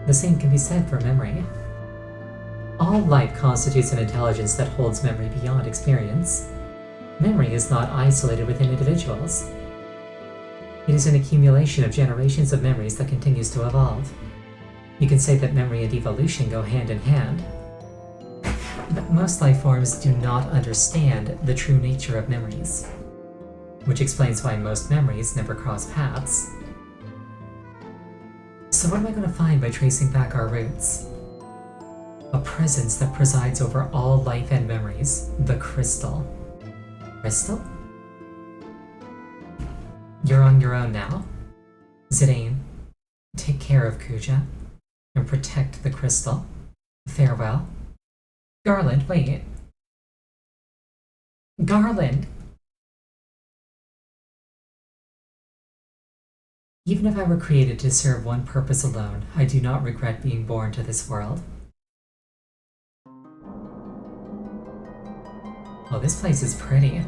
The same can be said for memory. All life constitutes an intelligence that holds memory beyond experience. Memory is not isolated within individuals. It is an accumulation of generations of memories that continues to evolve. You can say that memory and evolution go hand in hand. But most life forms do not understand the true nature of memories, which explains why most memories never cross paths. So what am I going to find by tracing back our roots? A presence that presides over all life and memories, the crystal. Crystal? You're on your own now. Zidane, take care of Kuja and protect the crystal. Farewell. Garland, wait. Garland! Even if I were created to serve one purpose alone, I do not regret being born to this world. Oh, this place is pretty.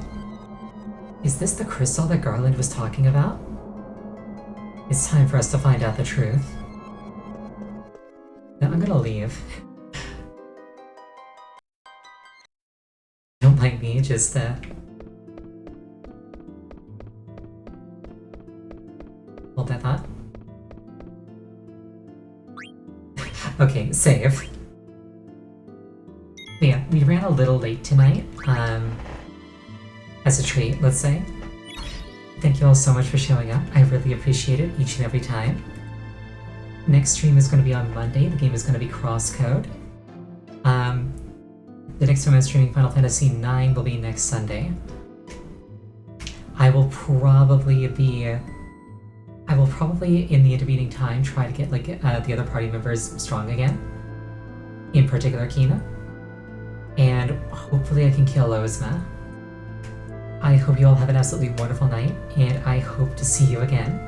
Is this the crystal that Garland was talking about? It's time for us to find out the truth. Now I'm gonna leave. Don't mind me, just hold that thought. Okay, save. But yeah, we ran a little late tonight, as a treat, let's say. Thank you all so much for showing up. I really appreciate it each and every time. Next stream is going to be on Monday. The game is going to be Crosscode. The next time I'm streaming Final Fantasy IX will be next Sunday. I will probably, in the intervening time, try to get the other party members strong again. In particular, Kina. And hopefully I can kill Ozma. I hope you all have an absolutely wonderful night, and I hope to see you again.